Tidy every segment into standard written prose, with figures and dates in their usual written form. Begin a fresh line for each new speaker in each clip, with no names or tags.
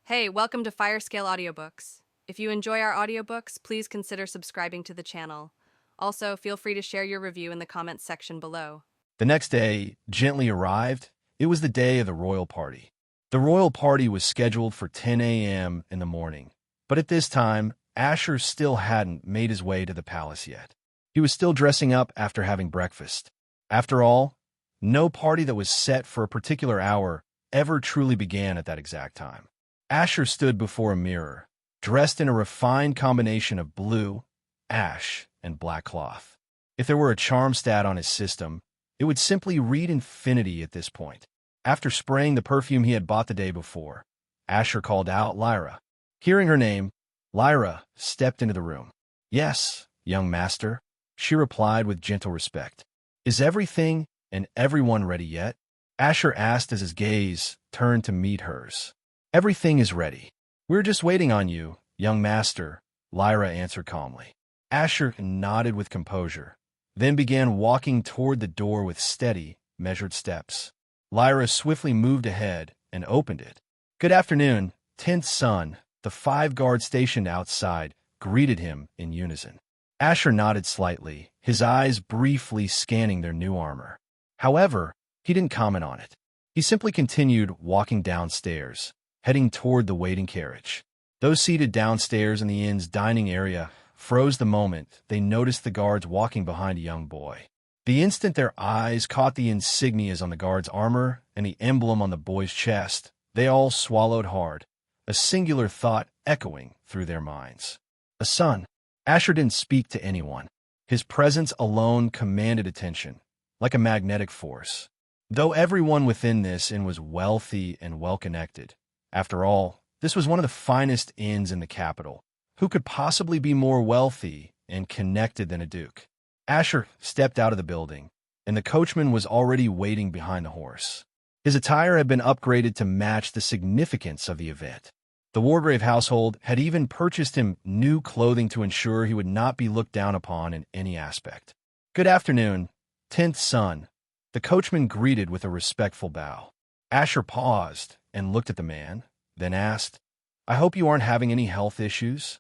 Hey, welcome to Firescale Audiobooks. If you enjoy our audiobooks, please consider subscribing to the channel. Also, feel free to share your review in the comments section below.
The next day gently arrived. It was the day of the royal party. The royal party was scheduled for 10 a.m. in the morning, but at this time, Asher still hadn't made his way to the palace yet. He was still dressing up after having breakfast. After all, no party that was set for a particular hour ever truly began at that exact time. Asher stood before a mirror, dressed in a refined combination of blue, ash, and black cloth. If there were a charm stat on his system, it would simply read infinity at this point. After spraying the perfume he had bought the day before, Asher called out Lyra. Hearing her name, Lyra stepped into the room. "Yes, young master," she replied with gentle respect. "Is everything and everyone ready yet?" Asher asked as his gaze turned to meet hers. "Everything is ready. We're just waiting on you, young master," Lyra answered calmly. Asher nodded with composure, then began walking toward the door with steady, measured steps. Lyra swiftly moved ahead and opened it. "Good afternoon, 10th son," the 5 guards stationed outside greeted him in unison. Asher nodded slightly, his eyes briefly scanning their new armor. However, he didn't comment on it. He simply continued walking downstairs, heading toward the waiting carriage. Those seated downstairs in the inn's dining area froze the moment they noticed the guards walking behind a young boy. The instant their eyes caught the insignias on the guard's armor and the emblem on the boy's chest, they all swallowed hard, a singular thought echoing through their minds. A son. Asher didn't speak to anyone. His presence alone commanded attention, like a magnetic force. Though everyone within this inn was wealthy and well-connected, after all, this was one of the finest inns in the capital. Who could possibly be more wealthy and connected than a duke? Asher stepped out of the building, and the coachman was already waiting behind the horse. His attire had been upgraded to match the significance of the event. The Wargrave household had even purchased him new clothing to ensure he would not be looked down upon in any aspect. "Good afternoon, 10th son," the coachman greeted with a respectful bow. Asher paused and looked at the man, then asked, "I hope you aren't having any health issues?"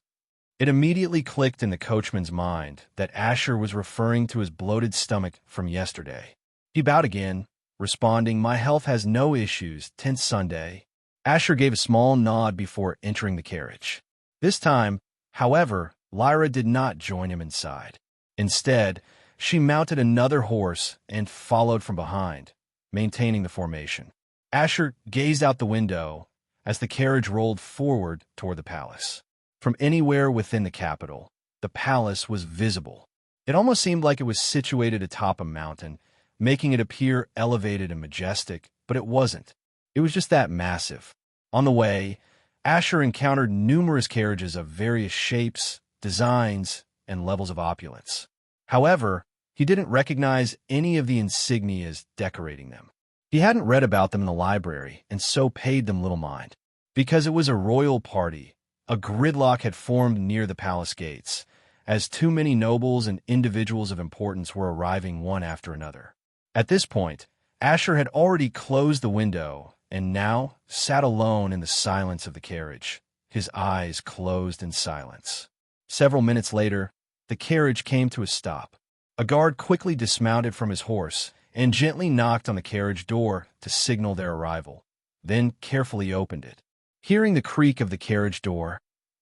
It immediately clicked in the coachman's mind that Asher was referring to his bloated stomach from yesterday. He bowed again, responding, "My health has no issues, 10th Sunday." Asher gave a small nod before entering the carriage. This time, however, Lyra did not join him inside. Instead, she mounted another horse and followed from behind, maintaining the formation. Asher gazed out the window as the carriage rolled forward toward the palace. From anywhere within the capital, the palace was visible. It almost seemed like it was situated atop a mountain, making it appear elevated and majestic, but it wasn't. It was just that massive. On the way, Asher encountered numerous carriages of various shapes, designs, and levels of opulence. However, he didn't recognize any of the insignias decorating them. He hadn't read about them in the library and so paid them little mind. Because it was a royal party, a gridlock had formed near the palace gates, as too many nobles and individuals of importance were arriving one after another. At this point, Asher had already closed the window and now sat alone in the silence of the carriage, his eyes closed in silence. Several minutes later, the carriage came to a stop. A guard quickly dismounted from his horse and gently knocked on the carriage door to signal their arrival, then carefully opened it. Hearing the creak of the carriage door,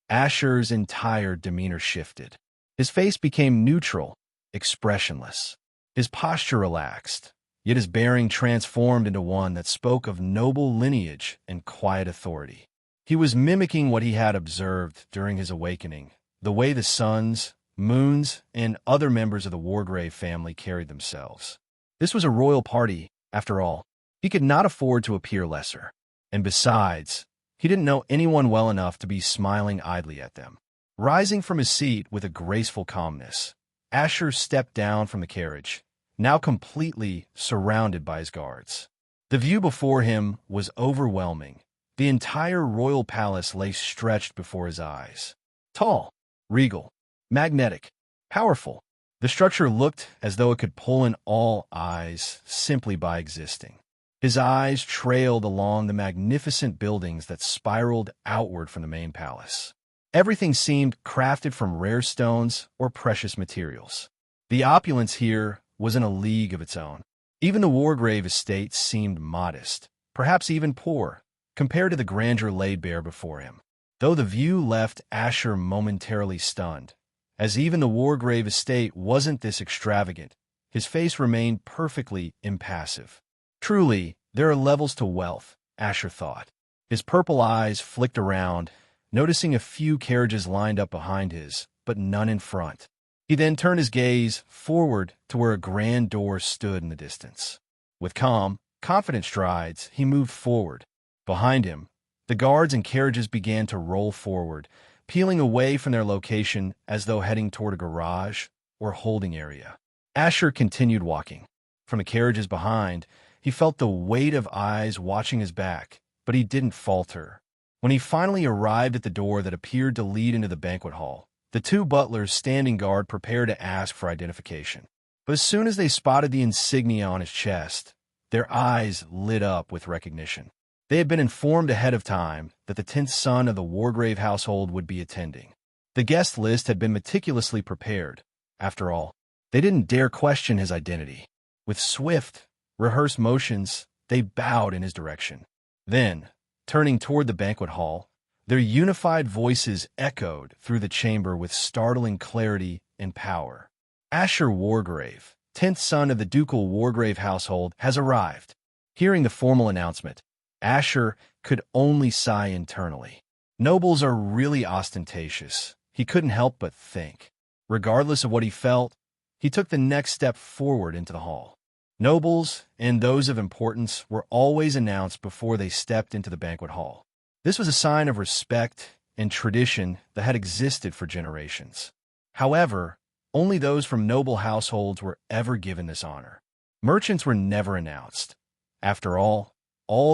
Asher's entire demeanor shifted. His face became neutral, expressionless. His posture relaxed, yet his bearing transformed into one that spoke of noble lineage and quiet authority. He was mimicking what he had observed during his awakening, the way the suns, moons, and other members of the Wargrave family carried themselves. This was a royal party, after all. He could not afford to appear lesser. And besides, he didn't know anyone well enough to be smiling idly at them. Rising from his seat with a graceful calmness, Asher stepped down from the carriage, now completely surrounded by his guards. The view before him was overwhelming. The entire royal palace lay stretched before his eyes. Tall, regal, magnetic, powerful. The structure looked as though it could pull in all eyes simply by existing. His eyes trailed along the magnificent buildings that spiraled outward from the main palace. Everything seemed crafted from rare stones or precious materials. The opulence here was in a league of its own. Even the Wargrave estate seemed modest, perhaps even poor, compared to the grandeur laid bare before him. Though the view left Asher momentarily stunned, as even the Wargrave estate wasn't this extravagant, his face remained perfectly impassive. Truly, there are levels to wealth, Asher thought. His purple eyes flicked around, noticing a few carriages lined up behind his, but none in front. He then turned his gaze forward to where a grand door stood in the distance. With calm, confident strides, he moved forward. Behind him, the guards and carriages began to roll forward, peeling away from their location as though heading toward a garage or holding area. Asher continued walking. From the carriages behind, he felt the weight of eyes watching his back, but he didn't falter. When he finally arrived at the door that appeared to lead into the banquet hall, the two butlers standing guard prepared to ask for identification. But as soon as they spotted the insignia on his chest, their eyes lit up with recognition. They had been informed ahead of time that the 10th son of the Wargrave household would be attending. The guest list had been meticulously prepared. After all, they didn't dare question his identity. With swift, rehearsed motions, they bowed in his direction. Then, turning toward the banquet hall, their unified voices echoed through the chamber with startling clarity and power. Asher Wargrave, 10th son of the ducal Wargrave household, has arrived. Hearing the formal announcement, Asher could only sigh internally. Nobles are really ostentatious, he couldn't help but think. Regardless of what he felt, he took the next step forward into the hall. Nobles, and those of importance, were always announced before they stepped into the banquet hall. This was a sign of respect and tradition that had existed for generations. However, only those from noble households were ever given this honor. Merchants were never announced. After all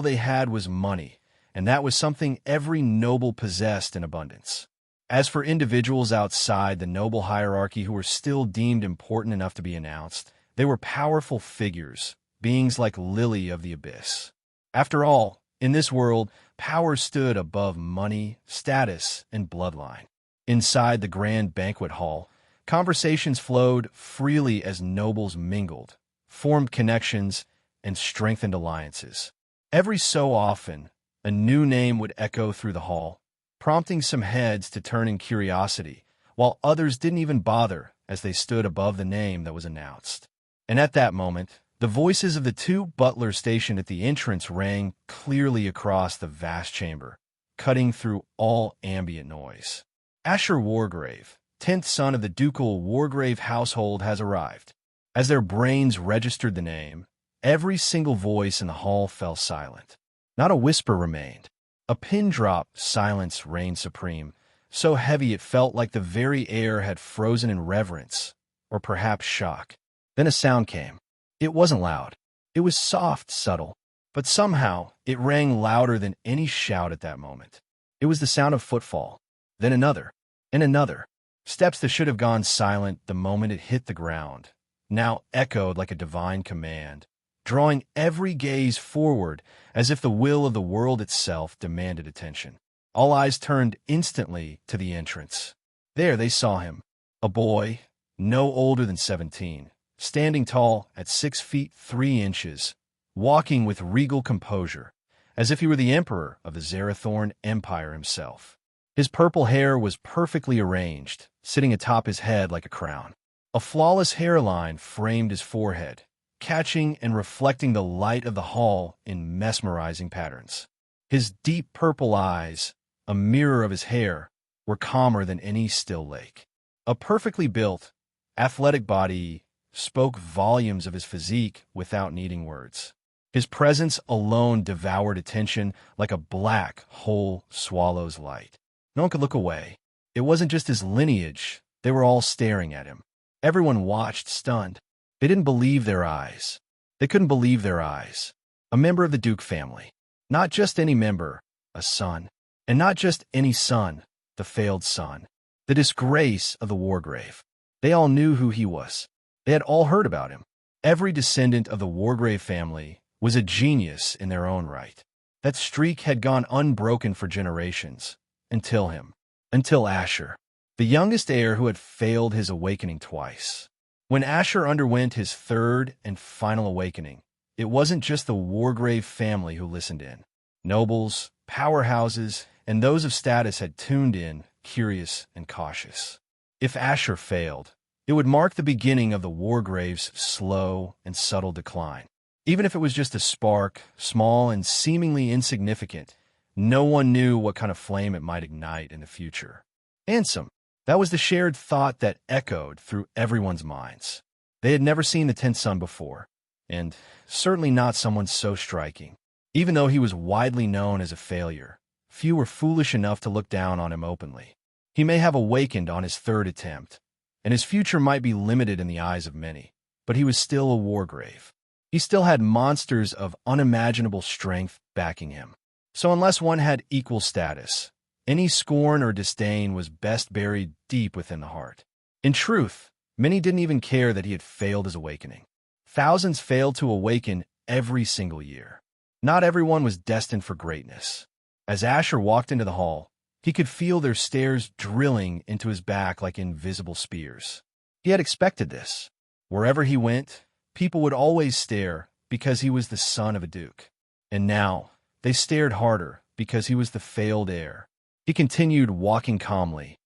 they had was money, and that was something every noble possessed in abundance. As for individuals outside the noble hierarchy who were still deemed important enough to be announced, they were powerful figures, beings like Lily of the Abyss. After all, in this world, power stood above money, status, and bloodline. Inside the grand banquet hall, conversations flowed freely as nobles mingled, formed connections, and strengthened alliances. Every so often, a new name would echo through the hall, prompting some heads to turn in curiosity, while others didn't even bother as they stood above the name that was announced. And at that moment, the voices of the two butlers stationed at the entrance rang clearly across the vast chamber, cutting through all ambient noise. Asher Wargrave, 10th son of the ducal Wargrave household, has arrived. As their brains registered the name, every single voice in the hall fell silent. Not a whisper remained. A pin-drop silence reigned supreme, so heavy it felt like the very air had frozen in reverence, or perhaps shock. Then a sound came. It wasn't loud. It was soft, subtle, but somehow it rang louder than any shout at that moment. It was the sound of footfall, then another, and another. Steps that should have gone silent the moment it hit the ground, now echoed like a divine command, drawing every gaze forward as if the will of the world itself demanded attention. All eyes turned instantly to the entrance. There they saw him, a boy, no older than 17, standing tall at 6 feet 3 inches, walking with regal composure, as if he were the emperor of the Zerathorn Empire himself. His purple hair was perfectly arranged, sitting atop his head like a crown. A flawless hairline framed his forehead, catching and reflecting the light of the hall in mesmerizing patterns. His deep purple eyes, a mirror of his hair, were calmer than any still lake. A perfectly built, athletic body spoke volumes of his physique without needing words. His presence alone devoured attention like a black hole swallows light. No one could look away. It wasn't just his lineage. They were all staring at him. Everyone watched, stunned. They didn't believe their eyes. They couldn't believe their eyes. A member of the Duke family. Not just any member, a son. And not just any son, the failed son. The disgrace of the Wargrave. They all knew who he was. They had all heard about him. Every descendant of the Wargrave family was a genius in their own right. That streak had gone unbroken for generations, until him, until Asher, the youngest heir who had failed his awakening twice. When Asher underwent his third and final awakening, it wasn't just the Wargrave family who listened in. Nobles, powerhouses, and those of status had tuned in, curious and cautious. If Asher failed, it would mark the beginning of the Wargrave's slow and subtle decline. Even if it was just a spark, small and seemingly insignificant, no one knew what kind of flame it might ignite in the future. Ansem, that was the shared thought that echoed through everyone's minds. They had never seen the 10th son before, and certainly not someone so striking. Even though he was widely known as a failure, few were foolish enough to look down on him openly. He may have awakened on his third attempt, and his future might be limited in the eyes of many, but he was still a Wargrave. He still had monsters of unimaginable strength backing him. So unless one had equal status, any scorn or disdain was best buried deep within the heart. In truth, many didn't even care that he had failed his awakening. Thousands failed to awaken every single year. Not everyone was destined for greatness. As Asher walked into the hall, he could feel their stares drilling into his back like invisible spears. He had expected this. Wherever he went, people would always stare because he was the son of a duke. And now, they stared harder because he was the failed heir. He continued walking calmly,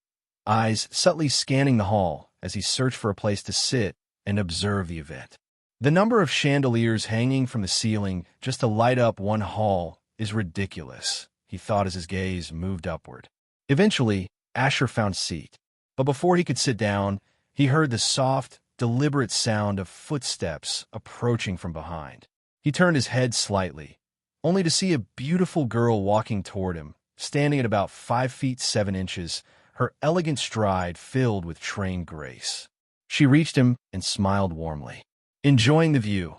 eyes subtly scanning the hall as he searched for a place to sit and observe the event. The number of chandeliers hanging from the ceiling just to light up one hall is ridiculous, he thought as his gaze moved upward. Eventually, Asher found a seat, but before he could sit down, he heard the soft, deliberate sound of footsteps approaching from behind. He turned his head slightly, only to see a beautiful girl walking toward him, standing at about 5 feet 7 inches, her elegant stride filled with trained grace. She reached him and smiled warmly. "Enjoying the view,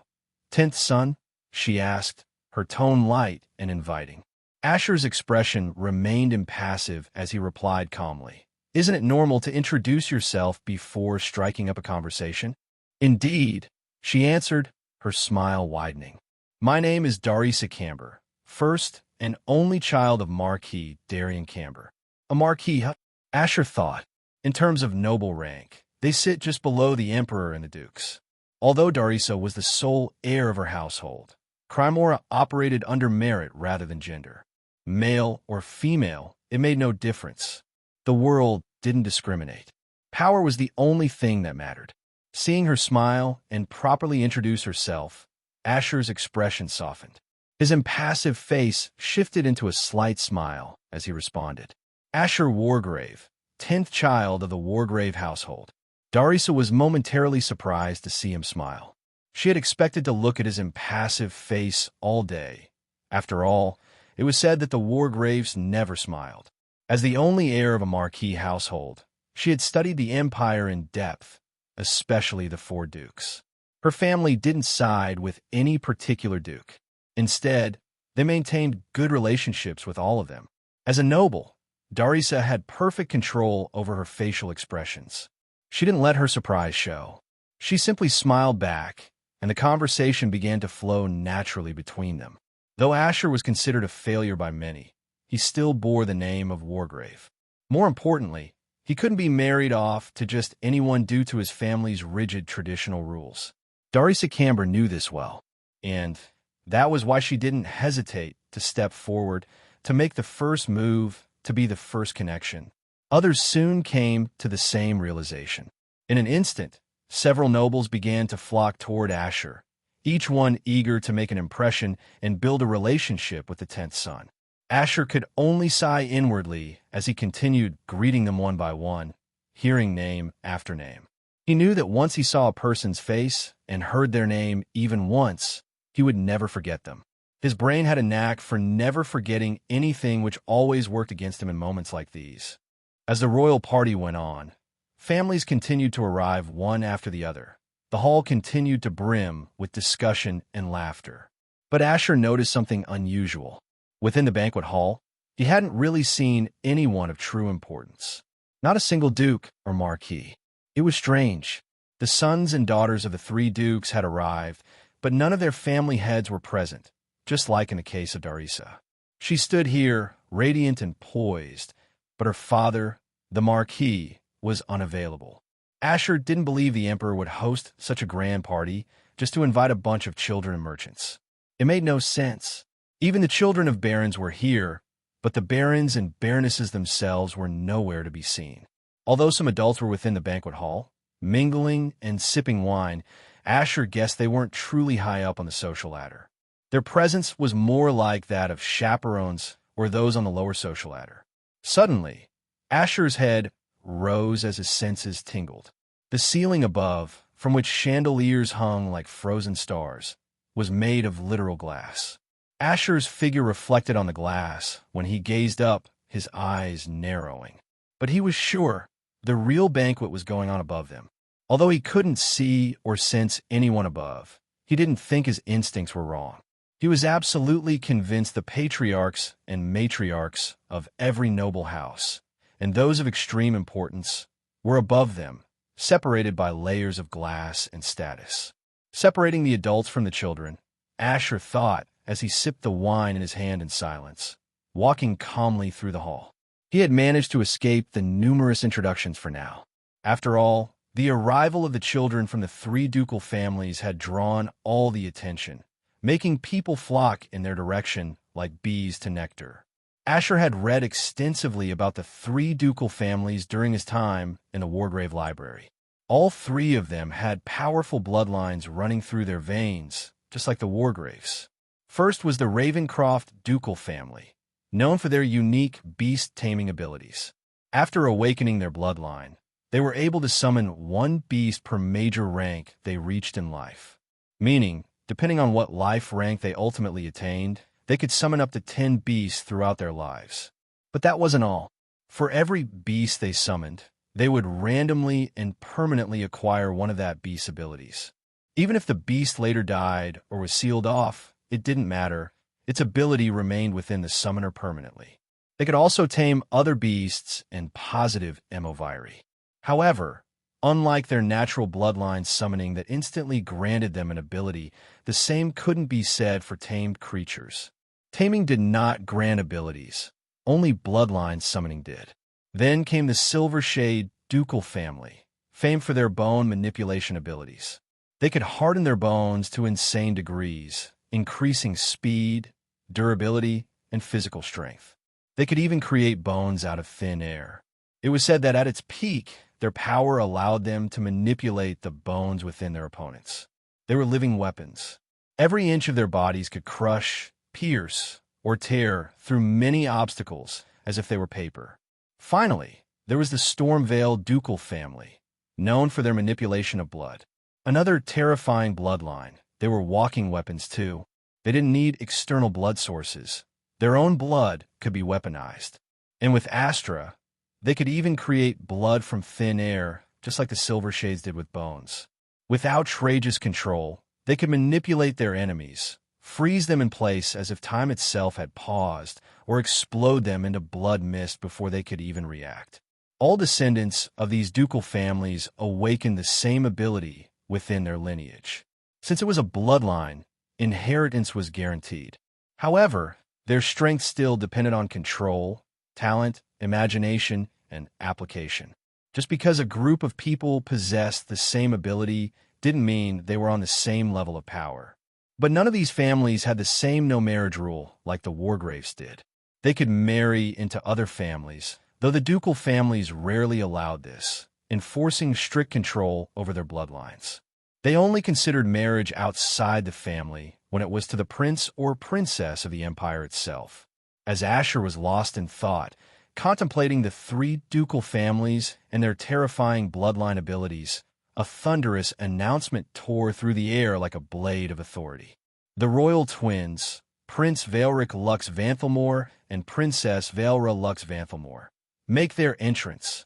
10th son?" she asked, her tone light and inviting. Asher's expression remained impassive as he replied calmly, "Isn't it normal to introduce yourself before striking up a conversation?" "Indeed," she answered, her smile widening. "My name is Darisa Camber, first and only child of Marquis Darian Camber." A Marquis, huh? Asher thought. In terms of noble rank, they sit just below the Emperor and the Dukes. Although Darisa was the sole heir of her household, Crimora operated under merit rather than gender. Male or female, it made no difference. The world didn't discriminate. Power was the only thing that mattered. Seeing her smile and properly introduce herself, Asher's expression softened. His impassive face shifted into a slight smile as he responded. Asher Wargrave, 10th child of the Wargrave household. Darisa was momentarily surprised to see him smile. She had expected to look at his impassive face all day. After all, it was said that the Wargraves never smiled. As the only heir of a Marquis household, she had studied the Empire in depth, especially the 4 dukes. Her family didn't side with any particular duke. Instead, they maintained good relationships with all of them. As a noble, Darisa had perfect control over her facial expressions. She didn't let her surprise show. She simply smiled back, and the conversation began to flow naturally between them. Though Asher was considered a failure by many, he still bore the name of Wargrave. More importantly, he couldn't be married off to just anyone due to his family's rigid traditional rules. Darisa Camber knew this well, and that was why she didn't hesitate to step forward, to make the first move, to be the first connection. Others soon came to the same realization. In an instant, several nobles began to flock toward Asher, each one eager to make an impression and build a relationship with the 10th son. Asher could only sigh inwardly as he continued greeting them one by one, hearing name after name. He knew that once he saw a person's face and heard their name even once, he would never forget them. His brain had a knack for never forgetting anything, which always worked against him in moments like these. As the royal party went on, families continued to arrive one after the other. The hall continued to brim with discussion and laughter. But Asher noticed something unusual. Within the banquet hall, he hadn't really seen anyone of true importance. Not a single duke or marquis. It was strange. The sons and daughters of the 3 dukes had arrived, but none of their family heads were present, just like in the case of Darissa. She stood here, radiant and poised, but her father, the Marquis, was unavailable. Asher didn't believe the emperor would host such a grand party just to invite a bunch of children and merchants. It made no sense. Even the children of barons were here, but the barons and baronesses themselves were nowhere to be seen. Although some adults were within the banquet hall, mingling and sipping wine, Asher guessed they weren't truly high up on the social ladder. Their presence was more like that of chaperones or those on the lower social ladder. Suddenly, Asher's head rose as his senses tingled. The ceiling above, from which chandeliers hung like frozen stars, was made of literal glass. Asher's figure reflected on the glass. When he gazed up, his eyes narrowing. But he was sure the real banquet was going on above them. Although he couldn't see or sense anyone above, he didn't think his instincts were wrong. He was absolutely convinced the patriarchs and matriarchs of every noble house, and those of extreme importance, were above them, separated by layers of glass and status. Separating the adults from the children, Asher thought as he sipped the wine in his hand in silence, walking calmly through the hall. He had managed to escape the numerous introductions for now. After all, the arrival of the children from the three ducal families had drawn all the attention, making people flock in their direction like bees to nectar. Asher had read extensively about the three ducal families during his time in the Wargrave Library. All three of them had powerful bloodlines running through their veins, just like the Wargraves. First was the Ravencroft ducal family, known for their unique beast-taming abilities. After awakening their bloodline, they were able to summon one beast per major rank they reached in life. Meaning, depending on what life rank they ultimately attained, they could summon up to 10 beasts throughout their lives. But that wasn't all. For every beast they summoned, they would randomly and permanently acquire one of that beast's abilities. Even if the beast later died or was sealed off, it didn't matter. Its ability remained within the summoner permanently. They could also tame other beasts and positive Emoviri. However, unlike their natural bloodline summoning that instantly granted them an ability, the same couldn't be said for tamed creatures. Taming did not grant abilities. Only bloodline summoning did. Then came the Silvershade ducal family, famed for their bone manipulation abilities. They could harden their bones to insane degrees, increasing speed, durability, and physical strength. They could even create bones out of thin air. It was said that at its peak, their power allowed them to manipulate the bones within their opponents. They were living weapons. Every inch of their bodies could crush, pierce, or tear through many obstacles as if they were paper. Finally, there was the Stormveil ducal family, known for their manipulation of blood. Another terrifying bloodline. They were walking weapons too. They didn't need external blood sources. Their own blood could be weaponized. And with Astra, they could even create blood from thin air, just like the Silvershades did with bones. With outrageous control, they could manipulate their enemies, freeze them in place as if time itself had paused, or explode them into blood mist before they could even react. All descendants of these ducal families awakened the same ability within their lineage. Since it was a bloodline, inheritance was guaranteed. However, their strength still depended on control, talent, imagination, and application. Just because a group of people possessed the same ability didn't mean they were on the same level of power. But none of these families had the same no-marriage rule like the Wargraves did. They could marry into other families, though the ducal families rarely allowed this, enforcing strict control over their bloodlines. They only considered marriage outside the family when it was to the prince or princess of the empire itself. As Asher was lost in thought, contemplating the three ducal families and their terrifying bloodline abilities, a thunderous announcement tore through the air like a blade of authority. The royal twins, Prince Vaelric Lux Vanthelmore and Princess Vaelra Lux Vanthelmore, make their entrance.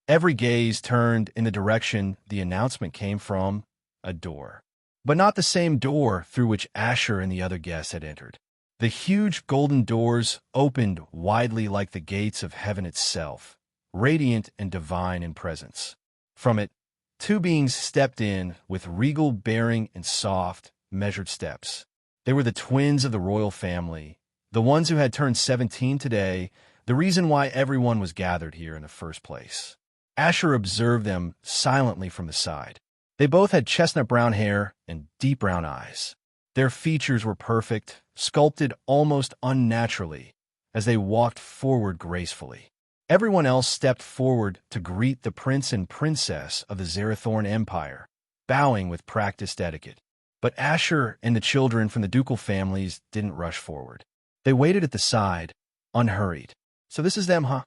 Every gaze turned in the direction the announcement came from, a door. But not the same door through which Asher and the other guests had entered. The huge golden doors opened widely like the gates of heaven itself, radiant and divine in presence. From it, two beings stepped in with regal bearing and soft, measured steps. They were the twins of the royal family, the ones who had turned 17 today, the reason why everyone was gathered here in the first place. Asher observed them silently from the side. They both had chestnut brown hair and deep brown eyes. Their features were perfect, sculpted almost unnaturally, as they walked forward gracefully. Everyone else stepped forward to greet the prince and princess of the Zerathorn Empire, bowing with practiced etiquette. But Asher and the children from the ducal families didn't rush forward. They waited at the side, unhurried. So this is them, huh?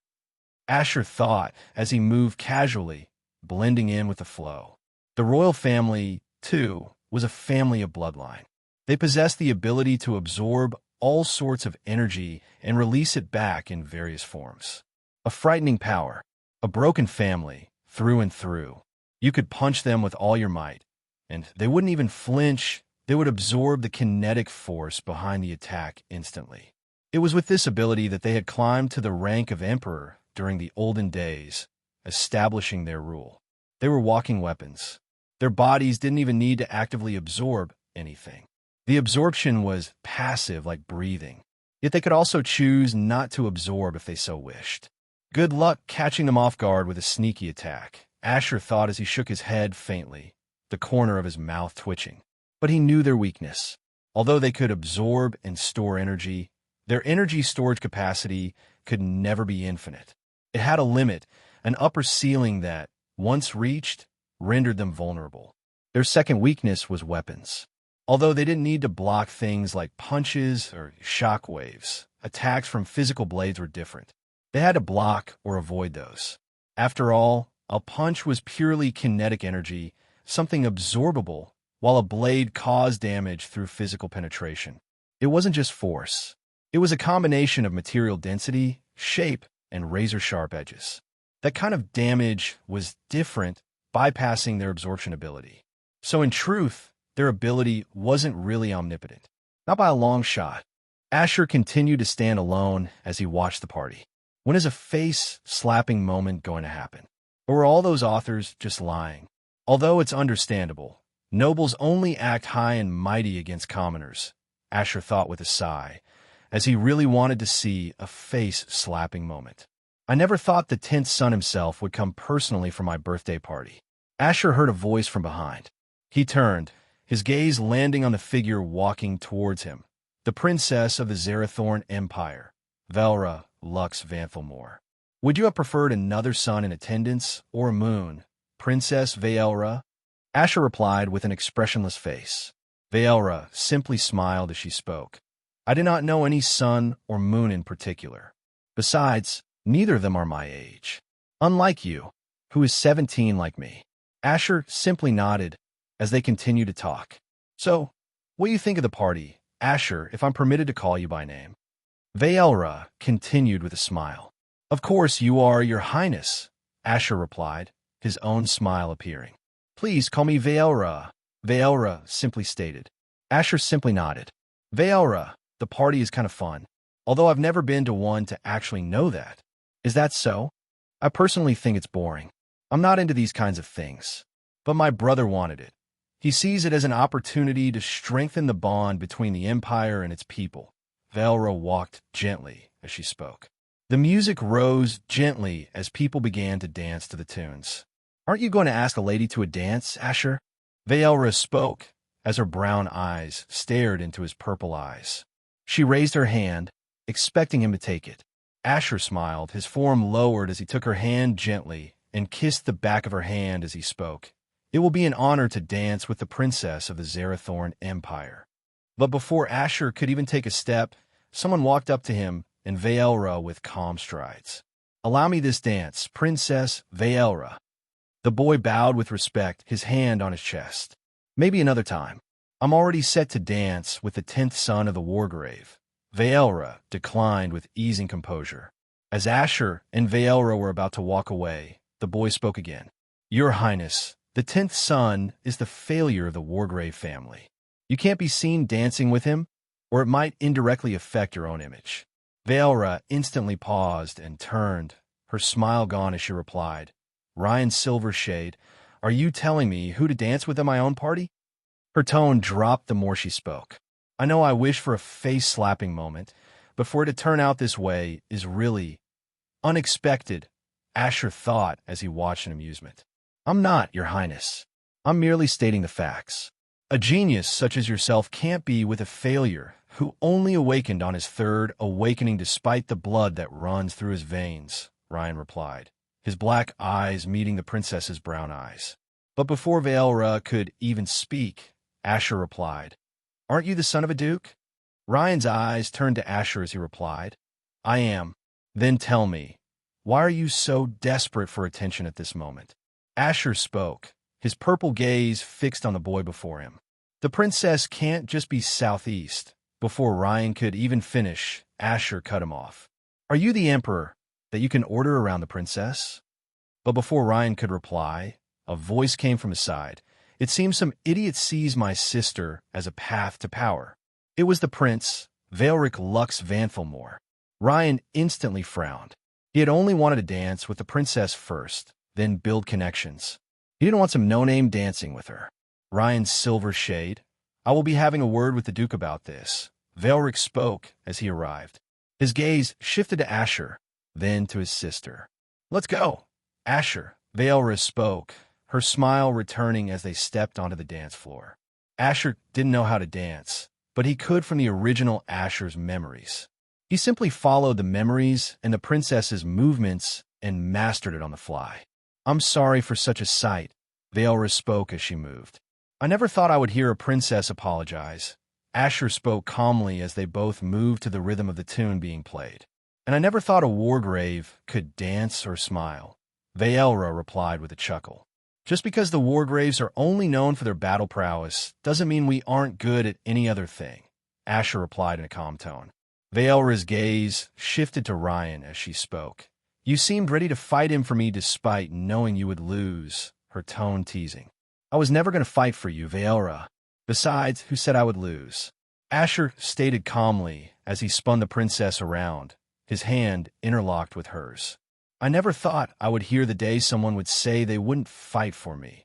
Asher thought as he moved casually, blending in with the flow. The royal family, too, was a family of bloodline. They possessed the ability to absorb all sorts of energy and release it back in various forms. A frightening power, a broken family, through and through. You could punch them with all your might, and they wouldn't even flinch. They would absorb the kinetic force behind the attack instantly. It was with this ability that they had climbed to the rank of emperor during the olden days, establishing their rule. They were walking weapons. Their bodies didn't even need to actively absorb anything. The absorption was passive like breathing, yet they could also choose not to absorb if they so wished. Good luck catching them off guard with a sneaky attack, Asher thought as he shook his head faintly, the corner of his mouth twitching. But he knew their weakness. Although they could absorb and store energy, their energy storage capacity could never be infinite. It had a limit, an upper ceiling that, once reached, rendered them vulnerable. Their second weakness was weapons. Although they didn't need to block things like punches or shock waves, attacks from physical blades were different. They had to block or avoid those. After all, a punch was purely kinetic energy, something absorbable, while a blade caused damage through physical penetration. It wasn't just force. It was a combination of material density, shape, and razor-sharp edges. That kind of damage was different, bypassing their absorption ability. So in truth, their ability wasn't really omnipotent. Not by a long shot. Asher continued to stand alone as he watched the party. When is a face-slapping moment going to happen? Or were all those authors just lying? Although it's understandable, nobles only act high and mighty against commoners, Asher thought with a sigh, as he really wanted to see a face-slapping moment. I never thought the 10th son himself would come personally for my birthday party. Asher heard a voice from behind. He turned, his gaze landing on the figure walking towards him, the princess of the Zerathorn Empire, Velra Lux Vanthelmore. Would you have preferred another son in attendance or a moon, Princess Velra? Asher replied with an expressionless face. Velra simply smiled as she spoke. I did not know any sun or moon in particular. Besides, neither of them are my age. Unlike you, who is 17 like me. Asher simply nodded as they continued to talk. So, what do you think of the party, Asher, if I'm permitted to call you by name? Velra continued with a smile. Of course you are, Your Highness, Asher replied, his own smile appearing. Please call me Velra, Velra simply stated. Asher simply nodded. Velra, the party is kind of fun, although I've never been to one to actually know that. Is that so? I personally think it's boring. I'm not into these kinds of things. But my brother wanted it. He sees it as an opportunity to strengthen the bond between the Empire and its people. Velra walked gently as she spoke. The music rose gently as people began to dance to the tunes. Aren't you going to ask a lady to a dance, Asher? Velra spoke as her brown eyes stared into his purple eyes. She raised her hand, expecting him to take it. Asher smiled, his form lowered as he took her hand gently and kissed the back of her hand as he spoke. It will be an honor to dance with the princess of the Zerathorn Empire. But before Asher could even take a step, someone walked up to him and Velra with calm strides. Allow me this dance, Princess Velra. The boy bowed with respect, his hand on his chest. Maybe another time. I'm already set to dance with the 10th son of the Wargrave. Velra declined with easing composure. As Asher and Velra were about to walk away, the boy spoke again. Your Highness, the 10th son is the failure of the Wargrave family. You can't be seen dancing with him, or it might indirectly affect your own image. Velra instantly paused and turned, her smile gone as she replied, Ryan Silvershade, are you telling me who to dance with at my own party? Her tone dropped the more she spoke. I know I wish for a face-slapping moment, but for it to turn out this way is really unexpected, Asher thought as he watched in amusement. I'm not, Your Highness. I'm merely stating the facts. A genius such as yourself can't be with a failure who only awakened on his third awakening despite the blood that runs through his veins, Ryan replied, his black eyes meeting the princess's brown eyes. But before Vaelra could even speak, Asher replied, Aren't you the son of a duke? Ryan's eyes turned to Asher as he replied, I am. Then tell me, why are you so desperate for attention at this moment? Asher spoke, his purple gaze fixed on the boy before him. The princess can't just be southeast. Before Ryan could even finish, Asher cut him off. Are you the emperor that you can order around the princess? But before Ryan could reply, a voice came from his side. It seems some idiot sees my sister as a path to power. It was the prince, Vaelric Lux Vanfilmore. Ryan instantly frowned. He had only wanted to dance with the princess first, then build connections. He didn't want some no-name dancing with her. Ryan's silver shade. I will be having a word with the duke about this. Vaelric spoke as he arrived. His gaze shifted to Asher, then to his sister. Let's go. Asher, Vaelra spoke, her smile returning as they stepped onto the dance floor. Asher didn't know how to dance, but he could from the original Asher's memories. He simply followed the memories and the princess's movements and mastered it on the fly. I'm sorry for such a sight, Vaelra spoke as she moved. I never thought I would hear a princess apologize. Asher spoke calmly as they both moved to the rhythm of the tune being played. And I never thought a wargrave could dance or smile. Vaelra replied with a chuckle. Just because the wargraves are only known for their battle prowess doesn't mean we aren't good at any other thing, Asher replied in a calm tone. Vaelra's gaze shifted to Ryan as she spoke. You seemed ready to fight him for me despite knowing you would lose, her tone teasing. I was never going to fight for you, Vaelra. Besides, who said I would lose? Asher stated calmly as he spun the princess around, his hand interlocked with hers. I never thought I would hear the day someone would say they wouldn't fight for me,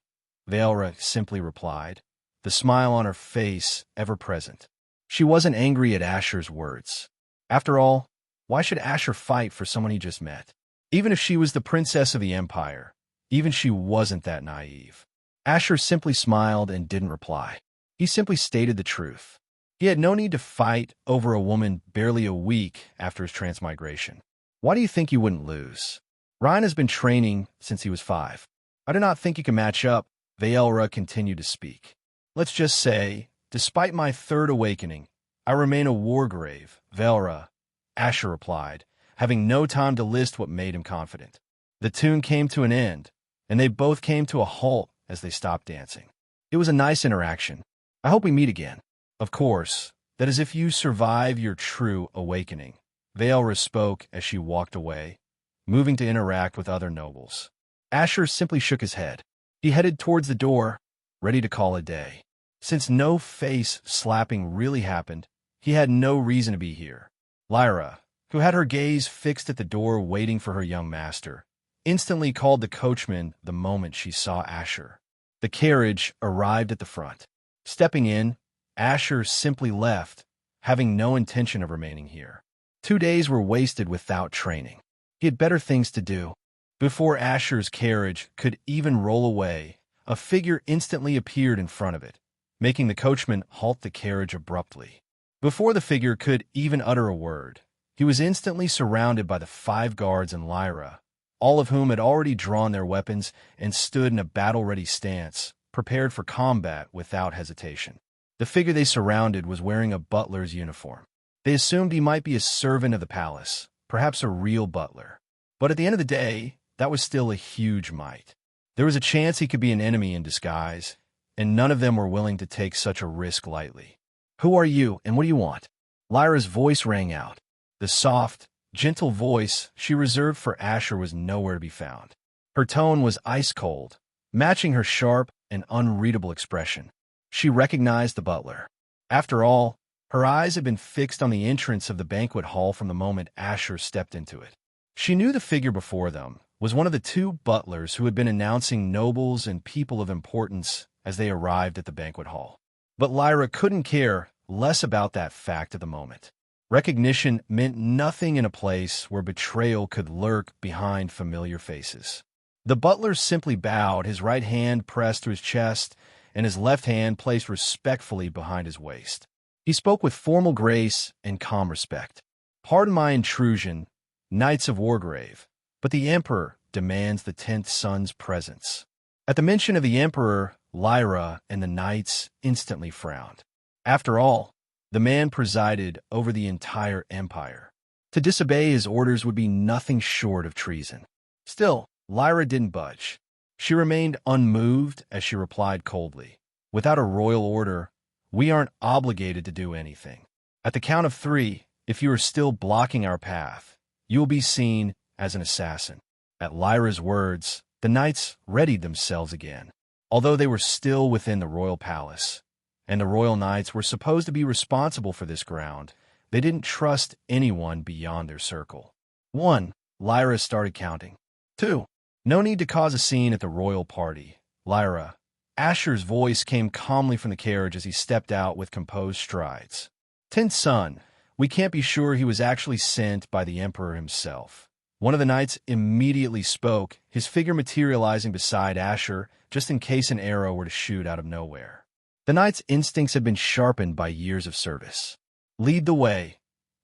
Vaelra simply replied, the smile on her face ever present. She wasn't angry at Asher's words. After all, why should Asher fight for someone he just met? Even if she was the princess of the empire, even she wasn't that naive. Asher simply smiled and didn't reply. He simply stated the truth. He had no need to fight over a woman barely a week after his transmigration. Why do you think you wouldn't lose? Ryan has been training since he was 5. I do not think you can match up, Vaelra continued to speak. Let's just say, despite my third awakening, I remain a wargrave, Vaelra, Asher replied, having no time to list what made him confident. The tune came to an end, and they both came to a halt as they stopped dancing. It was a nice interaction. I hope we meet again. Of course, that is if you survive your true awakening, Vaelra spoke as she walked away, moving to interact with other nobles. Asher simply shook his head. He headed towards the door, ready to call a day. Since no face slapping really happened, he had no reason to be here. Lyra, who had her gaze fixed at the door waiting for her young master, instantly called the coachman the moment she saw Asher. The carriage arrived at the front. Stepping in, Asher simply left, having no intention of remaining here. 2 days were wasted without training. He had better things to do. Before Asher's carriage could even roll away, a figure instantly appeared in front of it, making the coachman halt the carriage abruptly. Before the figure could even utter a word, he was instantly surrounded by the 5 guards and Lyra, all of whom had already drawn their weapons and stood in a battle-ready stance, prepared for combat without hesitation. The figure they surrounded was wearing a butler's uniform. They assumed he might be a servant of the palace, perhaps a real butler. But at the end of the day, that was still a huge might. There was a chance he could be an enemy in disguise, and none of them were willing to take such a risk lightly. Who are you, and what do you want? Lyra's voice rang out. The soft, gentle voice she reserved for Asher was nowhere to be found. Her tone was ice-cold, matching her sharp and unreadable expression. She recognized the butler. After all, her eyes had been fixed on the entrance of the banquet hall from the moment Asher stepped into it. She knew the figure before them was one of the 2 butlers who had been announcing nobles and people of importance as they arrived at the banquet hall. But Lyra couldn't care less about that fact at the moment. Recognition meant nothing in a place where betrayal could lurk behind familiar faces. The butler simply bowed, his right hand pressed to his chest, and his left hand placed respectfully behind his waist. He spoke with formal grace and calm respect. "Pardon my intrusion, Knights of Wargrave, but the Emperor demands the 10th son's presence." At the mention of the Emperor, Lyra and the knights instantly frowned. After all, the man presided over the entire empire. To disobey his orders would be nothing short of treason. Still, Lyra didn't budge. She remained unmoved as she replied coldly, "Without a royal order, we aren't obligated to do anything. At the count of 3, if you are still blocking our path, you will be seen as an assassin." At Lyra's words, the knights readied themselves again. Although they were still within the royal palace, and the royal knights were supposed to be responsible for this ground, they didn't trust anyone beyond their circle. 1. Lyra started counting. 2. No need to cause a scene at the royal party. Lyra. Asher's voice came calmly from the carriage as he stepped out with composed strides. 10th son. We can't be sure he was actually sent by the Emperor himself. One of the knights immediately spoke, his figure materializing beside Asher, just in case an arrow were to shoot out of nowhere. The knight's instincts had been sharpened by years of service. "Lead the way,"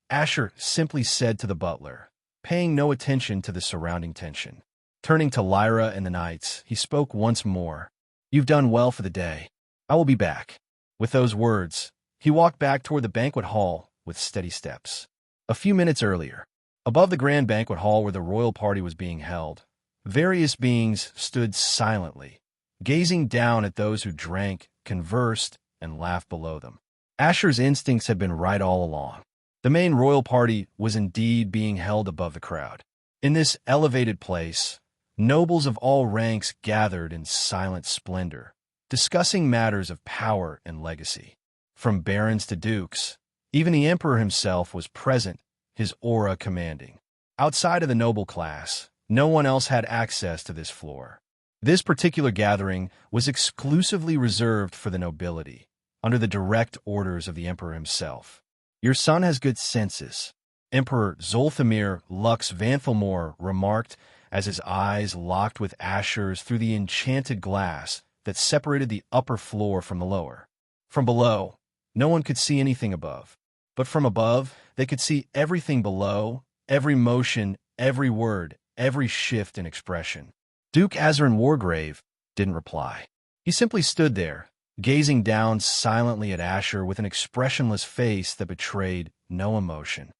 Asher simply said to the butler, paying no attention to the surrounding tension. Turning to Lyra and the knights, he spoke once more. "You've done well for the day. I will be back." With those words, he walked back toward the banquet hall with steady steps. A few minutes earlier, above the grand banquet hall where the royal party was being held, various beings stood silently, gazing down at those who drank, conversed, and laughed below them. Asher's instincts had been right all along. The main royal party was indeed being held above the crowd. In this elevated place, nobles of all ranks gathered in silent splendor, discussing matters of power and legacy. From barons to dukes, even the emperor himself was present, his aura commanding. Outside of the noble class, no one else had access to this floor. This particular gathering was exclusively reserved for the nobility, under the direct orders of the emperor himself. "Your son has good senses," Emperor Zolthamir Lux Vanthelmore remarked as his eyes locked with Asher's through the enchanted glass that separated the upper floor from the lower. From below, no one could see anything above, but from above, they could see everything below, every motion, every word, every shift in expression. Duke Azarin Wargrave didn't reply. He simply stood there, gazing down silently at Asher with an expressionless face that betrayed no emotion.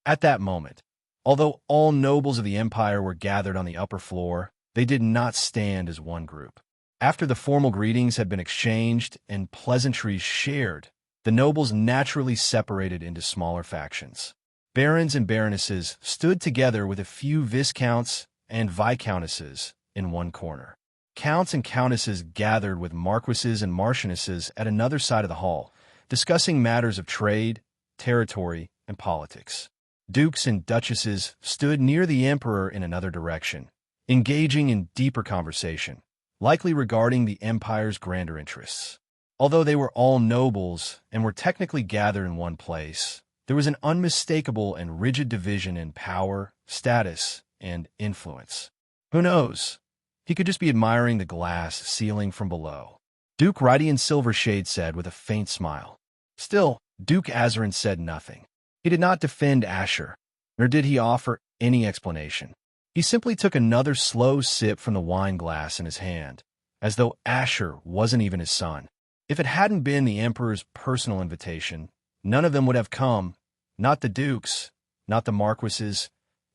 At that moment, although all nobles of the empire were gathered on the upper floor, they did not stand as one group. After the formal greetings had been exchanged and pleasantries shared, the nobles naturally separated into smaller factions. Barons and baronesses stood together with a few viscounts and viscountesses in one corner. Counts and countesses gathered with marquises and marchionesses at another side of the hall, discussing matters of trade, territory, and politics. Dukes and duchesses stood near the emperor in another direction, engaging in deeper conversation, likely regarding the empire's grander interests. Although they were all nobles and were technically gathered in one place, there was an unmistakable and rigid division in power, status, and influence. Who knows? He could just be admiring the glass ceiling from below. Duke Rydian Silvershade said with a faint smile. Still, Duke Azarin said nothing. He did not defend Asher, nor did he offer any explanation. He simply took another slow sip from the wine glass in his hand, as though Asher wasn't even his son. If it hadn't been the Emperor's personal invitation, none of them would have come, not the dukes, not the marquises,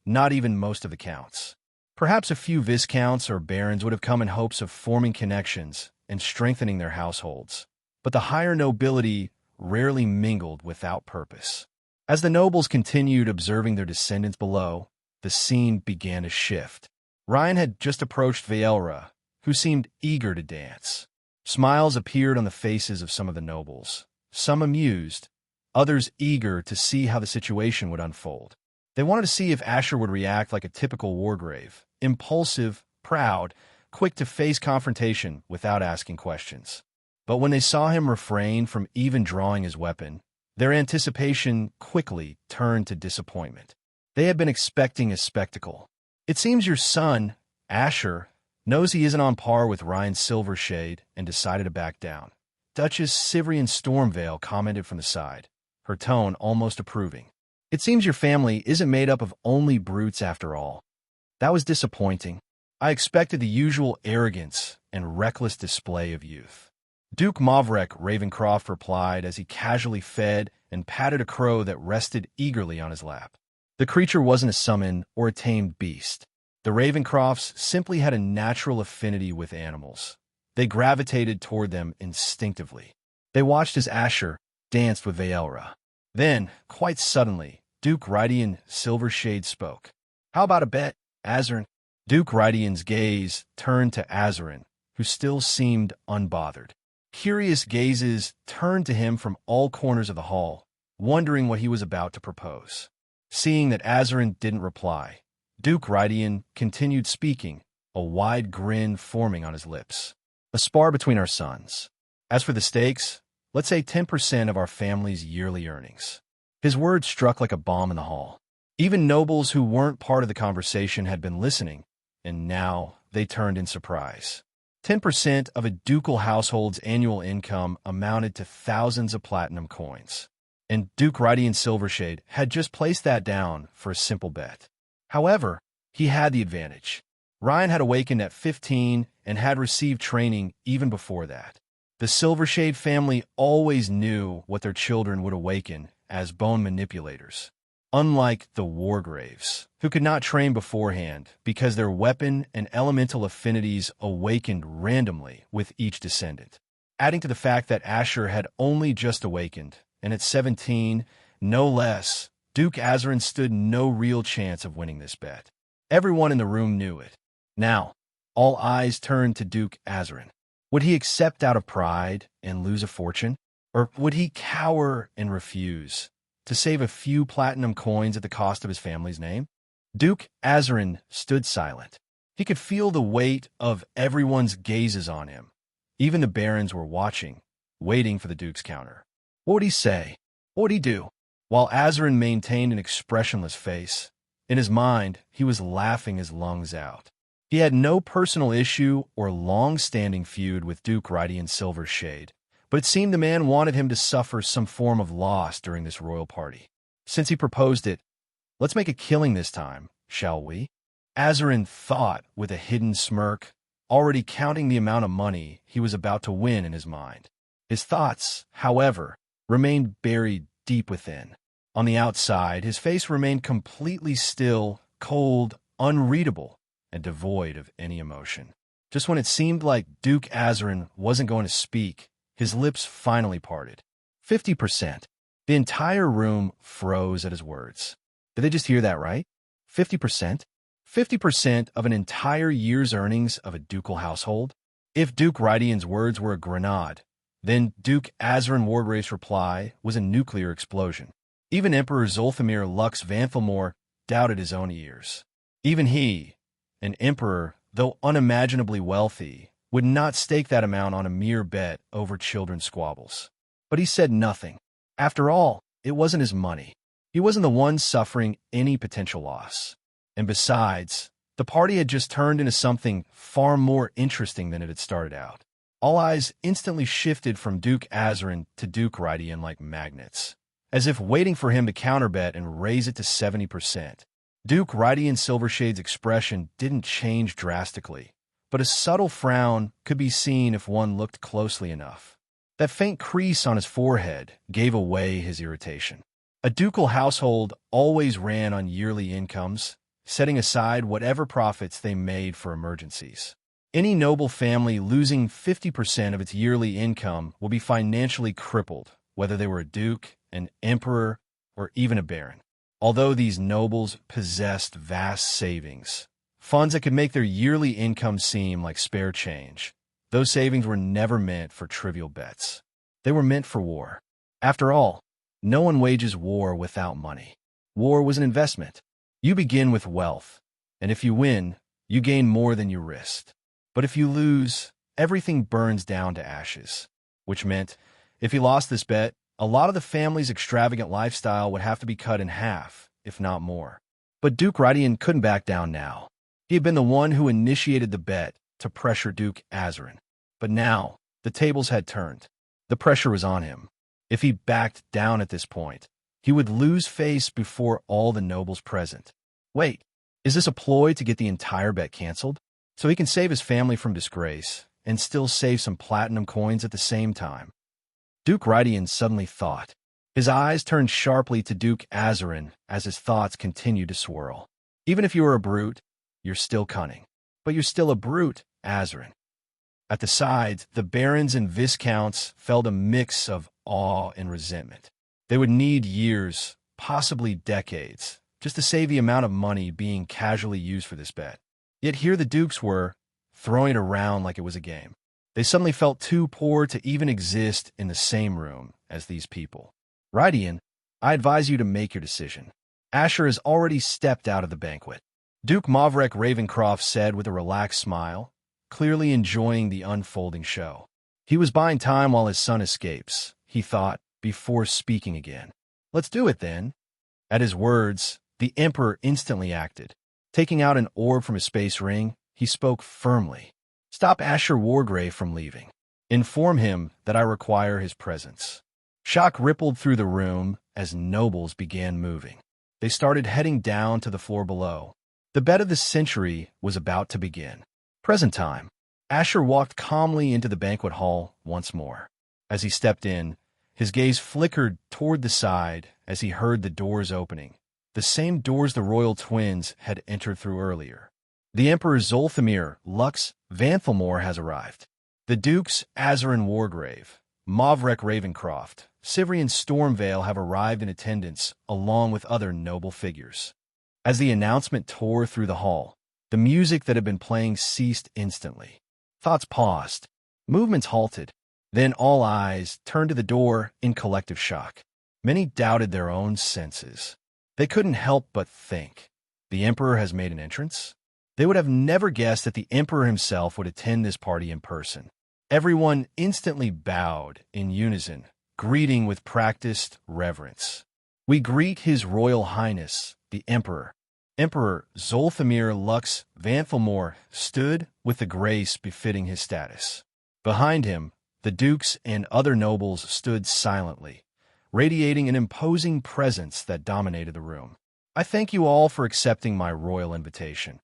not even most of the counts. Perhaps a few viscounts or barons would have come in hopes of forming connections and strengthening their households, but the higher nobility rarely mingled without purpose. As the nobles continued observing their descendants below, the scene began to shift. Ryan had just approached Vaelra, who seemed eager to dance. Smiles appeared on the faces of some of the nobles, some amused, others eager to see how the situation would unfold. They wanted to see if Asher would react like a typical Wargrave, impulsive, proud, quick to face confrontation without asking questions. But when they saw him refrain from even drawing his weapon, their anticipation quickly turned to disappointment. They had been expecting a spectacle. "It seems your son, Asher, knows he isn't on par with Ryan Silvershade and decided to back down," Duchess Sivrian Stormvale commented from the side, her tone almost approving. "It seems your family isn't made up of only brutes after all. That was disappointing. I expected the usual arrogance and reckless display of youth." Duke Mavrek Ravencroft replied as he casually fed and patted a crow that rested eagerly on his lap. The creature wasn't a summon or a tamed beast. The Ravencrofts simply had a natural affinity with animals. They gravitated toward them instinctively. They watched as Asher danced with Vaelra. Then, quite suddenly, Duke Rydian Silvershade spoke. "How about a bet, Azarin?" Duke Rydian's gaze turned to Azarin, who still seemed unbothered. Curious gazes turned to him from all corners of the hall, wondering what he was about to propose. Seeing that Azarin didn't reply, Duke Rydian continued speaking, a wide grin forming on his lips. "A spar between our sons. As for the stakes, let's say 10% of our family's yearly earnings." His words struck like a bomb in the hall. Even nobles who weren't part of the conversation had been listening, and now they turned in surprise. 10% of a ducal household's annual income amounted to thousands of platinum coins, and Duke Rydian Silvershade had just placed that down for a simple bet. However, he had the advantage. Ryan had awakened at 15 and had received training even before that. The Silvershade family always knew what their children would awaken as bone manipulators, unlike the Wargraves, who could not train beforehand because their weapon and elemental affinities awakened randomly with each descendant. Adding to the fact that Asher had only just awakened, and at 17, no less, Duke Azarin stood no real chance of winning this bet. Everyone in the room knew it. Now, all eyes turned to Duke Azarin. Would he accept out of pride and lose a fortune? Or would he cower and refuse to save a few platinum coins at the cost of his family's name? Duke Azarin stood silent. He could feel the weight of everyone's gazes on him. Even the barons were watching, waiting for the Duke's counter. What would he say? What would he do? While Azarin maintained an expressionless face, in his mind, he was laughing his lungs out. He had no personal issue or long-standing feud with Duke Rydian Silvershade, but it seemed the man wanted him to suffer some form of loss during this royal party. Since he proposed it, "Let's make a killing this time, shall we?" Azarin thought with a hidden smirk, already counting the amount of money he was about to win in his mind. His thoughts, however, remained buried deep within. On the outside, his face remained completely still, cold, unreadable, and devoid of any emotion. Just when it seemed like Duke Azarin wasn't going to speak, his lips finally parted. 50%. The entire room froze at his words. Did they just hear that right? 50%? 50% of an entire year's earnings of a ducal household? If Duke Rydian's words were a grenade, then Duke Azarin Wargrave's reply was a nuclear explosion. Even Emperor Zolthamir Lux Vanthelmore doubted his own ears. Even he, an emperor, though unimaginably wealthy, would not stake that amount on a mere bet over children's squabbles. But he said nothing. After all, it wasn't his money. He wasn't the one suffering any potential loss. And besides, the party had just turned into something far more interesting than it had started out. All eyes instantly shifted from Duke Azarin to Duke Rydian like magnets, as if waiting for him to counterbet and raise it to 70%. Duke Rydian Silvershade's expression didn't change drastically, but a subtle frown could be seen if one looked closely enough. That faint crease on his forehead gave away his irritation. A ducal household always ran on yearly incomes, setting aside whatever profits they made for emergencies. Any noble family losing 50% of its yearly income will be financially crippled, whether they were a duke, an emperor, or even a baron. Although these nobles possessed vast savings, funds that could make their yearly income seem like spare change, those savings were never meant for trivial bets. They were meant for war. After all, no one wages war without money. War was an investment. You begin with wealth, and if you win, you gain more than you risked. But if you lose, everything burns down to ashes. which meant if he lost this bet, a lot of the family's extravagant lifestyle would have to be cut in half, if not more. But Duke Rydian couldn't back down now. He had been the one who initiated the bet to pressure Duke Azarin. But now, the tables had turned. The pressure was on him. If he backed down at this point, he would lose face before all the nobles present. Wait, is this a ploy to get the entire bet canceled? So he can save his family from disgrace and still save some platinum coins at the same time? Duke Rydian suddenly thought. His eyes turned sharply to Duke Azarin as his thoughts continued to swirl. Even if you are a brute, you're still cunning. But you're still a brute, Azarin. At the sides, the barons and viscounts felt a mix of awe and resentment. They would need years, possibly decades, just to save the amount of money being casually used for this bet. Yet here the dukes were, throwing it around like it was a game. They suddenly felt too poor to even exist in the same room as these people. Rydian, I advise you to make your decision. Asher has already stepped out of the banquet. Duke Mavrek Ravencroft said with a relaxed smile, clearly enjoying the unfolding show. He was buying time while his son escapes, he thought, before speaking again. Let's do it then. At his words, the Emperor instantly acted. Taking out an orb from his space ring, he spoke firmly. Stop Asher Wargrave from leaving. Inform him that I require his presence. Shock rippled through the room as nobles began moving. They started heading down to the floor below. The bet of the century was about to begin. Present time. Asher walked calmly into the banquet hall once more. As he stepped in, his gaze flickered toward the side as he heard the doors opening, the same doors the royal twins had entered through earlier. The Emperor Zolthamir Lux Vanthelmore has arrived. The Dukes Azarin Wargrave, Mavrek Ravencroft, Sivrian Stormvale have arrived in attendance along with other noble figures. As the announcement tore through the hall, the music that had been playing ceased instantly. Thoughts paused. Movements halted. Then all eyes turned to the door in collective shock. Many doubted their own senses. They couldn't help but think, the Emperor has made an entrance? They would have never guessed that the Emperor himself would attend this party in person. Everyone instantly bowed in unison, greeting with practiced reverence. We greet His Royal Highness, the Emperor. Emperor Zolthamir Lux Vanthelmore stood with the grace befitting his status. Behind him, the dukes and other nobles stood silently, radiating an imposing presence that dominated the room. I thank you all for accepting my royal invitation.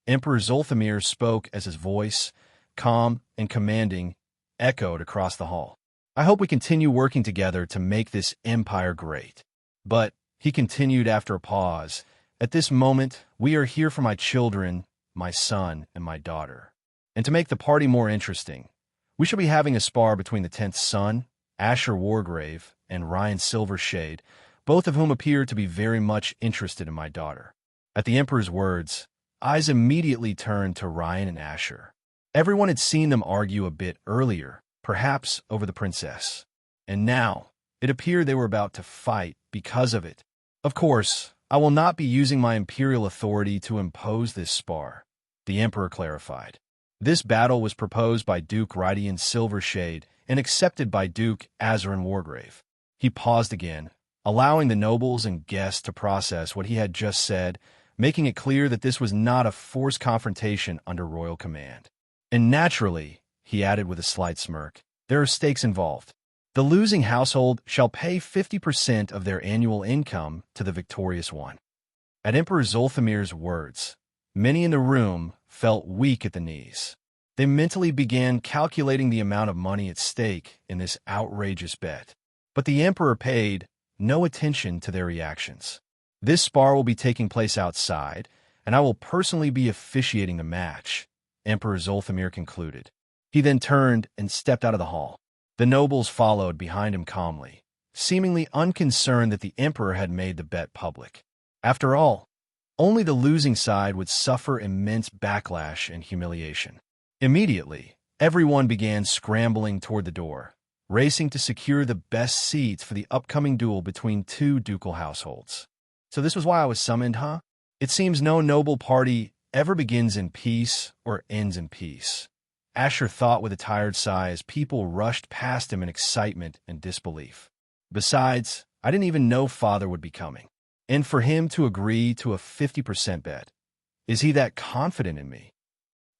Emperor Zolthamir spoke as his voice, calm and commanding, echoed across the hall. I hope we continue working together to make this empire great. But, he continued after a pause, at this moment, we are here for my children, my son, and my daughter. And to make the party more interesting, we shall be having a spar between the 10th son, Asher Wargrave, and Ryan Silvershade, both of whom appear to be very much interested in my daughter. At the Emperor's words, eyes immediately turned to Ryan and Asher. Everyone had seen them argue a bit earlier, perhaps over the princess. And now, it appeared they were about to fight because of it. Of course, I will not be using my imperial authority to impose this spar, the Emperor clarified. This battle was proposed by Duke Rydian Silvershade and accepted by Duke Azarin Wargrave. He paused again, allowing the nobles and guests to process what he had just said, making it clear that this was not a forced confrontation under royal command. And naturally, he added with a slight smirk, there are stakes involved. The losing household shall pay 50% of their annual income to the victorious one. At Emperor Zolthamir's words, many in the room felt weak at the knees. They mentally began calculating the amount of money at stake in this outrageous bet. But the Emperor paid no attention to their reactions. This spar will be taking place outside, and I will personally be officiating the match, Emperor Zolthamir concluded. He then turned and stepped out of the hall. The nobles followed behind him calmly, seemingly unconcerned that the Emperor had made the bet public. After all, only the losing side would suffer immense backlash and humiliation. Immediately, everyone began scrambling toward the door, racing to secure the best seats for the upcoming duel between two ducal households. So this was why I was summoned, huh? It seems no noble party ever begins in peace or ends in peace. Asher thought with a tired sigh as people rushed past him in excitement and disbelief. Besides, I didn't even know Father would be coming. And for him to agree to a 50% bet, is he that confident in me?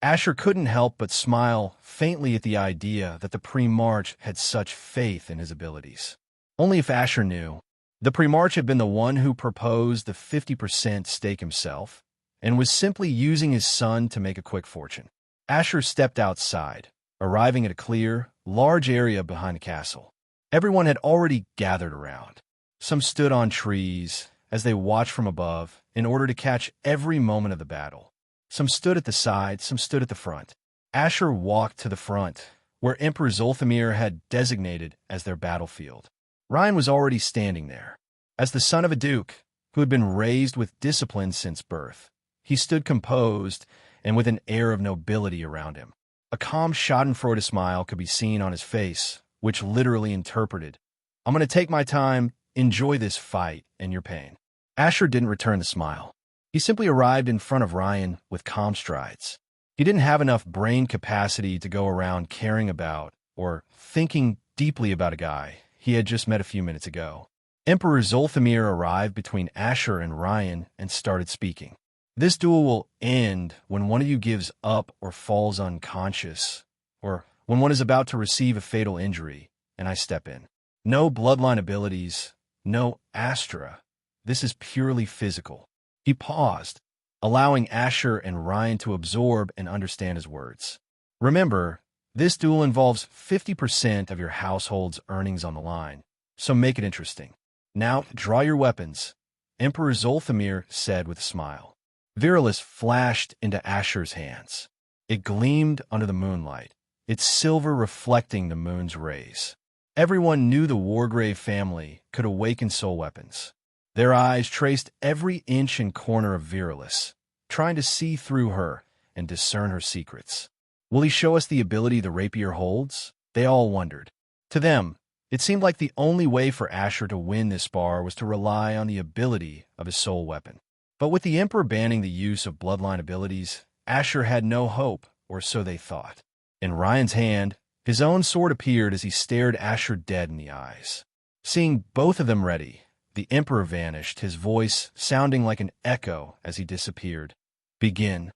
Asher couldn't help but smile faintly at the idea that the Primarch had such faith in his abilities. Only if Asher knew. The Primarch had been the one who proposed the 50% stake himself, and was simply using his son to make a quick fortune. Asher stepped outside, arriving at a clear, large area behind the castle. Everyone had already gathered around. Some stood on trees as they watched from above in order to catch every moment of the battle. Some stood at the side, some stood at the front. Asher walked to the front, where Emperor Zolthamir had designated as their battlefield. Ryan was already standing there. As the son of a duke, who had been raised with discipline since birth, he stood composed and with an air of nobility around him. A calm schadenfreude smile could be seen on his face, which literally interpreted, "I'm going to take my time, enjoy this fight and your pain." Asher didn't return the smile. He simply arrived in front of Ryan with calm strides. He didn't have enough brain capacity to go around caring about or thinking deeply about a guy he had just met a few minutes ago. Emperor Zolthamir arrived between Asher and Ryan and started speaking. "This duel will end when one of you gives up or falls unconscious, or when one is about to receive a fatal injury, and I step in. No bloodline abilities, no Astra. This is purely physical." He paused, allowing Asher and Ryan to absorb and understand his words. "Remember, this duel involves 50% of your household's earnings on the line, so make it interesting. Now, draw your weapons," Emperor Zolthamir said with a smile. Virilis flashed into Asher's hands. It gleamed under the moonlight, its silver reflecting the moon's rays. Everyone knew the Wargrave family could awaken soul weapons. Their eyes traced every inch and corner of Virilis, trying to see through her and discern her secrets. Will he show us the ability the rapier holds? They all wondered. To them, it seemed like the only way for Asher to win this spar was to rely on the ability of his soul weapon. But with the Emperor banning the use of bloodline abilities, Asher had no hope, or so they thought. In Ryan's hand, his own sword appeared as he stared Asher dead in the eyes. Seeing both of them ready, the Emperor vanished, his voice sounding like an echo as he disappeared. "Begin."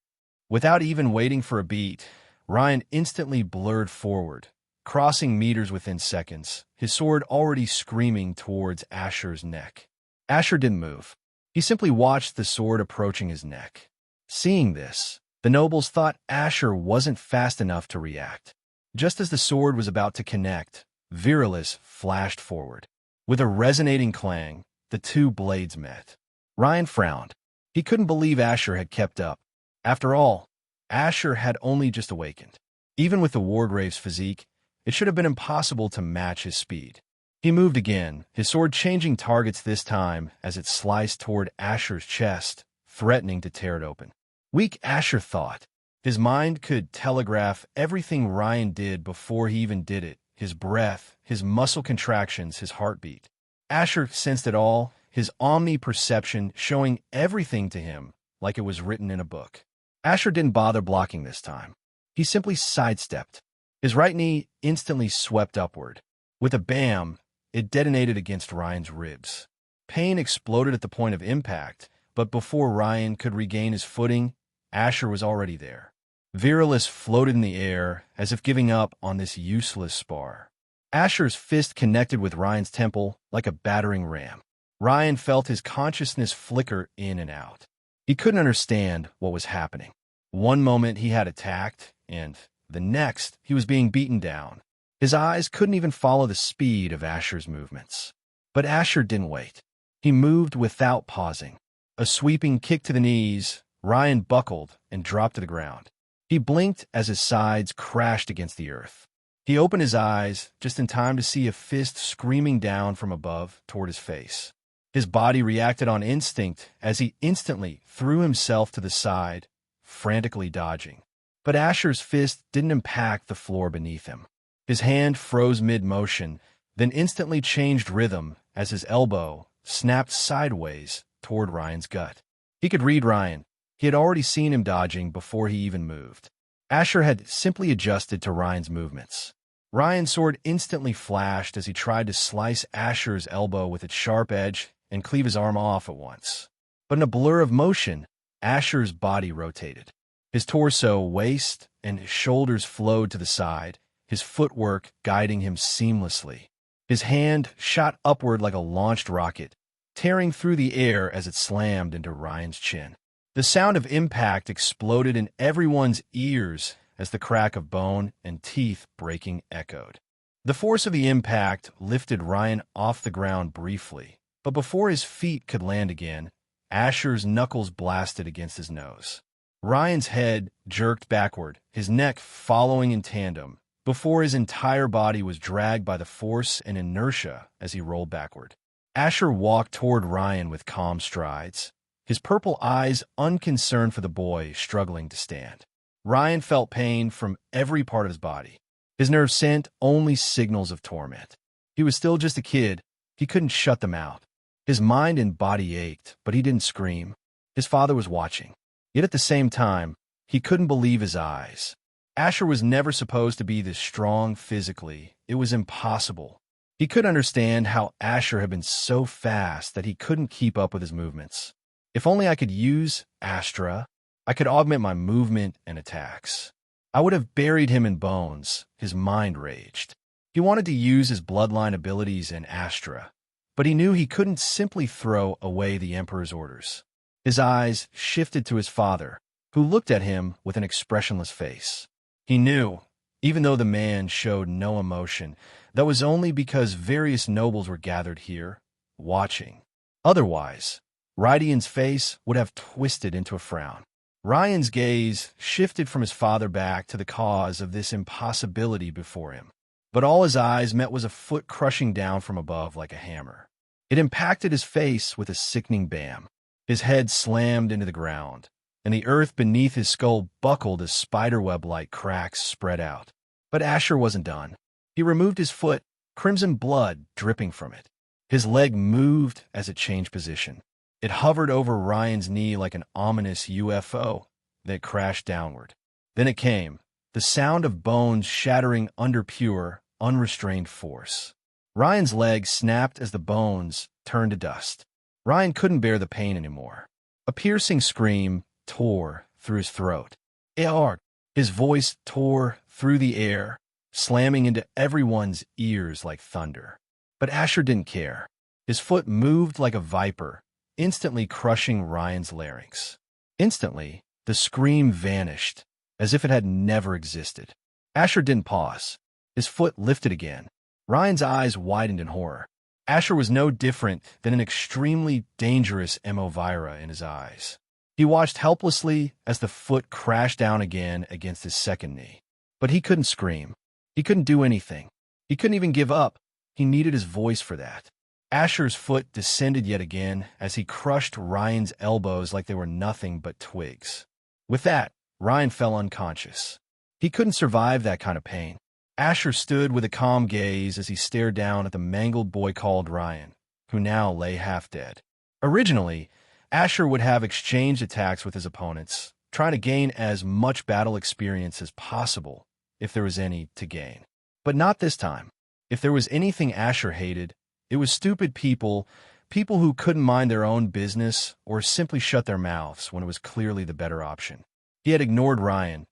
Without even waiting for a beat, Ryan instantly blurred forward, crossing meters within seconds, his sword already screaming towards Asher's neck. Asher didn't move. He simply watched the sword approaching his neck. Seeing this, the nobles thought Asher wasn't fast enough to react. Just as the sword was about to connect, Virilis flashed forward. With a resonating clang, the two blades met. Ryan frowned. He couldn't believe Asher had kept up. After all, Asher had only just awakened. Even with the Wargrave's physique, it should have been impossible to match his speed. He moved again, his sword changing targets this time as it sliced toward Asher's chest, threatening to tear it open. Weak Asher thought. His mind could telegraph everything Ryan did before he even did it, his breath, his muscle contractions, his heartbeat. Asher sensed it all, his omni-perception showing everything to him like it was written in a book. Asher didn't bother blocking this time. He simply sidestepped. His right knee instantly swept upward. With a bam, it detonated against Ryan's ribs. Pain exploded at the point of impact, but before Ryan could regain his footing, Asher was already there. Virilis floated in the air as if giving up on this useless spar. Asher's fist connected with Ryan's temple like a battering ram. Ryan felt his consciousness flicker in and out. He couldn't understand what was happening. One moment he had attacked, and the next he was being beaten down. His eyes couldn't even follow the speed of Asher's movements. But Asher didn't wait. He moved without pausing. A sweeping kick to the knees, Ryan buckled and dropped to the ground. He blinked as his sides crashed against the earth. He opened his eyes just in time to see a fist screaming down from above toward his face. His body reacted on instinct as he instantly threw himself to the side, frantically dodging. But Asher's fist didn't impact the floor beneath him. His hand froze mid-motion, then instantly changed rhythm as his elbow snapped sideways toward Ryan's gut. He could read Ryan. He had already seen him dodging before he even moved. Asher had simply adjusted to Ryan's movements. Ryan's sword instantly flashed as he tried to slice Asher's elbow with its sharp edge and cleave his arm off at once. But in a blur of motion, Asher's body rotated. His torso, waist, and shoulders flowed to the side, his footwork guiding him seamlessly. His hand shot upward like a launched rocket, tearing through the air as it slammed into Ryan's chin. The sound of impact exploded in everyone's ears as the crack of bone and teeth breaking echoed. The force of the impact lifted Ryan off the ground briefly, but before his feet could land again, Asher's knuckles blasted against his nose. Ryan's head jerked backward, his neck following in tandem, before his entire body was dragged by the force and inertia as he rolled backward. Asher walked toward Ryan with calm strides, his purple eyes unconcerned for the boy struggling to stand. Ryan felt pain from every part of his body. His nerves sent only signals of torment. He was still just a kid. He couldn't shut them out. His mind and body ached, but he didn't scream. His father was watching. Yet at the same time, he couldn't believe his eyes. Asher was never supposed to be this strong physically. It was impossible. He couldn't understand how Asher had been so fast that he couldn't keep up with his movements. If only I could use Astra, I could augment my movement and attacks. I would have buried him in bones. His mind raged. He wanted to use his bloodline abilities in Astra, but he knew he couldn't simply throw away the Emperor's orders. His eyes shifted to his father, who looked at him with an expressionless face. He knew, even though the man showed no emotion, that was only because various nobles were gathered here, watching. Otherwise, Rydian's face would have twisted into a frown. Ryan's gaze shifted from his father back to the cause of this impossibility before him. But all his eyes met was a foot crushing down from above like a hammer. It impacted his face with a sickening bam. His head slammed into the ground, and the earth beneath his skull buckled as spiderweb-like cracks spread out. But Asher wasn't done. He removed his foot, crimson blood dripping from it. His leg moved as it changed position. It hovered over Ryan's knee like an ominous UFO that crashed downward. Then it came, the sound of bones shattering under pure, unrestrained force. Ryan's leg snapped as the bones turned to dust. Ryan couldn't bear the pain anymore. A piercing scream tore through his throat. Eard! His voice tore through the air, slamming into everyone's ears like thunder. But Asher didn't care. His foot moved like a viper, instantly crushing Ryan's larynx. Instantly, the scream vanished, as if it had never existed. Asher didn't pause. His foot lifted again. Ryan's eyes widened in horror. Asher was no different than an extremely dangerous Emovira in his eyes. He watched helplessly as the foot crashed down again against his second knee. But he couldn't scream. He couldn't do anything. He couldn't even give up. He needed his voice for that. Asher's foot descended yet again as he crushed Ryan's elbows like they were nothing but twigs. With that, Ryan fell unconscious. He couldn't survive that kind of pain. Asher stood with a calm gaze as he stared down at the mangled boy called Ryan, who now lay half dead. Originally, Asher would have exchanged attacks with his opponents, trying to gain as much battle experience as possible, if there was any to gain. But not this time. If there was anything Asher hated, it was stupid people who couldn't mind their own business or simply shut their mouths when it was clearly the better option. He had ignored Ryan,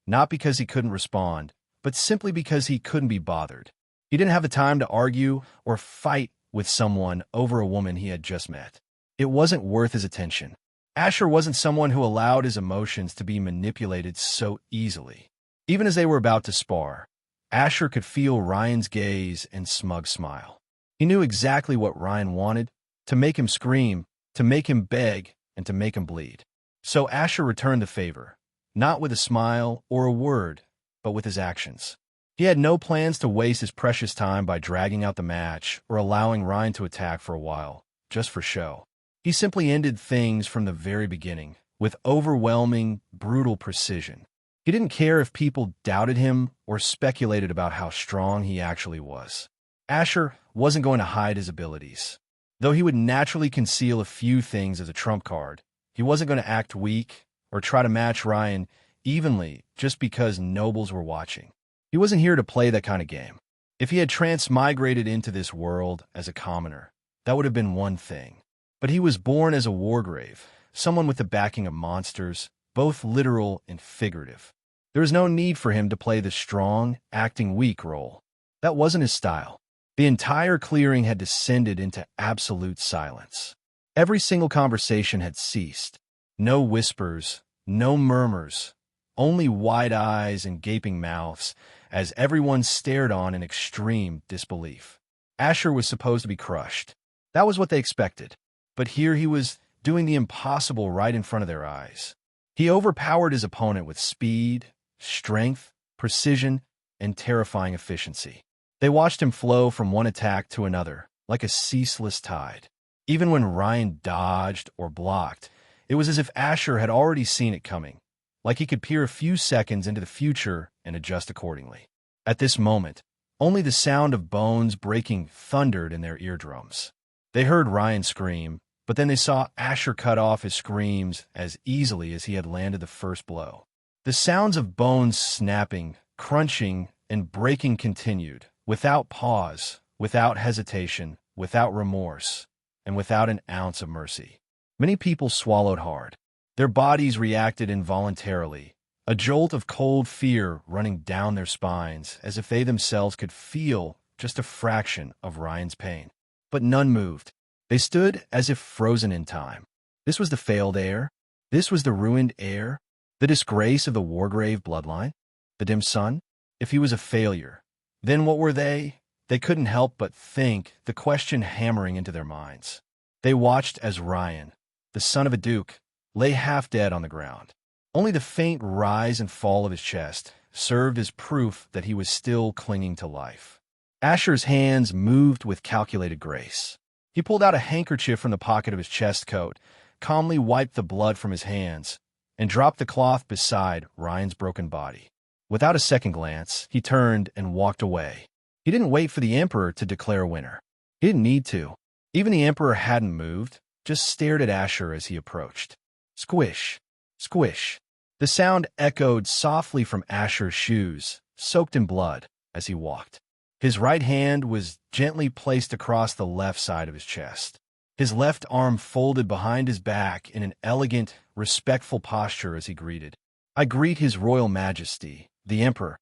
not because he couldn't respond, but simply because he couldn't be bothered. He didn't have the time to argue or fight with someone over a woman he had just met. It wasn't worth his attention. Asher wasn't someone who allowed his emotions to be manipulated so easily. Even as they were about to spar, Asher could feel Ryan's gaze and smug smile. He knew exactly what Ryan wanted, to make him scream, to make him beg, and to make him bleed. So Asher returned the favor, not with a smile or a word, but with his actions. He had no plans to waste his precious time by dragging out the match or allowing Ryan to attack for a while, just for show. He simply ended things from the very beginning, with overwhelming, brutal precision. He didn't care if people doubted him or speculated about how strong he actually was. Asher wasn't going to hide his abilities. Though he would naturally conceal a few things as a trump card, he wasn't going to act weak or try to match Ryan evenly just because nobles were watching. He wasn't here to play that kind of game. If he had transmigrated into this world as a commoner, that would have been one thing. But he was born as a wargrave, someone with the backing of monsters, both literal and figurative. There was no need for him to play the strong, acting weak role. That wasn't his style. The entire clearing had descended into absolute silence. Every single conversation had ceased. No whispers, no murmurs, only wide eyes and gaping mouths as everyone stared on in extreme disbelief. Asher was supposed to be crushed. That was what they expected. But here he was doing the impossible right in front of their eyes. He overpowered his opponent with speed, strength, precision, and terrifying efficiency. They watched him flow from one attack to another, like a ceaseless tide. Even when Ryan dodged or blocked, it was as if Asher had already seen it coming, like he could peer a few seconds into the future and adjust accordingly. At this moment, only the sound of bones breaking thundered in their eardrums. They heard Ryan scream, but then they saw Asher cut off his screams as easily as he had landed the first blow. The sounds of bones snapping, crunching, and breaking continued, without pause, without hesitation, without remorse, and without an ounce of mercy. Many people swallowed hard. Their bodies reacted involuntarily, a jolt of cold fear running down their spines as if they themselves could feel just a fraction of Ryan's pain. But none moved. They stood as if frozen in time. This was the failed heir. This was the ruined heir. The disgrace of the Wargrave bloodline. The dim sun. If he was a failure, then what were they? They couldn't help but think, the question hammering into their minds. They watched as Ryan, the son of a duke, lay half dead on the ground. Only the faint rise and fall of his chest served as proof that he was still clinging to life. Asher's hands moved with calculated grace. He pulled out a handkerchief from the pocket of his chest coat, calmly wiped the blood from his hands, and dropped the cloth beside Ryan's broken body. Without a second glance, he turned and walked away. He didn't wait for the Emperor to declare a winner. He didn't need to. Even the Emperor hadn't moved, just stared at Asher as he approached. Squish, squish. The sound echoed softly from Asher's shoes, soaked in blood, as he walked. His right hand was gently placed across the left side of his chest. His left arm folded behind his back in an elegant, respectful posture as he greeted. I greet His Royal Majesty, the Emperor.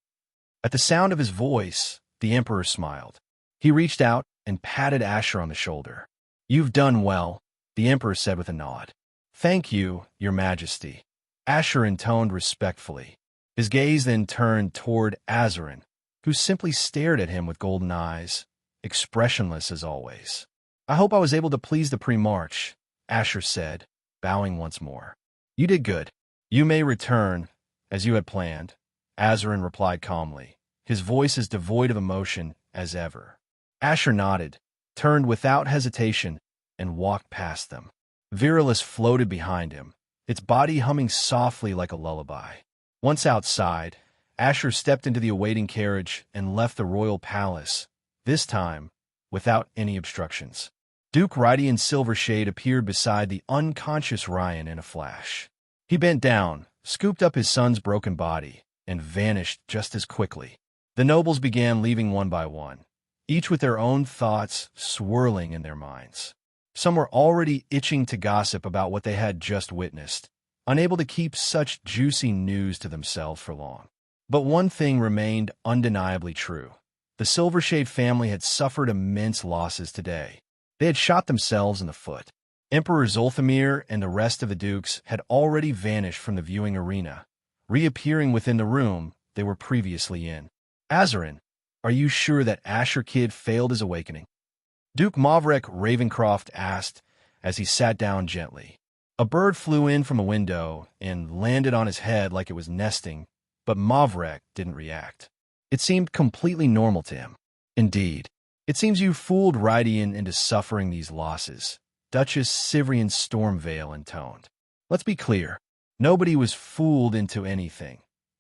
At the sound of his voice, the Emperor smiled. He reached out and patted Asher on the shoulder. You've done well, the Emperor said with a nod. Thank you, Your Majesty. Asher intoned respectfully. His gaze then turned toward Azarin, who simply stared at him with golden eyes, expressionless as always. I hope I was able to please the Primarch, Asher said, bowing once more. You did good. You may return, as you had planned, Azarin replied calmly, his voice as devoid of emotion as ever. Asher nodded, turned without hesitation, and walked past them. Virilis floated behind him, its body humming softly like a lullaby. Once outside, Asher stepped into the awaiting carriage and left the royal palace, this time without any obstructions. Duke Rydian Silvershade appeared beside the unconscious Ryan in a flash. He bent down, scooped up his son's broken body, and vanished just as quickly. The nobles began leaving one by one, each with their own thoughts swirling in their minds. Some were already itching to gossip about what they had just witnessed, unable to keep such juicy news to themselves for long. But one thing remained undeniably true. The Silvershade family had suffered immense losses today. They had shot themselves in the foot. Emperor Zolthamir and the rest of the dukes had already vanished from the viewing arena, reappearing within the room they were previously in. Azarin, are you sure that Asher Kid failed his awakening? Duke Mavrek Ravencroft asked as he sat down gently. A bird flew in from a window and landed on his head like it was nesting, but Mavrek didn't react. It seemed completely normal to him. Indeed, it seems you fooled Rydian into suffering these losses, Duchess Sivrian Stormvale intoned. Let's be clear, nobody was fooled into anything,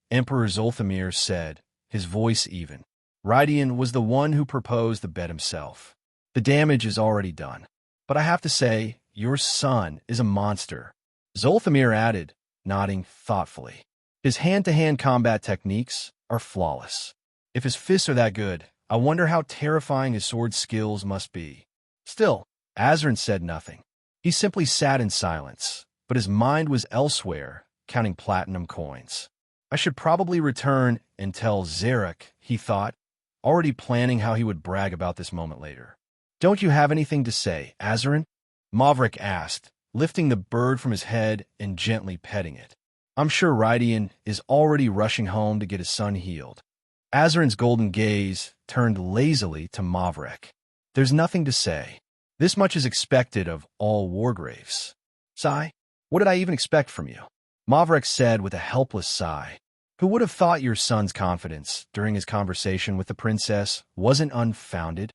Emperor Zolthamir said, his voice even. Rydian was the one who proposed the bet himself. The damage is already done. But I have to say, your son is a monster, Zolthamir added, nodding thoughtfully. His hand-to-hand combat techniques are flawless. If his fists are that good, I wonder how terrifying his sword skills must be. Still, Azarin said nothing. He simply sat in silence, but his mind was elsewhere, counting platinum coins. I should probably return and tell Zarek, he thought, already planning how he would brag about this moment later. Don't you have anything to say, Azarin? Maverick asked, lifting the bird from his head and gently petting it. I'm sure Rydian is already rushing home to get his son healed. Azarin's golden gaze turned lazily to Maverick. There's nothing to say. This much is expected of all Wargraves. Sigh? What did I even expect from you? Maverick said with a helpless sigh. Who would have thought your son's confidence during his conversation with the princess wasn't unfounded?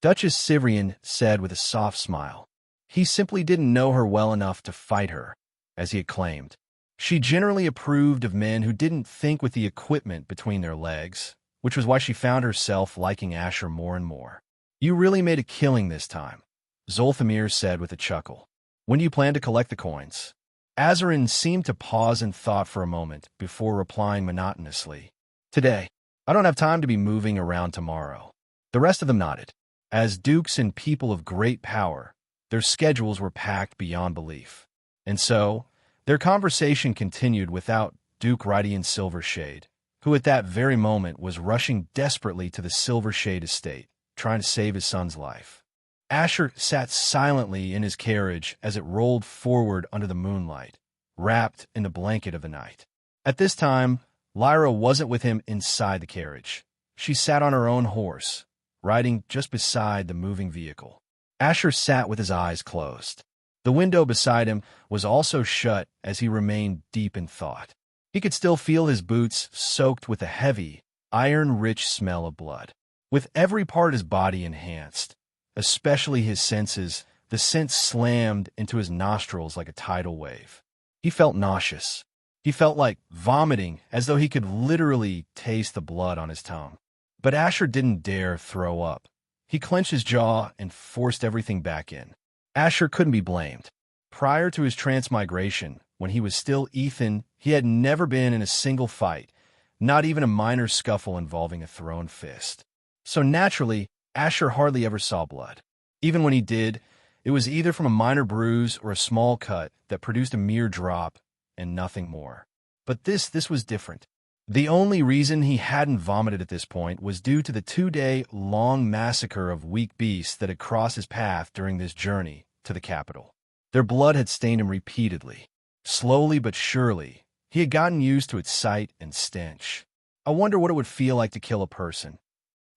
Duchess Sivrian said with a soft smile. He simply didn't know her well enough to fight her, as he had claimed. She generally approved of men who didn't think with the equipment between their legs, which was why she found herself liking Asher more and more. You really made a killing this time, Zolthamir said with a chuckle. When do you plan to collect the coins? Azarin seemed to pause in thought for a moment before replying monotonously. Today. I don't have time to be moving around tomorrow. The rest of them nodded. As dukes and people of great power, their schedules were packed beyond belief. And so, their conversation continued without Duke Rydian Silvershade, who at that very moment was rushing desperately to the Silvershade estate, trying to save his son's life. Asher sat silently in his carriage as it rolled forward under the moonlight, wrapped in the blanket of the night. At this time, Lyra wasn't with him inside the carriage. She sat on her own horse, riding just beside the moving vehicle. Asher sat with his eyes closed. The window beside him was also shut as he remained deep in thought. He could still feel his boots soaked with a heavy, iron-rich smell of blood. With every part of his body enhanced, especially his senses, the scent slammed into his nostrils like a tidal wave. He felt nauseous. He felt like vomiting, as though he could literally taste the blood on his tongue. But Asher didn't dare throw up. He clenched his jaw and forced everything back in. Asher couldn't be blamed. Prior to his transmigration, when he was still Ethan, he had never been in a single fight, not even a minor scuffle involving a thrown fist. So naturally, Asher hardly ever saw blood. Even when he did, it was either from a minor bruise or a small cut that produced a mere drop and nothing more. But this was different. The only reason he hadn't vomited at this point was due to the 2-day-long massacre of weak beasts that had crossed his path during this journey to the capital. Their blood had stained him repeatedly. Slowly but surely, he had gotten used to its sight and stench. I wonder what it would feel like to kill a person.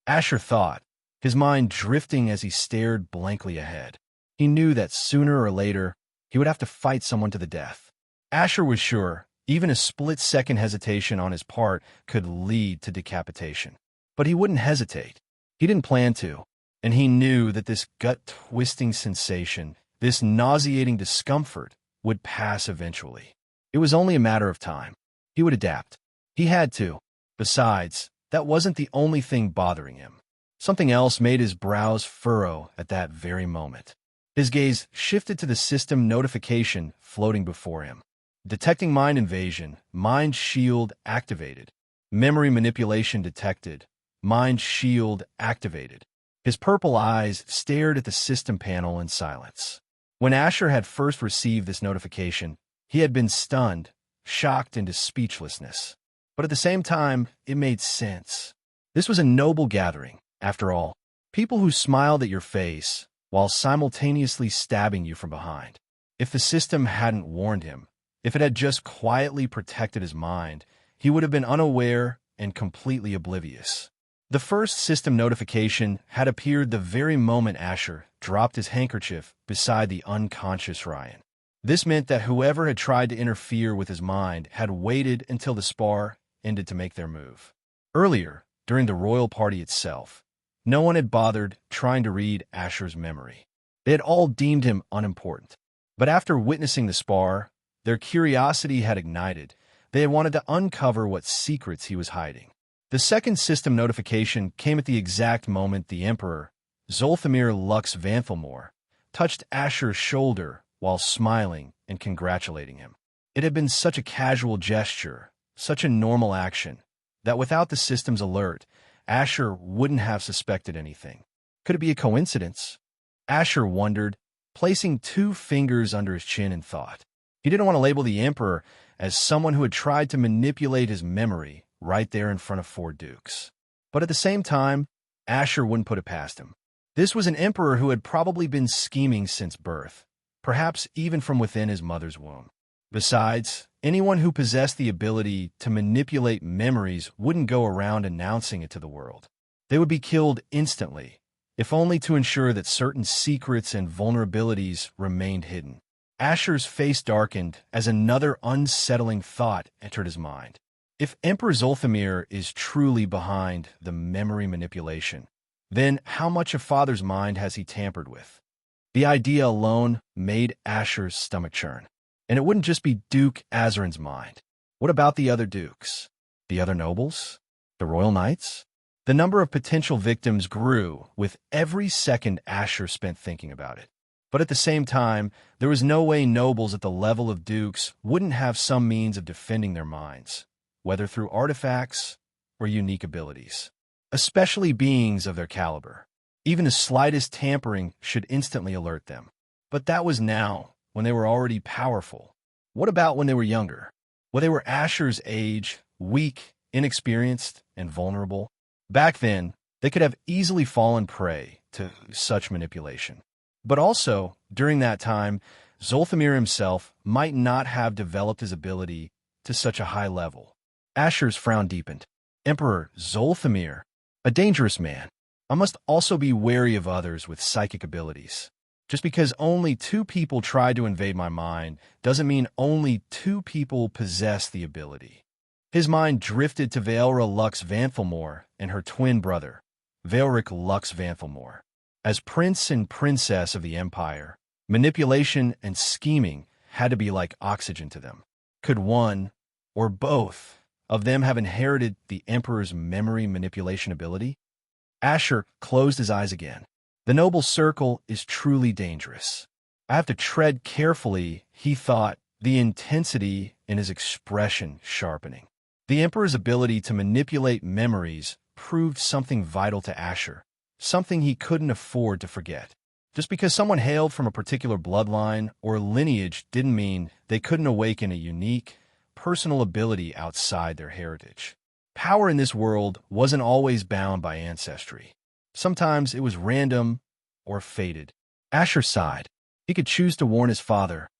Asher thought, his mind drifting as he stared blankly ahead. He knew that sooner or later, he would have to fight someone to the death. Asher was sure even a split-second hesitation on his part could lead to decapitation. But he wouldn't hesitate. He didn't plan to. And he knew that this gut-twisting sensation, this nauseating discomfort, would pass eventually. It was only a matter of time. He would adapt. He had to. Besides, that wasn't the only thing bothering him. Something else made his brows furrow at that very moment. His gaze shifted to the system notification floating before him. Detecting mind invasion, mind shield activated. Memory manipulation detected, mind shield activated. His purple eyes stared at the system panel in silence. When Asher had first received this notification, he had been stunned, shocked into speechlessness. But at the same time, it made sense. This was a noble gathering, after all. People who smiled at your face while simultaneously stabbing you from behind. If the system hadn't warned him, if it had just quietly protected his mind, he would have been unaware and completely oblivious. The first system notification had appeared the very moment Asher dropped his handkerchief beside the unconscious Ryan. This meant that whoever had tried to interfere with his mind had waited until the spar ended to make their move. Earlier, during the royal party itself, no one had bothered trying to read Asher's memory. They had all deemed him unimportant. But after witnessing the spar, their curiosity had ignited. They had wanted to uncover what secrets he was hiding. The second system notification came at the exact moment the Emperor, Zolthamir Lux Vanthelmore, touched Asher's shoulder while smiling and congratulating him. It had been such a casual gesture, such a normal action, that without the system's alert, Asher wouldn't have suspected anything. Could it be a coincidence? Asher wondered, placing 2 fingers under his chin in thought. He didn't want to label the Emperor as someone who had tried to manipulate his memory right there in front of 4 dukes. But at the same time, Asher wouldn't put it past him. This was an emperor who had probably been scheming since birth, perhaps even from within his mother's womb. Besides, anyone who possessed the ability to manipulate memories wouldn't go around announcing it to the world. They would be killed instantly, if only to ensure that certain secrets and vulnerabilities remained hidden. Asher's face darkened as another unsettling thought entered his mind. If Emperor Zolthamir is truly behind the memory manipulation, then how much of Father's mind has he tampered with? The idea alone made Asher's stomach churn. And it wouldn't just be Duke Azarin's mind. What about the other dukes? The other nobles? The royal knights? The number of potential victims grew with every second Asher spent thinking about it. But at the same time, there was no way nobles at the level of dukes wouldn't have some means of defending their minds, whether through artifacts or unique abilities. Especially beings of their caliber. Even the slightest tampering should instantly alert them. But that was now, when they were already powerful. What about when they were younger? When they were Asher's age, weak, inexperienced, and vulnerable? Back then, they could have easily fallen prey to such manipulation. But also, during that time, Zolthamir himself might not have developed his ability to such a high level. Asher's frown deepened. Emperor Zolthamir, a dangerous man. I must also be wary of others with psychic abilities. Just because only 2 people tried to invade my mind doesn't mean only 2 people possess the ability. His mind drifted to Vaelra Lux Vanthelmore and her twin brother, Vaelric Lux Vanthelmore. As prince and princess of the Empire, manipulation and scheming had to be like oxygen to them. Could one, or both, of them have inherited the Emperor's memory manipulation ability? Asher closed his eyes again. The noble circle is truly dangerous. I have to tread carefully, he thought, the intensity in his expression sharpening. The Emperor's ability to manipulate memories proved something vital to Asher, something he couldn't afford to forget. Just because someone hailed from a particular bloodline or lineage didn't mean they couldn't awaken a unique, personal ability outside their heritage. Power in this world wasn't always bound by ancestry. Sometimes it was random or fated. Asher sighed. He could choose to warn his father,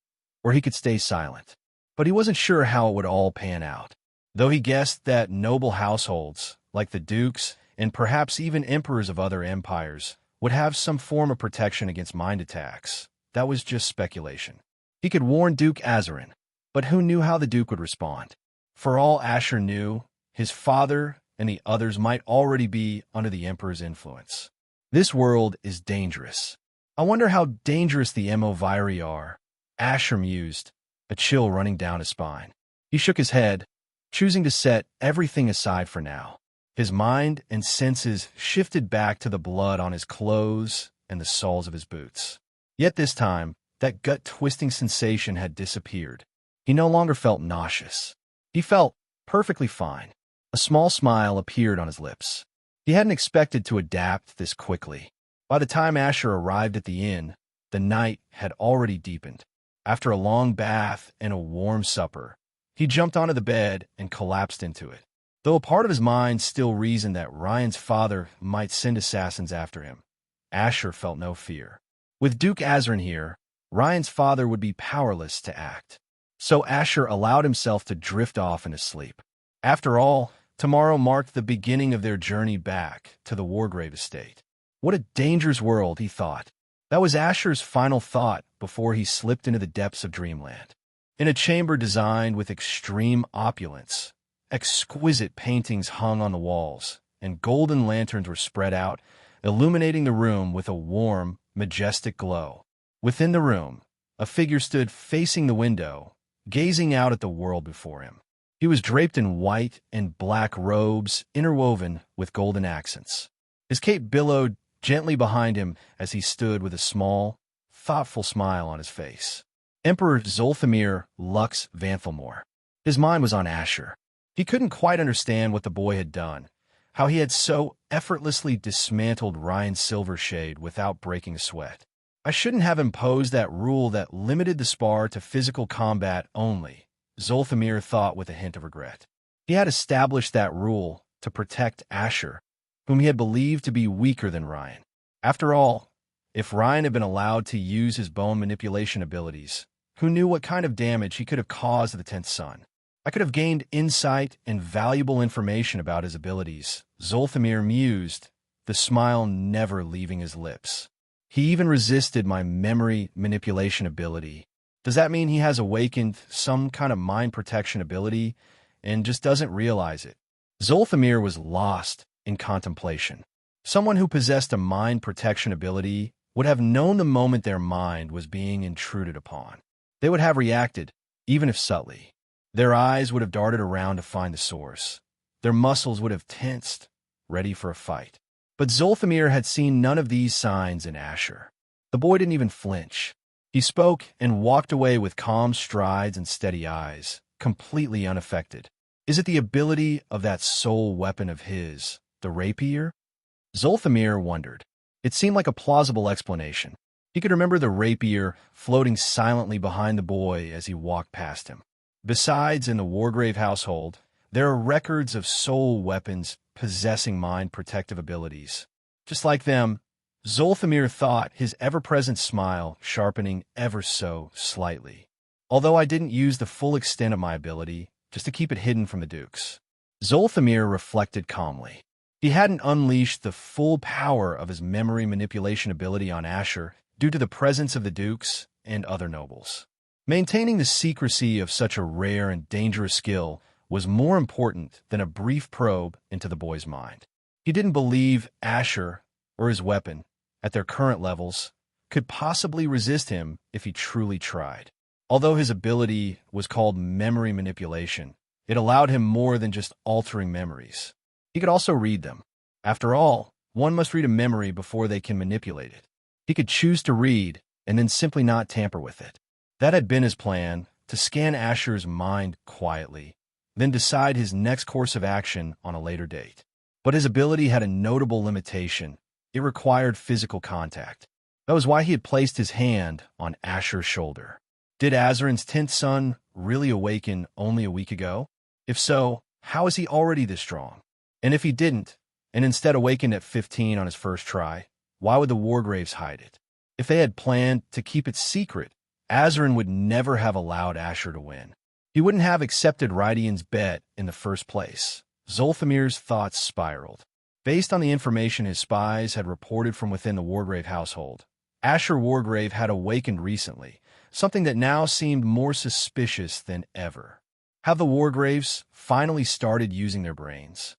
or he could stay silent. But he wasn't sure how it would all pan out. Though he guessed that noble households, like the dukes and perhaps even emperors of other empires, would have some form of protection against mind attacks, that was just speculation. He could warn Duke Azarin, but who knew how the Duke would respond? For all Asher knew, his father and the others might already be under the Emperor's influence. This world is dangerous. I wonder how dangerous the Emoviri are, Asher mused, a chill running down his spine. He shook his head, choosing to set everything aside for now. His mind and senses shifted back to the blood on his clothes and the soles of his boots. Yet this time, that gut-twisting sensation had disappeared. He no longer felt nauseous. He felt perfectly fine. A small smile appeared on his lips. He hadn't expected to adapt this quickly. By the time Asher arrived at the inn, the night had already deepened. After a long bath and a warm supper, he jumped onto the bed and collapsed into it. Though a part of his mind still reasoned that Ryan's father might send assassins after him, Asher felt no fear. With Duke Azarin here, Ryan's father would be powerless to act. So Asher allowed himself to drift off into sleep. After all, tomorrow marked the beginning of their journey back to the Wargrave estate. What a dangerous world, he thought. That was Asher's final thought before he slipped into the depths of dreamland. In a chamber designed with extreme opulence, exquisite paintings hung on the walls, and golden lanterns were spread out, illuminating the room with a warm, majestic glow. Within the room, a figure stood facing the window, gazing out at the world before him. He was draped in white and black robes interwoven with golden accents. His cape billowed gently behind him as he stood with a small, thoughtful smile on his face. Emperor Zolthamir Lux Vanthelmore. His mind was on Asher. He couldn't quite understand what the boy had done, how he had so effortlessly dismantled Ryan's silver shade without breaking a sweat. I shouldn't have imposed that rule that limited the spar to physical combat only, Zolthamir thought with a hint of regret. He had established that rule to protect Asher, whom he had believed to be weaker than Ryan. After all, if Ryan had been allowed to use his bone manipulation abilities, who knew what kind of damage he could have caused the 10th son? I could have gained insight and valuable information about his abilities, Zolthamir mused, the smile never leaving his lips. He even resisted my memory manipulation ability. Does that mean he has awakened some kind of mind protection ability and just doesn't realize it? Zolthamir was lost in contemplation. Someone who possessed a mind protection ability would have known the moment their mind was being intruded upon. They would have reacted, even if subtly. Their eyes would have darted around to find the source. Their muscles would have tensed, ready for a fight. But Zolthamir had seen none of these signs in Asher. The boy didn't even flinch. He spoke and walked away with calm strides and steady eyes, completely unaffected. Is it the ability of that sole weapon of his, the rapier? Zolthamir wondered. It seemed like a plausible explanation. He could remember the rapier floating silently behind the boy as he walked past him. Besides, in the Wargrave household, there are records of soul weapons possessing mind protective abilities. Just like them, Zolthamir thought, his ever-present smile sharpening ever so slightly. Although I didn't use the full extent of my ability, just to keep it hidden from the Dukes. Zolthamir reflected calmly. He hadn't unleashed the full power of his memory manipulation ability on Asher due to the presence of the Dukes and other nobles. Maintaining the secrecy of such a rare and dangerous skill was more important than a brief probe into the boy's mind. He didn't believe Asher, or his weapon, at their current levels, could possibly resist him if he truly tried. Although his ability was called memory manipulation, it allowed him more than just altering memories. He could also read them. After all, one must read a memory before they can manipulate it. He could choose to read and then simply not tamper with it. That had been his plan, to scan Asher's mind quietly, then decide his next course of action on a later date. But his ability had a notable limitation. It required physical contact. That was why he had placed his hand on Asher's shoulder. Did Azarin's 10th son really awaken only a week ago? If so, how is he already this strong? And if he didn't, and instead awakened at 15 on his first try, why would the Wargraves hide it? If they had planned to keep it secret, Azarin would never have allowed Asher to win. He wouldn't have accepted Rydian's bet in the first place. Zolthamir's thoughts spiraled. Based on the information his spies had reported from within the Wargrave household, Asher Wargrave had awakened recently, something that now seemed more suspicious than ever. Have the Wargraves finally started using their brains?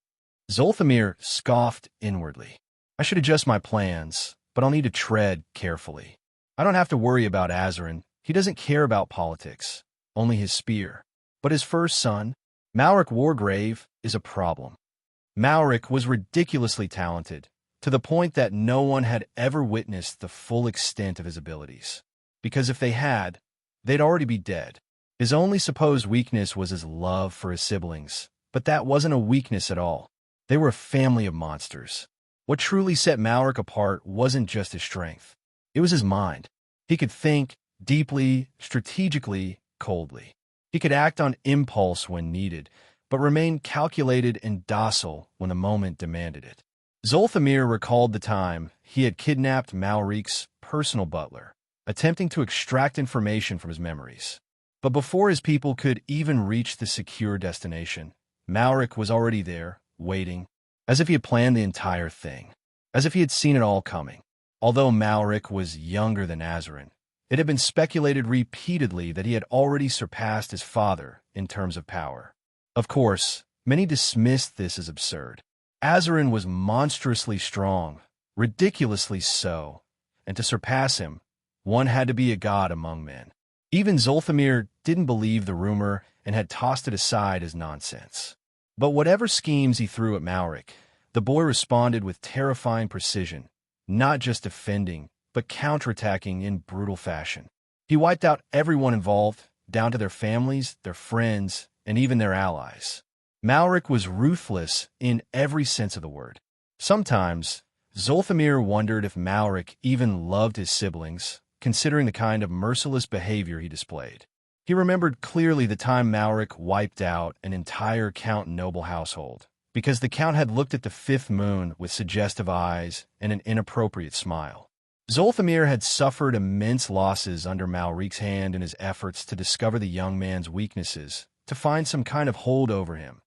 Zolthamir scoffed inwardly. I should adjust my plans, but I'll need to tread carefully. I don't have to worry about Azarin. He doesn't care about politics, only his spear. But his first son, Malric Wargrave, is a problem. Malric was ridiculously talented, to the point that no one had ever witnessed the full extent of his abilities. Because if they had, they'd already be dead. His only supposed weakness was his love for his siblings, but that wasn't a weakness at all. They were a family of monsters. What truly set Malric apart wasn't just his strength. It was his mind. He could think deeply, strategically, coldly. He could act on impulse when needed, but remain calculated and docile when the moment demanded it. Zolthamir recalled the time he had kidnapped Malric's personal butler, attempting to extract information from his memories. But before his people could even reach the secure destination, Malric was already there, waiting, as if he had planned the entire thing, as if he had seen it all coming. Although Malric was younger than Azarin, it had been speculated repeatedly that he had already surpassed his father in terms of power. Of course, many dismissed this as absurd. Azarin was monstrously strong, ridiculously so, and to surpass him, one had to be a god among men. Even Zolthamir didn't believe the rumor and had tossed it aside as nonsense. But whatever schemes he threw at Malric, the boy responded with terrifying precision, not just defending, but counterattacking in brutal fashion. He wiped out everyone involved, down to their families, their friends, and even their allies. Malric was ruthless in every sense of the word. Sometimes, Zolthamir wondered if Malric even loved his siblings, considering the kind of merciless behavior he displayed. He remembered clearly the time Malric wiped out an entire Count noble household, because the Count had looked at the fifth moon with suggestive eyes and an inappropriate smile. Zolthamir had suffered immense losses under Malric's hand in his efforts to discover the young man's weaknesses, to find some kind of hold over him.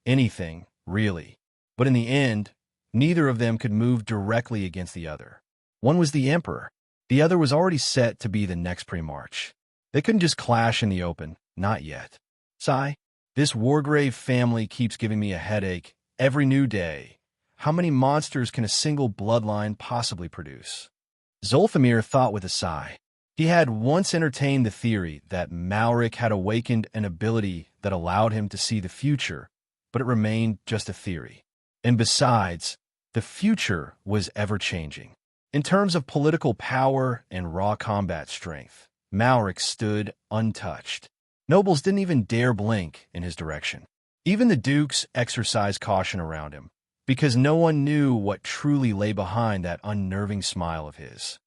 Anything, really. But in the end, neither of them could move directly against the other. One was the Emperor. The other was already set to be the next Primarch. They couldn't just clash in the open, not yet. Sigh, this Wargrave family keeps giving me a headache every new day. How many monsters can a single bloodline possibly produce? Zolthamir thought with a sigh. He had once entertained the theory that Malric had awakened an ability that allowed him to see the future, but it remained just a theory. And besides, the future was ever-changing. In terms of political power and raw combat strength, Malric stood untouched. Nobles didn't even dare blink in his direction. Even the dukes exercised caution around him, because no one knew what truly lay behind that unnerving smile of his.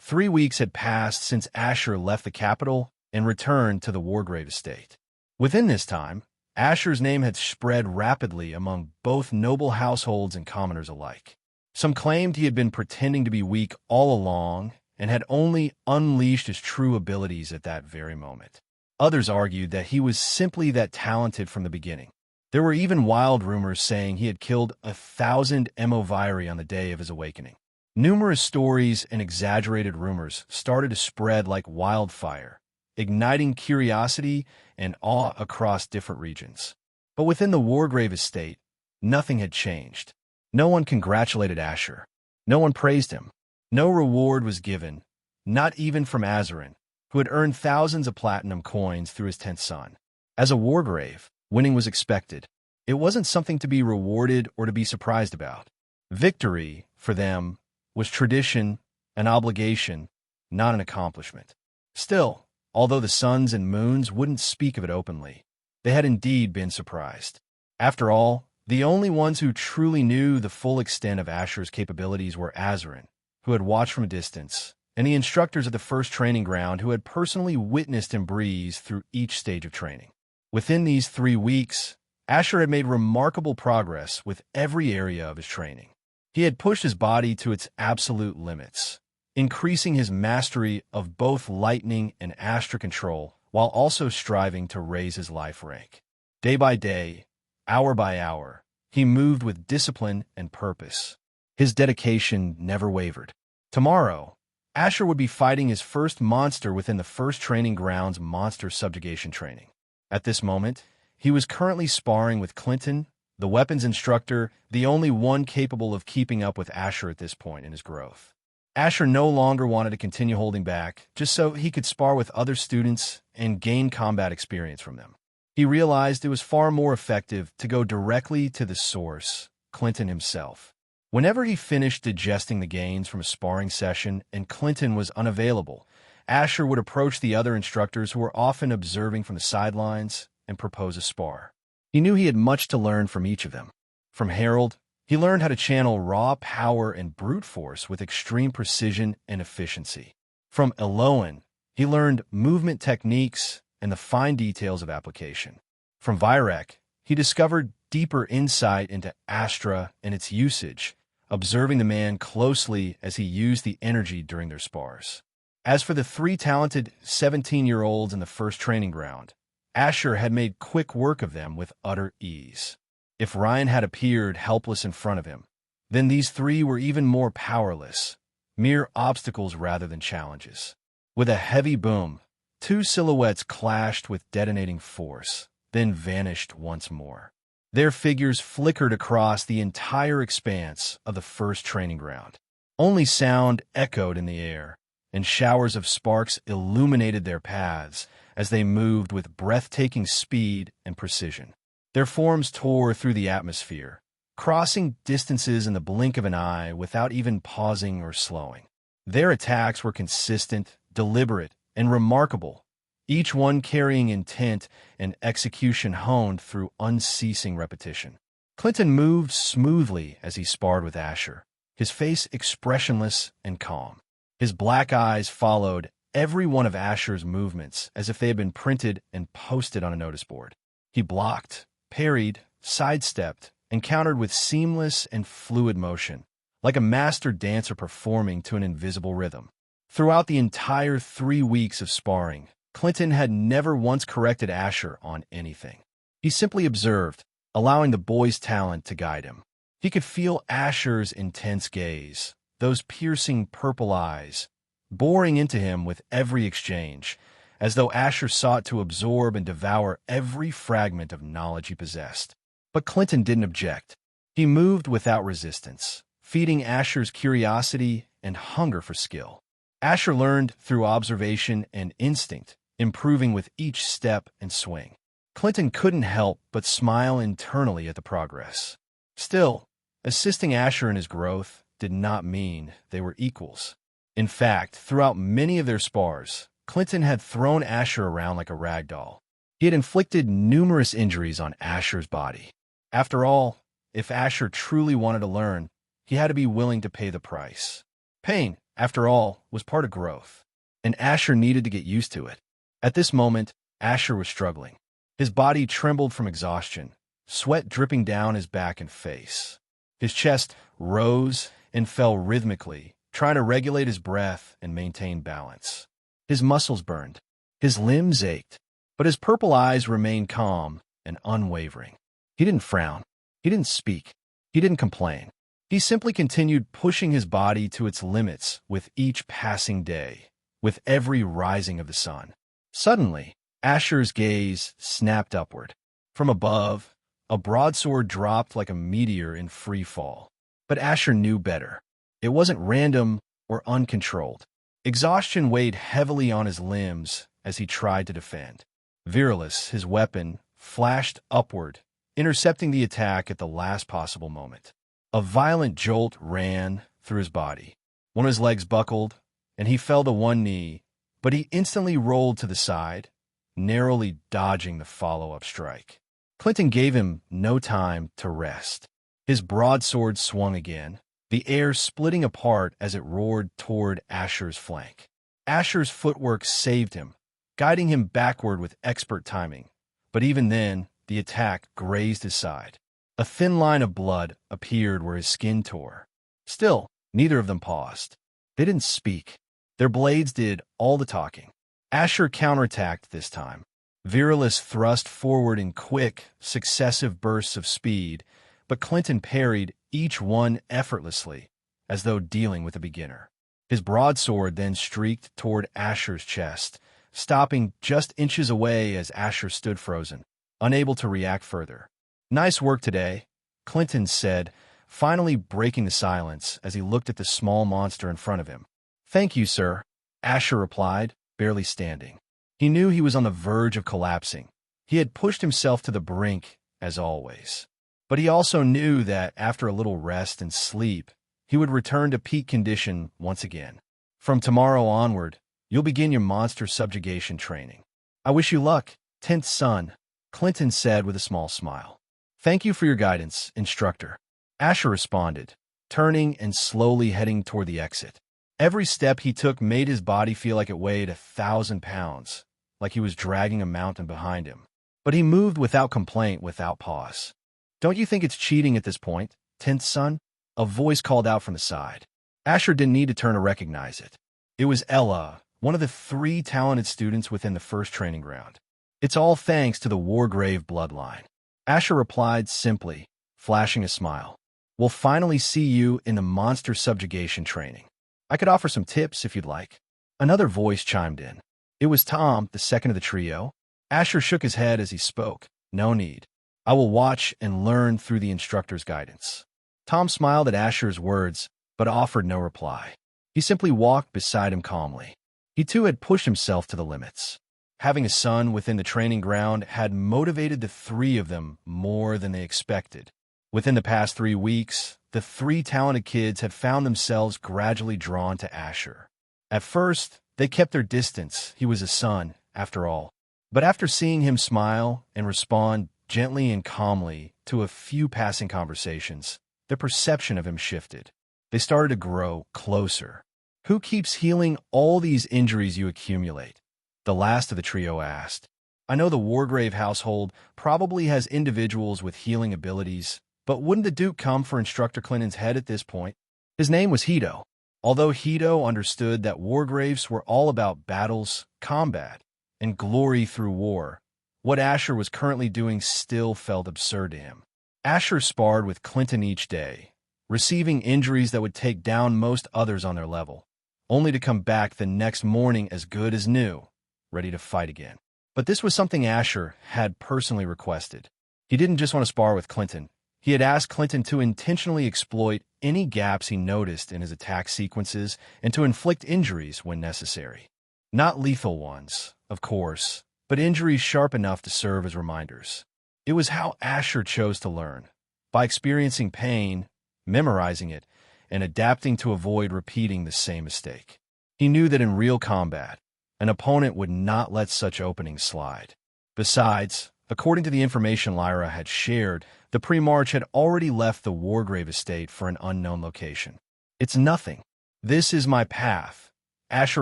3 weeks had passed since Asher left the capital and returned to the Wargrave estate. Within this time, Asher's name had spread rapidly among both noble households and commoners alike. Some claimed he had been pretending to be weak all along and had only unleashed his true abilities at that very moment. Others argued that he was simply that talented from the beginning. There were even wild rumors saying he had killed 1,000 Emoviri on the day of his awakening. Numerous stories and exaggerated rumors started to spread like wildfire, igniting curiosity and awe across different regions. But within the Wargrave estate, nothing had changed. No one congratulated Asher. No one praised him. No reward was given, not even from Azarin, who had earned thousands of platinum coins through his 10th son. As a Wargrave, winning was expected. It wasn't something to be rewarded or to be surprised about. Victory, for them, was tradition, an obligation, not an accomplishment. Still, although the suns and moons wouldn't speak of it openly, they had indeed been surprised. After all, the only ones who truly knew the full extent of Asher's capabilities were Azarin, who had watched from a distance, and the instructors at the first training ground who had personally witnessed him breeze through each stage of training. Within these 3 weeks, Asher had made remarkable progress with every area of his training. He had pushed his body to its absolute limits, increasing his mastery of both lightning and astral control, while also striving to raise his life rank. Day by day, hour by hour, he moved with discipline and purpose. His dedication never wavered. Tomorrow, Asher would be fighting his first monster within the first training ground's monster subjugation training. At this moment, he was currently sparring with Clinton, the weapons instructor, the only one capable of keeping up with Asher at this point in his growth. Asher no longer wanted to continue holding back, just so he could spar with other students and gain combat experience from them. He realized it was far more effective to go directly to the source, Clinton himself. Whenever he finished digesting the gains from a sparring session and Clinton was unavailable, Asher would approach the other instructors who were often observing from the sidelines and propose a spar. He knew he had much to learn from each of them. From Harold, he learned how to channel raw power and brute force with extreme precision and efficiency. From Eloan, he learned movement techniques and the fine details of application. From Virek, he discovered deeper insight into Astra and its usage, observing the man closely as he used the energy during their spars. As for the 3 talented 17-year-olds in the first training ground, Asher had made quick work of them with utter ease. If Ryan had appeared helpless in front of him, then these 3 were even more powerless, mere obstacles rather than challenges. With a heavy boom, 2 silhouettes clashed with detonating force, then vanished once more. Their figures flickered across the entire expanse of the first training ground. Only sound echoed in the air, and showers of sparks illuminated their paths as they moved with breathtaking speed and precision. Their forms tore through the atmosphere, crossing distances in the blink of an eye without even pausing or slowing. Their attacks were consistent, deliberate, and remarkable, each one carrying intent and execution honed through unceasing repetition. Clinton moved smoothly as he sparred with Asher, his face expressionless and calm. His black eyes followed every one of Asher's movements as if they had been printed and posted on a notice board. He blocked, parried, sidestepped, and countered with seamless and fluid motion, like a master dancer performing to an invisible rhythm. Throughout the entire 3 weeks of sparring, Clinton had never once corrected Asher on anything. He simply observed, allowing the boy's talent to guide him. He could feel Asher's intense gaze, those piercing purple eyes, boring into him with every exchange, as though Asher sought to absorb and devour every fragment of knowledge he possessed. But Clinton didn't object. He moved without resistance, feeding Asher's curiosity and hunger for skill. Asher learned through observation and instinct, improving with each step and swing. Clinton couldn't help but smile internally at the progress. Still, assisting Asher in his growth did not mean they were equals. In fact, throughout many of their spars, Clinton had thrown Asher around like a rag doll. He had inflicted numerous injuries on Asher's body. After all, if Asher truly wanted to learn, he had to be willing to pay the price. Pain, after all, was part of growth, and Asher needed to get used to it. At this moment, Asher was struggling. His body trembled from exhaustion, sweat dripping down his back and face. His chest rose and fell rhythmically, trying to regulate his breath and maintain balance. His muscles burned, his limbs ached, but his purple eyes remained calm and unwavering. He didn't frown. He didn't speak. He didn't complain. He simply continued pushing his body to its limits with each passing day, with every rising of the sun. Suddenly, Asher's gaze snapped upward. From above, a broadsword dropped like a meteor in free fall. But Asher knew better. It wasn't random or uncontrolled. Exhaustion weighed heavily on his limbs as he tried to defend. Virilis, his weapon, flashed upward, intercepting the attack at the last possible moment. A violent jolt ran through his body. One of his legs buckled, and he fell to one knee, but he instantly rolled to the side, narrowly dodging the follow-up strike. Clinton gave him no time to rest. His broadsword swung again, the air splitting apart as it roared toward Asher's flank. Asher's footwork saved him, guiding him backward with expert timing. But even then, the attack grazed his side. A thin line of blood appeared where his skin tore. Still, neither of them paused. They didn't speak. Their blades did all the talking. Asher counterattacked this time. Virilis thrust forward in quick, successive bursts of speed, but Clinton parried each one effortlessly, as though dealing with a beginner. His broadsword then streaked toward Asher's chest, stopping just inches away as Asher stood frozen, unable to react further. "Nice work today," Clinton said, finally breaking the silence as he looked at the small monster in front of him. "Thank you, sir," Asher replied, barely standing. He knew he was on the verge of collapsing. He had pushed himself to the brink, as always. But he also knew that after a little rest and sleep, he would return to peak condition once again. "From tomorrow onward, you'll begin your monster subjugation training. I wish you luck, 10th son," Clinton said with a small smile. "Thank you for your guidance, instructor," Asher responded, turning and slowly heading toward the exit. Every step he took made his body feel like it weighed 1,000 pounds, like he was dragging a mountain behind him. But he moved without complaint, without pause. "Don't you think it's cheating at this point, 10th son?" A voice called out from the side. Asher didn't need to turn to recognize it. It was Ella, one of the 3 talented students within the first training ground. "It's all thanks to the Wargrave bloodline," Asher replied simply, flashing a smile. "We'll finally see you in the monster subjugation training. I could offer some tips if you'd like." Another voice chimed in. It was Tom, the second of the trio. Asher shook his head as he spoke. "No need. I will watch and learn through the instructor's guidance." Tom smiled at Asher's words, but offered no reply. He simply walked beside him calmly. He too had pushed himself to the limits. Having a son within the training ground had motivated the 3 of them more than they expected. Within the past 3 weeks, the 3 talented kids had found themselves gradually drawn to Asher. At first, they kept their distance. He was a son, after all. But after seeing him smile and respond gently and calmly to a few passing conversations, their perception of him shifted. They started to grow closer. "Who keeps healing all these injuries you accumulate?" the last of the trio asked. "I know the Wargrave household probably has individuals with healing abilities, but wouldn't the Duke come for Instructor Clinton's head at this point?" His name was Hito. Although Hito understood that Wargraves were all about battles, combat, and glory through war, what Asher was currently doing still felt absurd to him. Asher sparred with Clinton each day, receiving injuries that would take down most others on their level, only to come back the next morning as good as new, ready to fight again. But this was something Asher had personally requested. He didn't just want to spar with Clinton. He had asked Clinton to intentionally exploit any gaps he noticed in his attack sequences and to inflict injuries when necessary. Not lethal ones, of course, but injuries sharp enough to serve as reminders. It was how Asher chose to learn, by experiencing pain, memorizing it, and adapting to avoid repeating the same mistake. He knew that in real combat, an opponent would not let such openings slide. Besides, according to the information Lyra had shared, the pre-march had already left the Wargrave estate for an unknown location. "It's nothing. This is my path," Asher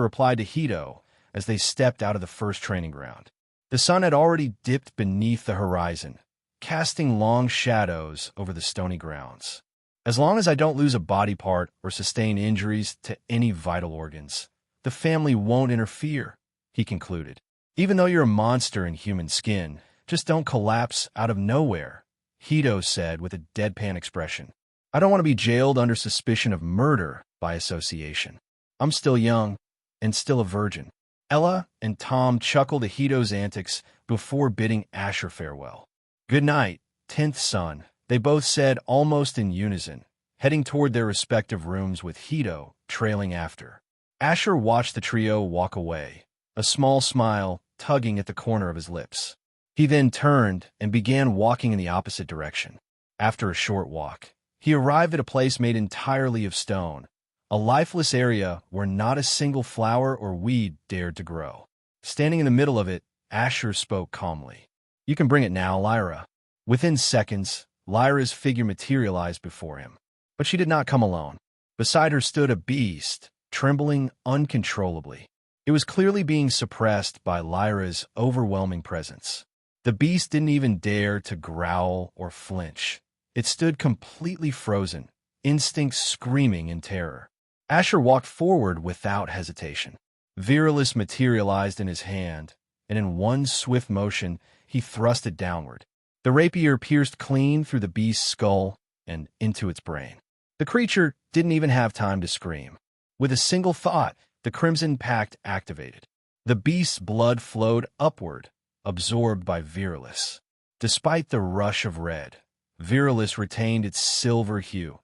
replied to Hito as they stepped out of the first training ground. The sun had already dipped beneath the horizon, casting long shadows over the stony grounds. "As long as I don't lose a body part or sustain injuries to any vital organs, the family won't interfere," he concluded. "Even though you're a monster in human skin, just don't collapse out of nowhere," Hito said with a deadpan expression. "I don't want to be jailed under suspicion of murder by association. I'm still young and still a virgin." Ella and Tom chuckled at Hito's antics before bidding Asher farewell. "Good night, 10th son," they both said almost in unison, heading toward their respective rooms with Hito trailing after. Asher watched the trio walk away, a small smile tugging at the corner of his lips. He then turned and began walking in the opposite direction. After a short walk, he arrived at a place made entirely of stone, a lifeless area where not a single flower or weed dared to grow. Standing in the middle of it, Asher spoke calmly. "You can bring it now, Lyra." Within seconds, Lyra's figure materialized before him. But she did not come alone. Beside her stood a beast, trembling uncontrollably. It was clearly being suppressed by Lyra's overwhelming presence. The beast didn't even dare to growl or flinch. It stood completely frozen, instinct screaming in terror. Asher walked forward without hesitation. Virilis materialized in his hand, and in one swift motion, he thrust it downward. The rapier pierced clean through the beast's skull and into its brain. The creature didn't even have time to scream. With a single thought, the Crimson Pact activated. The beast's blood flowed upward, absorbed by Virilis. Despite the rush of red, Virilis retained its silver hue,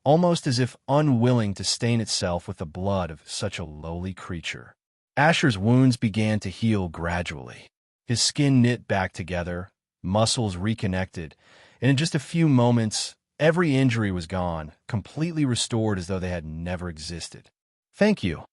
almost as if unwilling to stain itself with the blood of such a lowly creature. Asher's wounds began to heal gradually. His skin knit back together, muscles reconnected, and in just a few moments, every injury was gone, completely restored as though they had never existed. "Thank you,"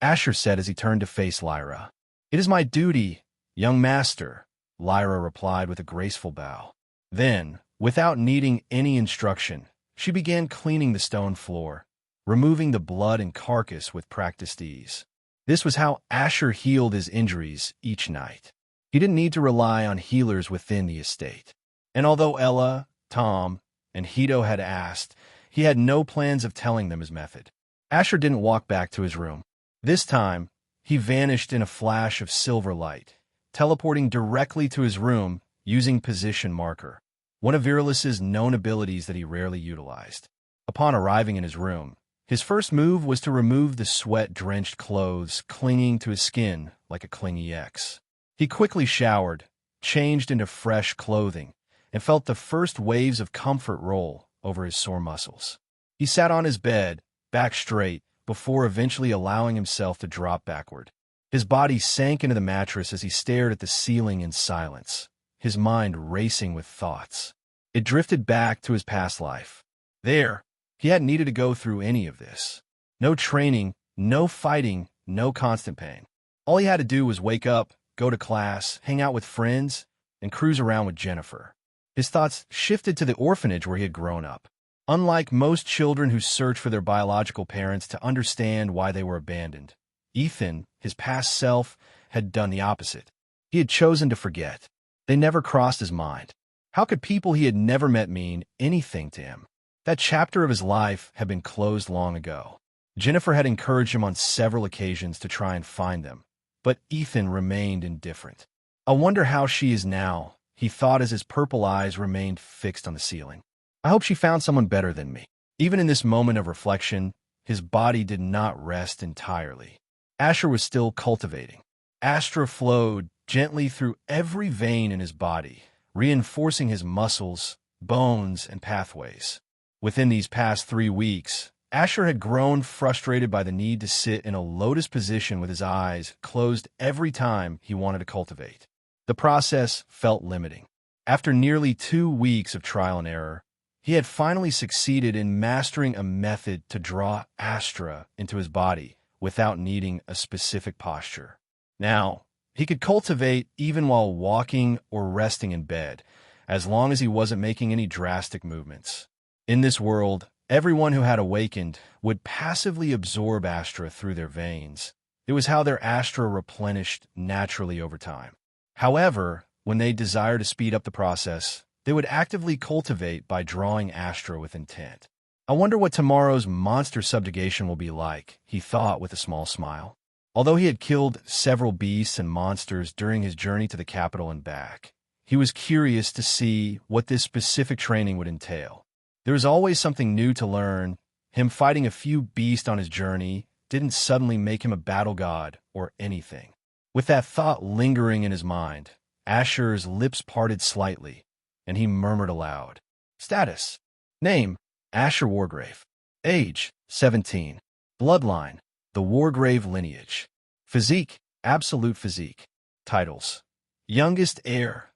Asher said as he turned to face Lyra. "It is my duty, young master," Lyra replied with a graceful bow. Then, without needing any instruction, she began cleaning the stone floor, removing the blood and carcass with practiced ease. This was how Asher healed his injuries each night. He didn't need to rely on healers within the estate. And although Ella, Tom, and Hito had asked, he had no plans of telling them his method. Asher didn't walk back to his room. This time, he vanished in a flash of silver light, teleporting directly to his room using Position Marker, one of Virilis's known abilities that he rarely utilized. Upon arriving in his room, his first move was to remove the sweat-drenched clothes clinging to his skin like a clingy X. He quickly showered, changed into fresh clothing, and felt the first waves of comfort roll over his sore muscles. He sat on his bed, back straight, before eventually allowing himself to drop backward. His body sank into the mattress as he stared at the ceiling in silence, his mind racing with thoughts. It drifted back to his past life. There, he hadn't needed to go through any of this. No training, no fighting, no constant pain. All he had to do was wake up, go to class, hang out with friends, and cruise around with Jennifer. His thoughts shifted to the orphanage where he had grown up. Unlike most children who search for their biological parents to understand why they were abandoned, Ethan, his past self, had done the opposite. He had chosen to forget. They never crossed his mind. How could people he had never met mean anything to him? That chapter of his life had been closed long ago. Jennifer had encouraged him on several occasions to try and find them, but Ethan remained indifferent. I wonder how she is now, he thought as his purple eyes remained fixed on the ceiling. I hope she found someone better than me. Even in this moment of reflection, his body did not rest entirely. Asher was still cultivating. Astra flowed gently through every vein in his body, reinforcing his muscles, bones, and pathways. Within these past 3 weeks, Asher had grown frustrated by the need to sit in a lotus position with his eyes closed every time he wanted to cultivate. The process felt limiting. After nearly 2 weeks of trial and error, he had finally succeeded in mastering a method to draw Astra into his body without needing a specific posture. Now, he could cultivate even while walking or resting in bed, as long as he wasn't making any drastic movements. In this world, everyone who had awakened would passively absorb Astra through their veins. It was how their Astra replenished naturally over time. However, when they desired to speed up the process, they would actively cultivate by drawing Astra with intent. I wonder what tomorrow's monster subjugation will be like, he thought with a small smile. Although he had killed several beasts and monsters during his journey to the capital and back, he was curious to see what this specific training would entail. There was always something new to learn. Him fighting a few beasts on his journey didn't suddenly make him a battle god or anything. With that thought lingering in his mind, Asher's lips parted slightly, and he murmured aloud. Status. Name, Asher Wargrave. Age, 17. Bloodline, the Wargrave lineage. Physique, absolute physique. Titles. Youngest heir.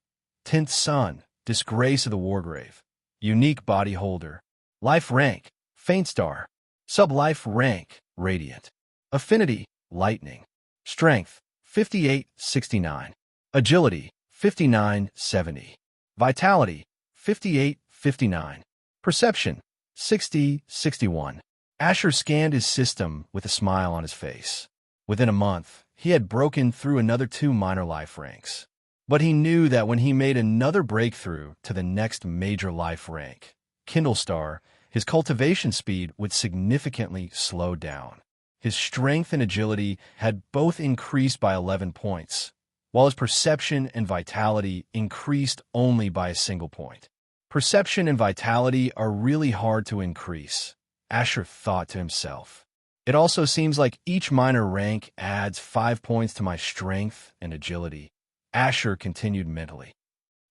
10th son, disgrace of the Wargrave. Unique body holder. Life rank, faint star. Sub-life rank, radiant. Affinity, lightning. Strength, 58-69. Agility, 59-70. Vitality, 58-59. Perception, 60-61. Asher scanned his system with a smile on his face. Within a month, he had broken through another 2 minor life ranks. But he knew that when he made another breakthrough to the next major life rank, Kindle Star, his cultivation speed would significantly slow down. His strength and agility had both increased by 11 points, while his perception and vitality increased only by a single point. Perception and vitality are really hard to increase, Asher thought to himself. It also seems like each minor rank adds 5 points to my strength and agility, Asher continued mentally.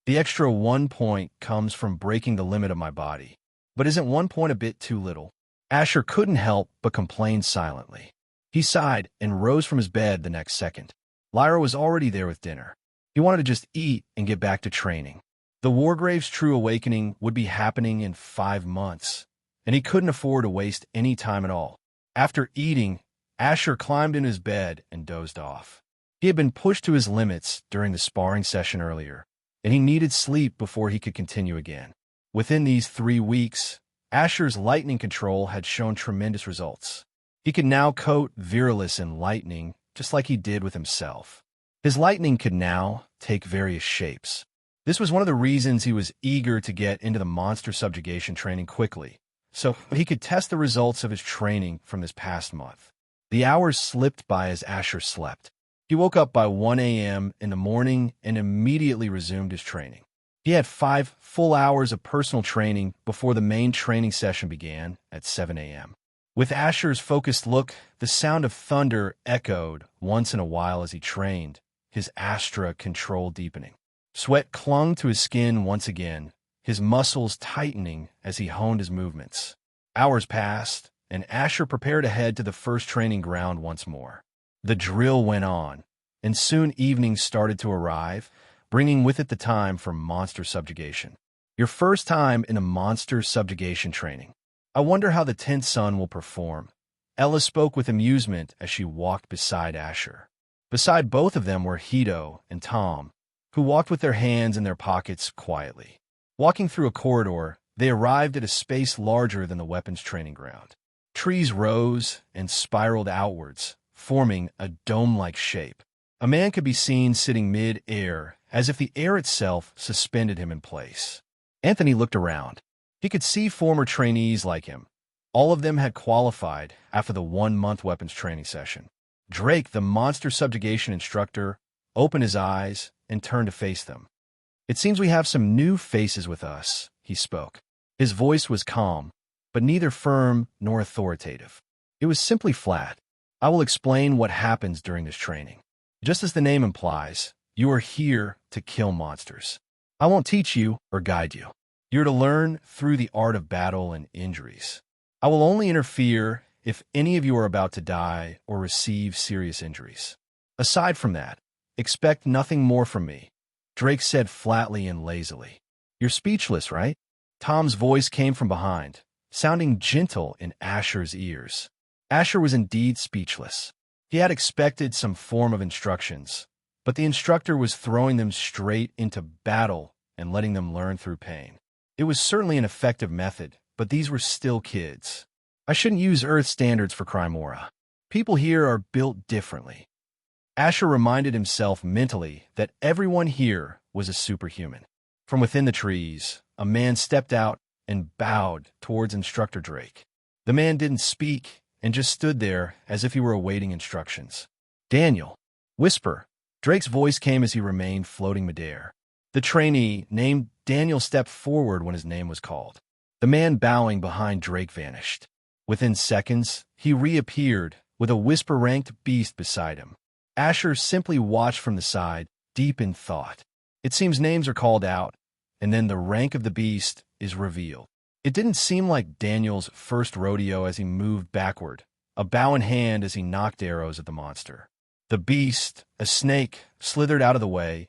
The extra 1 point comes from breaking the limit of my body. But isn't 1 point a bit too little? Asher couldn't help but complain silently. He sighed and rose from his bed the next second. Lyra was already there with dinner. He wanted to just eat and get back to training. The Wargrave's true awakening would be happening in 5 months, and he couldn't afford to waste any time at all. After eating, Asher climbed in his bed and dozed off. He had been pushed to his limits during the sparring session earlier, and he needed sleep before he could continue again. Within these 3 weeks, Asher's lightning control had shown tremendous results. He could now coat Virilis in lightning, just like he did with himself. His lightning could now take various shapes. This was one of the reasons he was eager to get into the monster subjugation training quickly, so he could test the results of his training from this past month. The hours slipped by as Asher slept. He woke up by 1 a.m. in the morning and immediately resumed his training. He had 5 full hours of personal training before the main training session began at 7 a.m. With Asher's focused look, the sound of thunder echoed once in a while as he trained, his Astra control deepening. Sweat clung to his skin once again, his muscles tightening as he honed his movements. Hours passed, and Asher prepared to head to the first training ground once more. The drill went on, and soon evening started to arrive, bringing with it the time for monster subjugation. Your first time in a monster subjugation training. I wonder how the 10th son will perform. Ella spoke with amusement as she walked beside Asher. Beside both of them were Hito and Tom, who walked with their hands in their pockets quietly. Walking through a corridor, they arrived at a space larger than the weapons training ground. Trees rose and spiraled outwards, forming a dome-like shape. A man could be seen sitting mid-air, as if the air itself suspended him in place. Anthony looked around. He could see former trainees like him. All of them had qualified after the 1-month weapons training session. Drake, the monster subjugation instructor, opened his eyes and turned to face them. "It seems we have some new faces with us," he spoke. His voice was calm, but neither firm nor authoritative. It was simply flat. "I will explain what happens during this training. Just as the name implies, you are here to kill monsters. I won't teach you or guide you. You're to learn through the art of battle and injuries. I will only interfere if any of you are about to die or receive serious injuries. Aside from that, expect nothing more from me," Drake said flatly and lazily. "You're speechless, right?" Tom's voice came from behind, sounding gentle in Asher's ears. Asher was indeed speechless. He had expected some form of instructions, but the instructor was throwing them straight into battle and letting them learn through pain. It was certainly an effective method, but these were still kids. "I shouldn't use Earth standards for Crimora. People here are built differently." Asher reminded himself mentally that everyone here was a superhuman. From within the trees, a man stepped out and bowed towards Instructor Drake. The man didn't speak and just stood there as if he were awaiting instructions. "Daniel." "Whisper." Drake's voice came as he remained floating midair. The trainee, named Daniel, stepped forward when his name was called. The man bowing behind Drake vanished. Within seconds, he reappeared with a whisper-ranked beast beside him. Asher simply watched from the side, deep in thought. It seems names are called out, and then the rank of the beast is revealed. It didn't seem like Daniel's first rodeo as he moved backward, a bow in hand as he knocked arrows at the monster. The beast, a snake, slithered out of the way,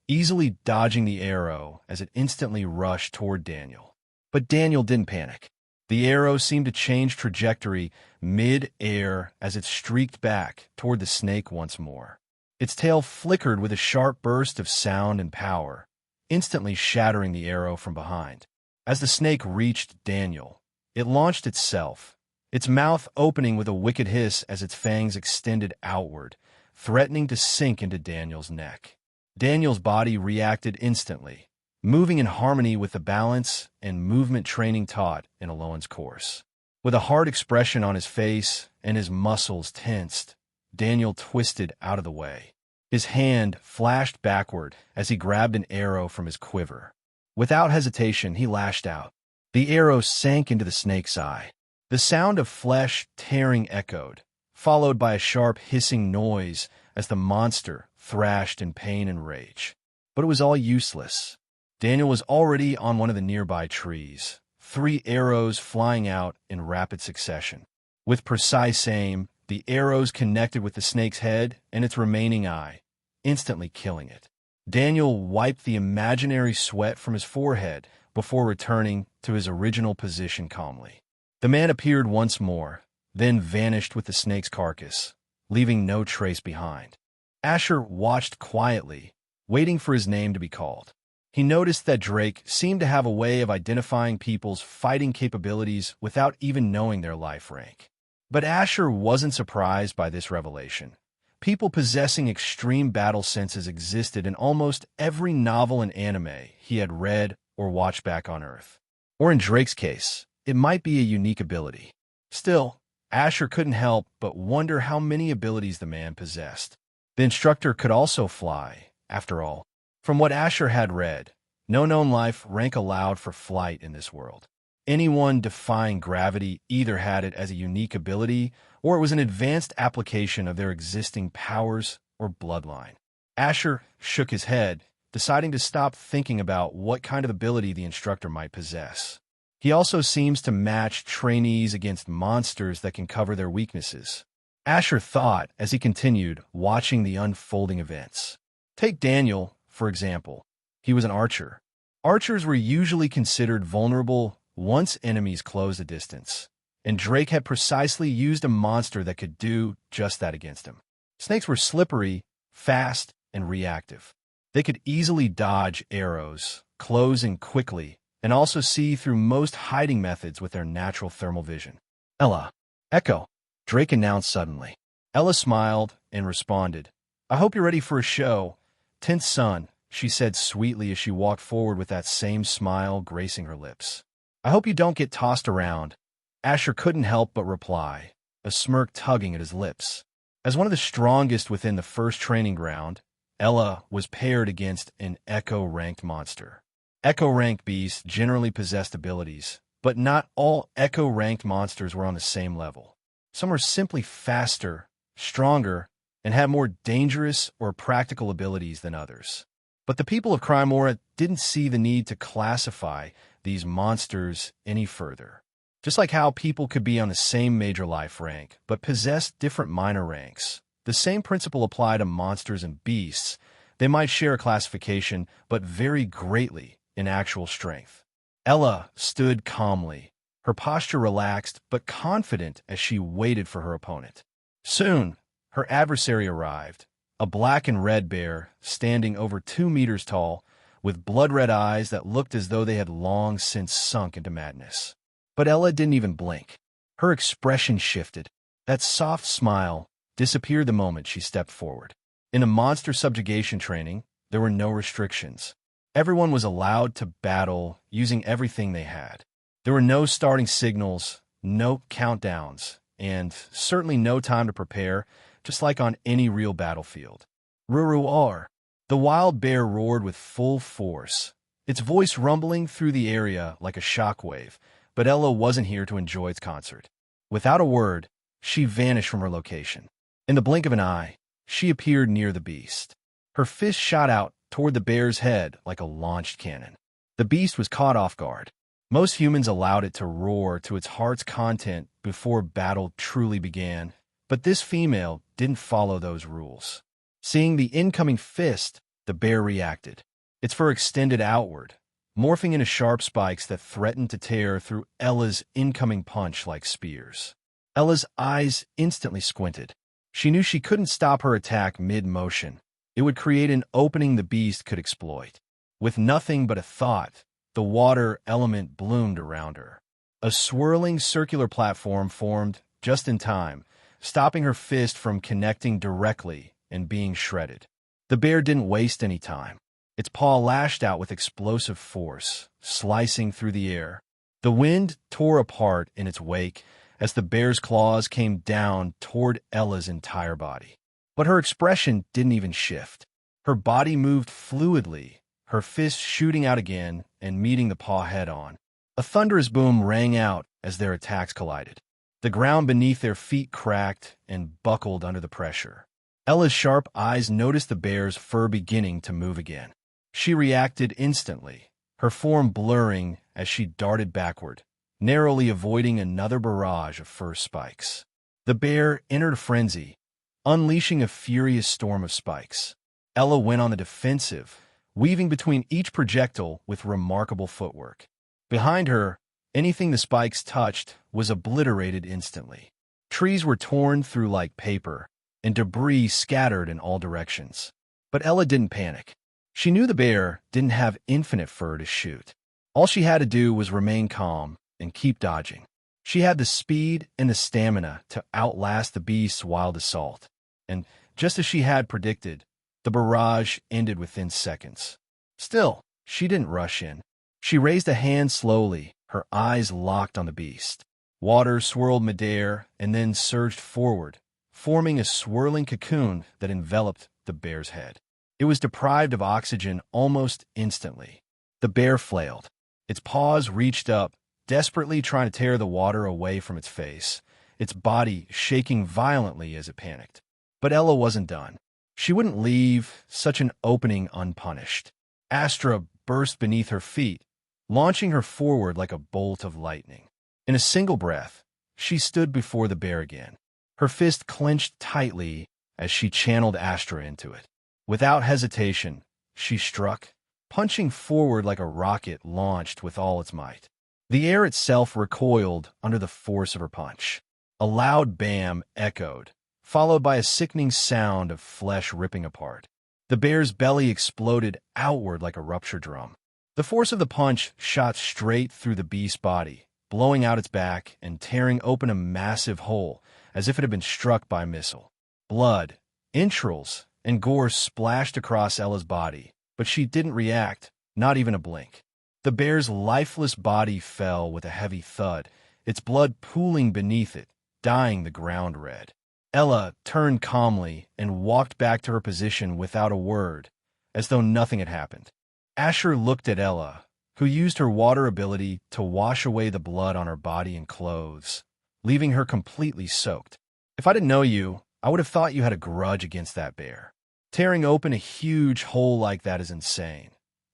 easily dodging the arrow as it instantly rushed toward Daniel. But Daniel didn't panic. The arrow seemed to change trajectory mid-air as it streaked back toward the snake once more. Its tail flickered with a sharp burst of sound and power, instantly shattering the arrow from behind. As the snake reached Daniel, it launched itself, its mouth opening with a wicked hiss as its fangs extended outward, threatening to sink into Daniel's neck. Daniel's body reacted instantly, moving in harmony with the balance and movement training taught in Alohan's course. With a hard expression on his face and his muscles tensed, Daniel twisted out of the way. His hand flashed backward as he grabbed an arrow from his quiver. Without hesitation, he lashed out. The arrow sank into the snake's eye. The sound of flesh tearing echoed, followed by a sharp hissing noise as the monster thrashed in pain and rage. But it was all useless. Daniel was already on one of the nearby trees, 3 arrows flying out in rapid succession. With precise aim, the arrows connected with the snake's head and its remaining eye, instantly killing it. Daniel wiped the imaginary sweat from his forehead before returning to his original position calmly. The man appeared once more, then vanished with the snake's carcass, leaving no trace behind. Asher watched quietly, waiting for his name to be called. He noticed that Drake seemed to have a way of identifying people's fighting capabilities without even knowing their life rank. But Asher wasn't surprised by this revelation. People possessing extreme battle senses existed in almost every novel and anime he had read or watched back on Earth. Or in Drake's case, it might be a unique ability. Still, Asher couldn't help but wonder how many abilities the man possessed. The instructor could also fly, after all. From what Asher had read, no known life rank allowed for flight in this world. Anyone defying gravity either had it as a unique ability or it was an advanced application of their existing powers or bloodline. Asher shook his head, deciding to stop thinking about what kind of ability the instructor might possess. He also seems to match trainees against monsters that can cover their weaknesses. Asher thought as he continued watching the unfolding events. Take Daniel, for example. He was an archer. Archers were usually considered vulnerable once enemies closed a distance, and Drake had precisely used a monster that could do just that against him. Snakes were slippery fast and reactive. They could easily dodge arrows, close in quickly, and also see through most hiding methods with their natural thermal vision. Ella. Echo. Drake announced suddenly. Ella smiled and responded. I hope you're ready for a show. 10th son, she said sweetly as she walked forward with that same smile gracing her lips. I hope you don't get tossed around. Asher couldn't help but reply, a smirk tugging at his lips. As one of the strongest within the first training ground, Ella was paired against an Echo-ranked monster. Echo-ranked beasts generally possessed abilities, but not all Echo-ranked monsters were on the same level. Some were simply faster, stronger, and had more dangerous or practical abilities than others. But the people of Crymora didn't see the need to classify these monsters any further. Just like how people could be on the same major life rank, but possess different minor ranks, the same principle applied to monsters and beasts. They might share a classification, but vary greatly in actual strength. Ella stood calmly, her posture relaxed but confident as she waited for her opponent. Soon, her adversary arrived, a black and red bear standing over 2 meters tall, with blood-red eyes that looked as though they had long since sunk into madness. But Ella didn't even blink. Her expression shifted. That soft smile disappeared the moment she stepped forward. In a monster subjugation training, there were no restrictions. Everyone was allowed to battle using everything they had. There were no starting signals, no countdowns, and certainly no time to prepare, just like on any real battlefield. Ruruar. The wild bear roared with full force, its voice rumbling through the area like a shockwave, but Ella wasn't here to enjoy its concert. Without a word, she vanished from her location. In the blink of an eye, she appeared near the beast. Her fist shot out toward the bear's head like a launched cannon. The beast was caught off guard. Most humans allowed it to roar to its heart's content before battle truly began, but this female didn't follow those rules. Seeing the incoming fist, the bear reacted. Its fur extended outward, morphing into sharp spikes that threatened to tear through Ella's incoming punch like spears. Ella's eyes instantly squinted. She knew she couldn't stop her attack mid-motion. It would create an opening the beast could exploit. With nothing but a thought, the water element bloomed around her. A swirling circular platform formed just in time, stopping her fist from connecting directly and being shredded. The bear didn't waste any time. Its paw lashed out with explosive force, slicing through the air. The wind tore apart in its wake as the bear's claws came down toward Ella's entire body. But her expression didn't even shift. Her body moved fluidly, her fist shooting out again and meeting the paw head-on. A thunderous boom rang out as their attacks collided. The ground beneath their feet cracked and buckled under the pressure. Ella's sharp eyes noticed the bear's fur beginning to move again. She reacted instantly, her form blurring as she darted backward, narrowly avoiding another barrage of fur spikes. The bear entered a frenzy, unleashing a furious storm of spikes. Ella went on the defensive, weaving between each projectile with remarkable footwork. Behind her, anything the spikes touched was obliterated instantly. Trees were torn through like paper, and debris scattered in all directions. But Ella didn't panic. She knew the bear didn't have infinite fur to shoot. All she had to do was remain calm and keep dodging. She had the speed and the stamina to outlast the beast's wild assault. And just as she had predicted, the barrage ended within seconds. Still, she didn't rush in. She raised a hand slowly, her eyes locked on the beast. Water swirled midair and then surged forward, forming a swirling cocoon that enveloped the bear's head. It was deprived of oxygen almost instantly. The bear flailed. Its paws reached up, desperately trying to tear the water away from its face, its body shaking violently as it panicked. But Ella wasn't done. She wouldn't leave such an opening unpunished. Astra burst beneath her feet, launching her forward like a bolt of lightning. In a single breath, she stood before the bear again. Her fist clenched tightly as she channeled Astra into it. Without hesitation, she struck, punching forward like a rocket launched with all its might. The air itself recoiled under the force of her punch. A loud bam echoed, followed by a sickening sound of flesh ripping apart. The bear's belly exploded outward like a rupture drum. The force of the punch shot straight through the beast's body, blowing out its back and tearing open a massive hole as if it had been struck by a missile. Blood, entrails, and gore splashed across Ella's body, but she didn't react, not even a blink. The bear's lifeless body fell with a heavy thud, its blood pooling beneath it, dyeing the ground red. Ella turned calmly and walked back to her position without a word, as though nothing had happened. Asher looked at Ella, who used her water ability to wash away the blood on her body and clothes, leaving her completely soaked. "If I didn't know you, I would have thought you had a grudge against that bear. Tearing open a huge hole like that is insane."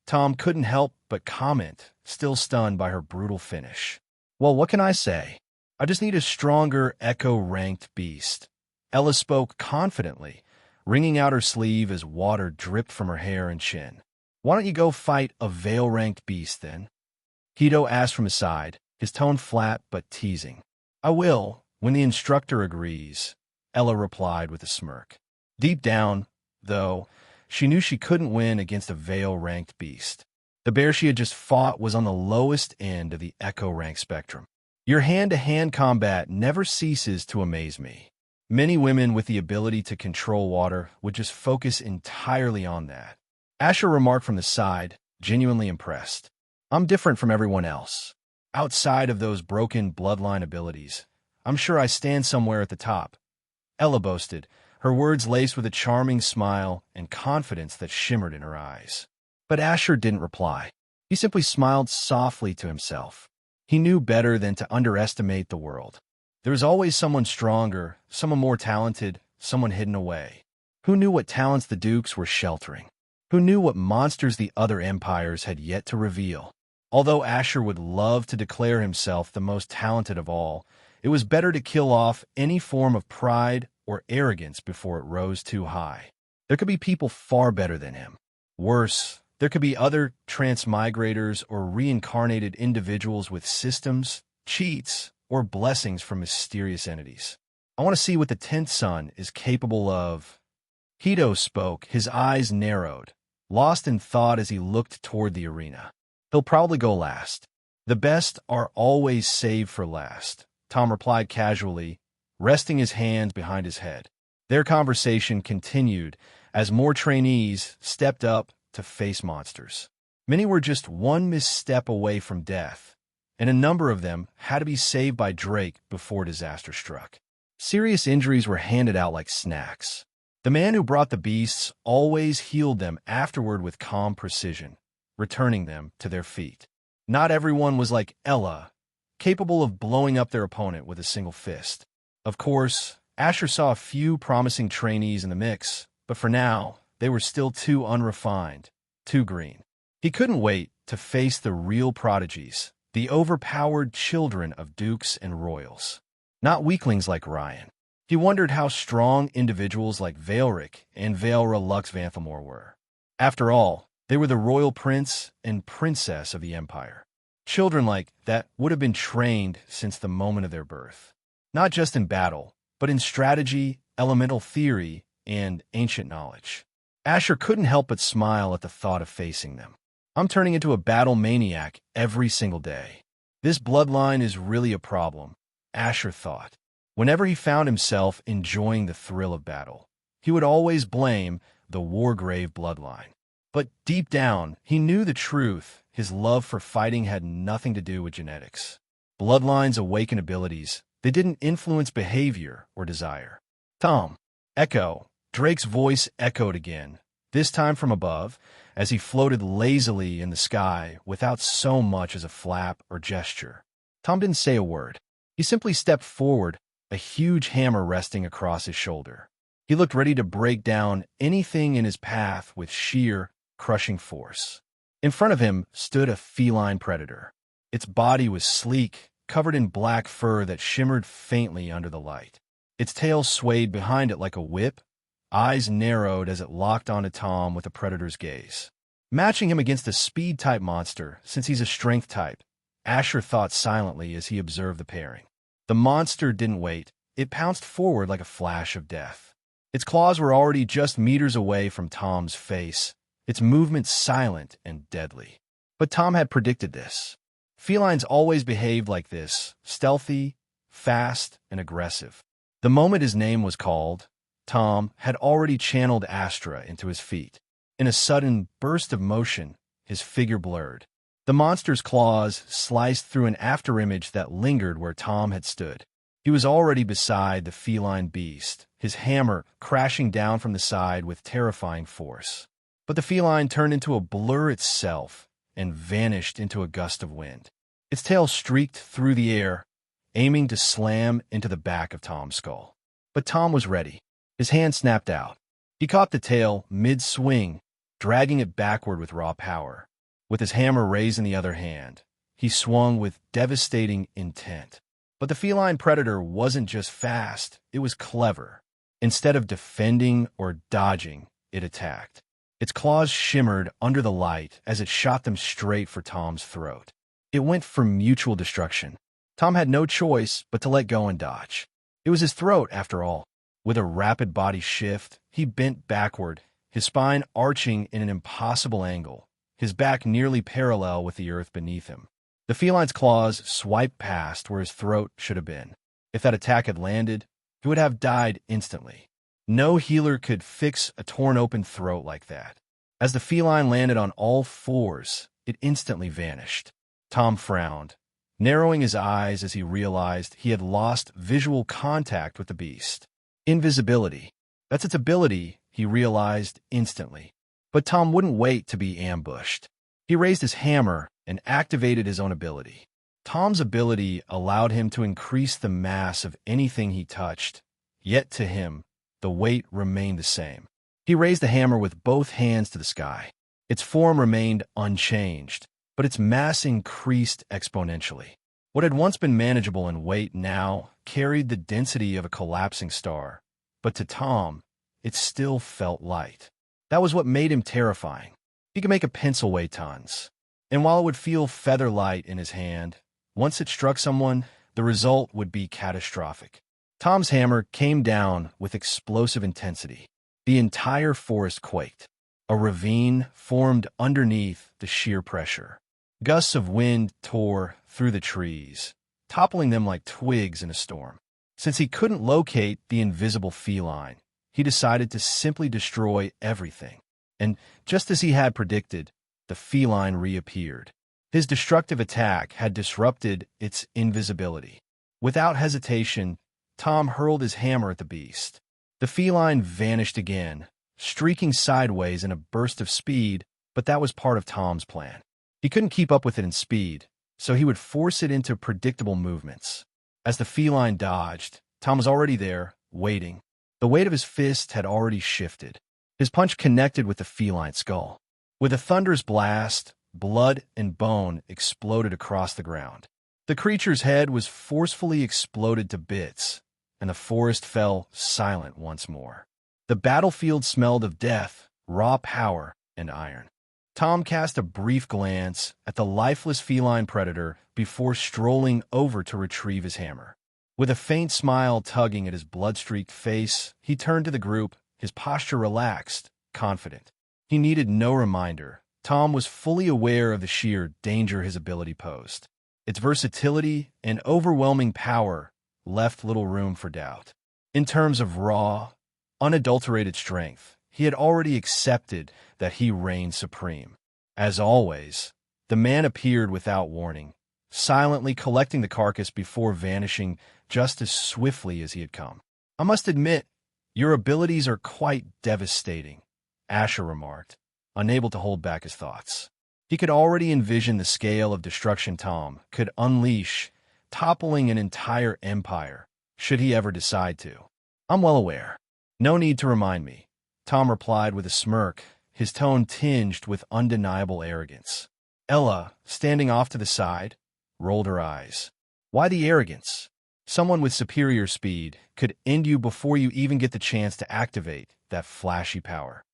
Tom couldn't help but comment, still stunned by her brutal finish. "Well, what can I say? I just need a stronger Echo-ranked beast." Ella spoke confidently, wringing out her sleeve as water dripped from her hair and chin. "Why don't you go fight a Veil-ranked beast, then?" Hito asked from his side, his tone flat but teasing. "I will, when the instructor agrees," Ella replied with a smirk. Deep down, though, she knew she couldn't win against a Veil-ranked beast. The bear she had just fought was on the lowest end of the Echo rank spectrum. Your hand-to-hand combat never ceases to amaze me. Many women with the ability to control water would just focus entirely on that. Asher remarked from the side, genuinely impressed. "I'm different from everyone else. Outside of those broken bloodline abilities, I'm sure I stand somewhere at the top." Ella boasted, her words laced with a charming smile and confidence that shimmered in her eyes. But Asher didn't reply. He simply smiled softly to himself. He knew better than to underestimate the world. There was always someone stronger, someone more talented, someone hidden away. Who knew what talents the Dukes were sheltering? Who knew what monsters the other empires had yet to reveal? Although Asher would love to declare himself the most talented of all, it was better to kill off any form of pride or arrogance before it rose too high. There could be people far better than him. Worse, there could be other transmigrators or reincarnated individuals with systems, cheats, or blessings from mysterious entities. "I want to see what the 10th Son is capable of." Hito spoke, his eyes narrowed, lost in thought as he looked toward the arena. "He'll probably go last. The best are always saved for last," Tom replied casually, resting his hands behind his head. Their conversation continued as more trainees stepped up to face monsters. Many were just one misstep away from death, and a number of them had to be saved by Drake before disaster struck. Serious injuries were handed out like snacks. The man who brought the beasts always healed them afterward with calm precision, returning them to their feet. Not everyone was like Ella, capable of blowing up their opponent with a single fist. Of course, Asher saw a few promising trainees in the mix, but for now, they were still too unrefined, too green. He couldn't wait to face the real prodigies, the overpowered children of dukes and royals. Not weaklings like Ryan. He wondered how strong individuals like Veilric and Veilra Lux Vanthamor were. After all, they were the royal prince and princess of the empire. Children like that would have been trained since the moment of their birth. Not just in battle, but in strategy, elemental theory, and ancient knowledge. Asher couldn't help but smile at the thought of facing them. "I'm turning into a battle maniac every single day. This bloodline is really a problem," Asher thought. Whenever he found himself enjoying the thrill of battle, he would always blame the Wargrave bloodline. But deep down, he knew the truth. His love for fighting had nothing to do with genetics. Bloodlines awaken abilities. They didn't influence behavior or desire. "Tom." "Echo." Drake's voice echoed again, this time from above, as he floated lazily in the sky without so much as a flap or gesture. Tom didn't say a word. He simply stepped forward, a huge hammer resting across his shoulder. He looked ready to break down anything in his path with sheer, crushing force. In front of him stood a feline predator. Its body was sleek, covered in black fur that shimmered faintly under the light. Its tail swayed behind it like a whip, eyes narrowed as it locked onto Tom with the predator's gaze. Matching him against a speed-type monster, since he's a strength type, Asher thought silently as he observed the pairing. The monster didn't wait, it pounced forward like a flash of death. Its claws were already just meters away from Tom's face, its movements silent and deadly. But Tom had predicted this. Felines always behaved like this, stealthy, fast, and aggressive. The moment his name was called, Tom had already channeled Astra into his feet. In a sudden burst of motion, his figure blurred. The monster's claws sliced through an afterimage that lingered where Tom had stood. He was already beside the feline beast, his hammer crashing down from the side with terrifying force. But the feline turned into a blur itself and vanished into a gust of wind. Its tail streaked through the air, aiming to slam into the back of Tom's skull. But Tom was ready. His hand snapped out. He caught the tail mid-swing, dragging it backward with raw power. With his hammer raised in the other hand, he swung with devastating intent. But the feline predator wasn't just fast, it was clever. Instead of defending or dodging, it attacked. Its claws shimmered under the light as it shot them straight for Tom's throat. It went for mutual destruction. Tom had no choice but to let go and dodge. It was his throat, after all. With a rapid body shift, he bent backward, his spine arching in an impossible angle, his back nearly parallel with the earth beneath him. The feline's claws swiped past where his throat should have been. If that attack had landed, he would have died instantly. No healer could fix a torn-open throat like that. As the feline landed on all fours, it instantly vanished. Tom frowned, narrowing his eyes as he realized he had lost visual contact with the beast. Invisibility. That's its ability, he realized instantly. But Tom wouldn't wait to be ambushed. He raised his hammer and activated his own ability. Tom's ability allowed him to increase the mass of anything he touched, yet to him, the weight remained the same. He raised the hammer with both hands to the sky. Its form remained unchanged, but its mass increased exponentially. What had once been manageable in weight now carried the density of a collapsing star, but to Tom, it still felt light. That was what made him terrifying. He could make a pencil weigh tons, and while it would feel feather-light in his hand, once it struck someone, the result would be catastrophic. Tom's hammer came down with explosive intensity. The entire forest quaked. A ravine formed underneath the sheer pressure. Gusts of wind tore through the trees, toppling them like twigs in a storm. Since he couldn't locate the invisible feline, he decided to simply destroy everything. And just as he had predicted, the feline reappeared. His destructive attack had disrupted its invisibility. Without hesitation, Tom hurled his hammer at the beast. The feline vanished again, streaking sideways in a burst of speed, but that was part of Tom's plan. He couldn't keep up with it in speed, so he would force it into predictable movements. As the feline dodged, Tom was already there, waiting. The weight of his fist had already shifted. His punch connected with the feline skull. With a thunderous blast, blood and bone exploded across the ground. The creature's head was forcefully exploded to bits, and the forest fell silent once more. The battlefield smelled of death, raw power, and iron. Tom cast a brief glance at the lifeless feline predator before strolling over to retrieve his hammer. With a faint smile tugging at his blood-streaked face, he turned to the group, his posture relaxed, confident. He needed no reminder. Tom was fully aware of the sheer danger his ability posed. Its versatility and overwhelming power left little room for doubt. In terms of raw, unadulterated strength, he had already accepted that he reigned supreme. As always, the man appeared without warning, silently collecting the carcass before vanishing just as swiftly as he had come. "I must admit, your abilities are quite devastating," Asher remarked, unable to hold back his thoughts. He could already envision the scale of destruction Tom could unleash, toppling an entire empire, should he ever decide to. "I'm well aware. No need to remind me," Tom replied with a smirk, his tone tinged with undeniable arrogance. Ella, standing off to the side, rolled her eyes. "Why the arrogance? Someone with superior speed could end you before you even get the chance to activate that flashy power."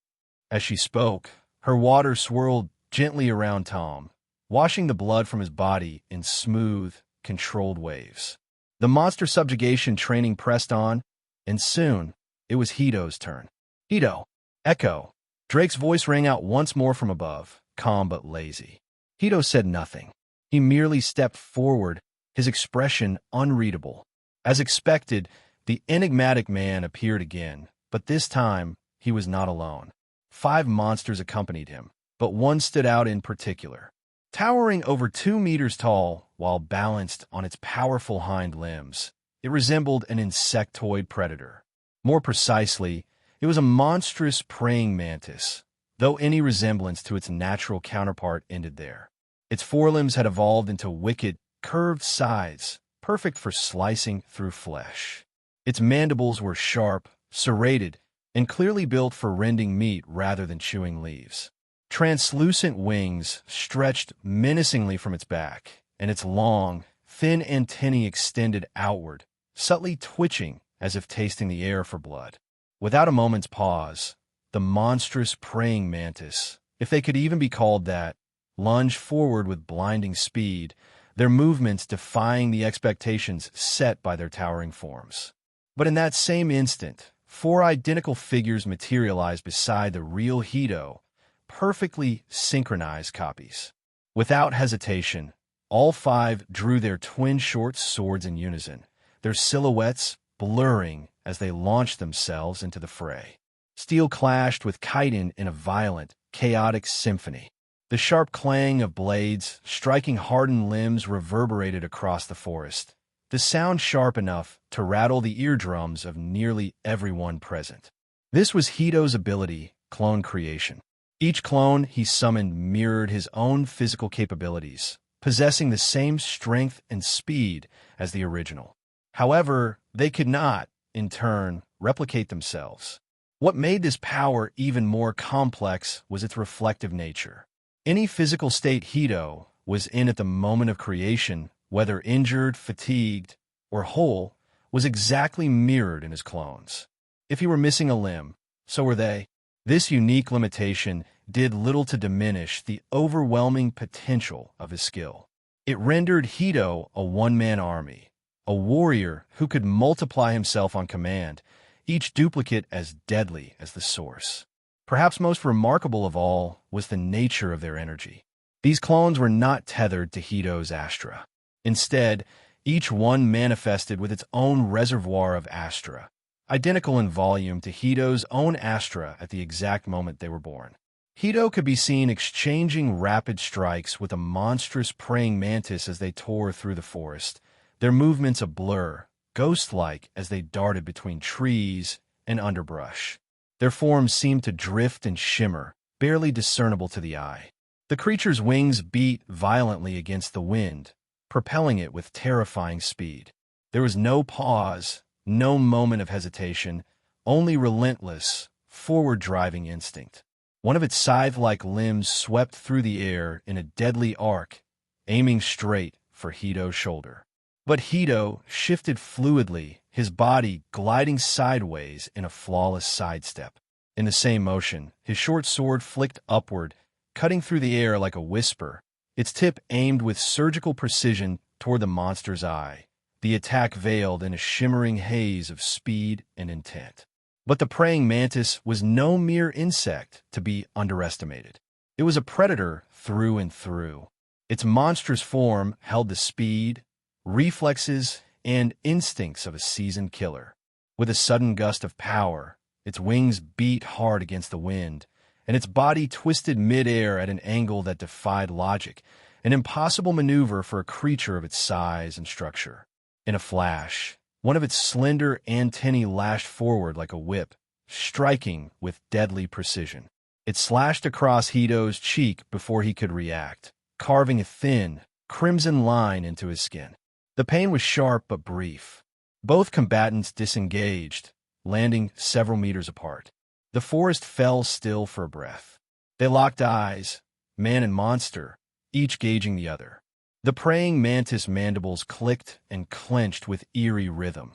As she spoke, her water swirled gently around Tom, washing the blood from his body in smooth, controlled waves. The monster subjugation training pressed on, and soon it was Hito's turn. Hito! Echo! Drake's voice rang out once more from above, calm but lazy. Hito said nothing. He merely stepped forward, his expression unreadable. As expected, the enigmatic man appeared again, but this time he was not alone. 5 monsters accompanied him, but one stood out in particular. Towering over 2 meters tall while balanced on its powerful hind limbs, it resembled an insectoid predator. More precisely, it was a monstrous praying mantis, though any resemblance to its natural counterpart ended there. Its forelimbs had evolved into wicked, curved sides, perfect for slicing through flesh. Its mandibles were sharp, serrated, and clearly built for rending meat rather than chewing leaves. Translucent wings stretched menacingly from its back, and its long, thin antennae extended outward, subtly twitching as if tasting the air for blood. Without a moment's pause, the monstrous praying mantis, if they could even be called that, lunged forward with blinding speed, their movements defying the expectations set by their towering forms. But in that same instant, 4 identical figures materialized beside the real Hito, perfectly synchronized copies. Without hesitation, all 5 drew their twin short swords in unison, their silhouettes blurring as they launched themselves into the fray. Steel clashed with chitin in a violent, chaotic symphony. The sharp clang of blades striking hardened limbs reverberated across the forest, the sound sharp enough to rattle the eardrums of nearly everyone present. This was Hito's ability, clone creation. Each clone he summoned mirrored his own physical capabilities, possessing the same strength and speed as the original. However, they could not, in turn, replicate themselves. What made this power even more complex was its reflective nature. Any physical state Hito was in at the moment of creation, whether injured, fatigued, or whole, was exactly mirrored in his clones. If he were missing a limb, so were they. This unique limitation did little to diminish the overwhelming potential of his skill. It rendered Hito a one-man army, a warrior who could multiply himself on command, each duplicate as deadly as the source. Perhaps most remarkable of all was the nature of their energy. These clones were not tethered to Hito's Astra. Instead, each one manifested with its own reservoir of Astra, identical in volume to Hito's own Astra at the exact moment they were born. Hito could be seen exchanging rapid strikes with a monstrous praying mantis as they tore through the forest, their movements a blur, ghost-like as they darted between trees and underbrush. Their forms seemed to drift and shimmer, barely discernible to the eye. The creature's wings beat violently against the wind, propelling it with terrifying speed. There was no pause, no moment of hesitation, only relentless, forward-driving instinct. One of its scythe-like limbs swept through the air in a deadly arc, aiming straight for Hito's shoulder. But Hito shifted fluidly, his body gliding sideways in a flawless sidestep. In the same motion, his short sword flicked upward, cutting through the air like a whisper, its tip aimed with surgical precision toward the monster's eye, the attack veiled in a shimmering haze of speed and intent. But the praying mantis was no mere insect to be underestimated. It was a predator through and through. Its monstrous form held the speed, reflexes, and instincts of a seasoned killer. With a sudden gust of power, its wings beat hard against the wind, and its body twisted mid-air at an angle that defied logic, an impossible maneuver for a creature of its size and structure. In a flash, one of its slender antennae lashed forward like a whip, striking with deadly precision. It slashed across Hito's cheek before he could react, carving a thin, crimson line into his skin. The pain was sharp but brief. Both combatants disengaged, landing several meters apart. The forest fell still for a breath. They locked eyes, man and monster, each gauging the other. The praying mantis mandibles clicked and clenched with eerie rhythm,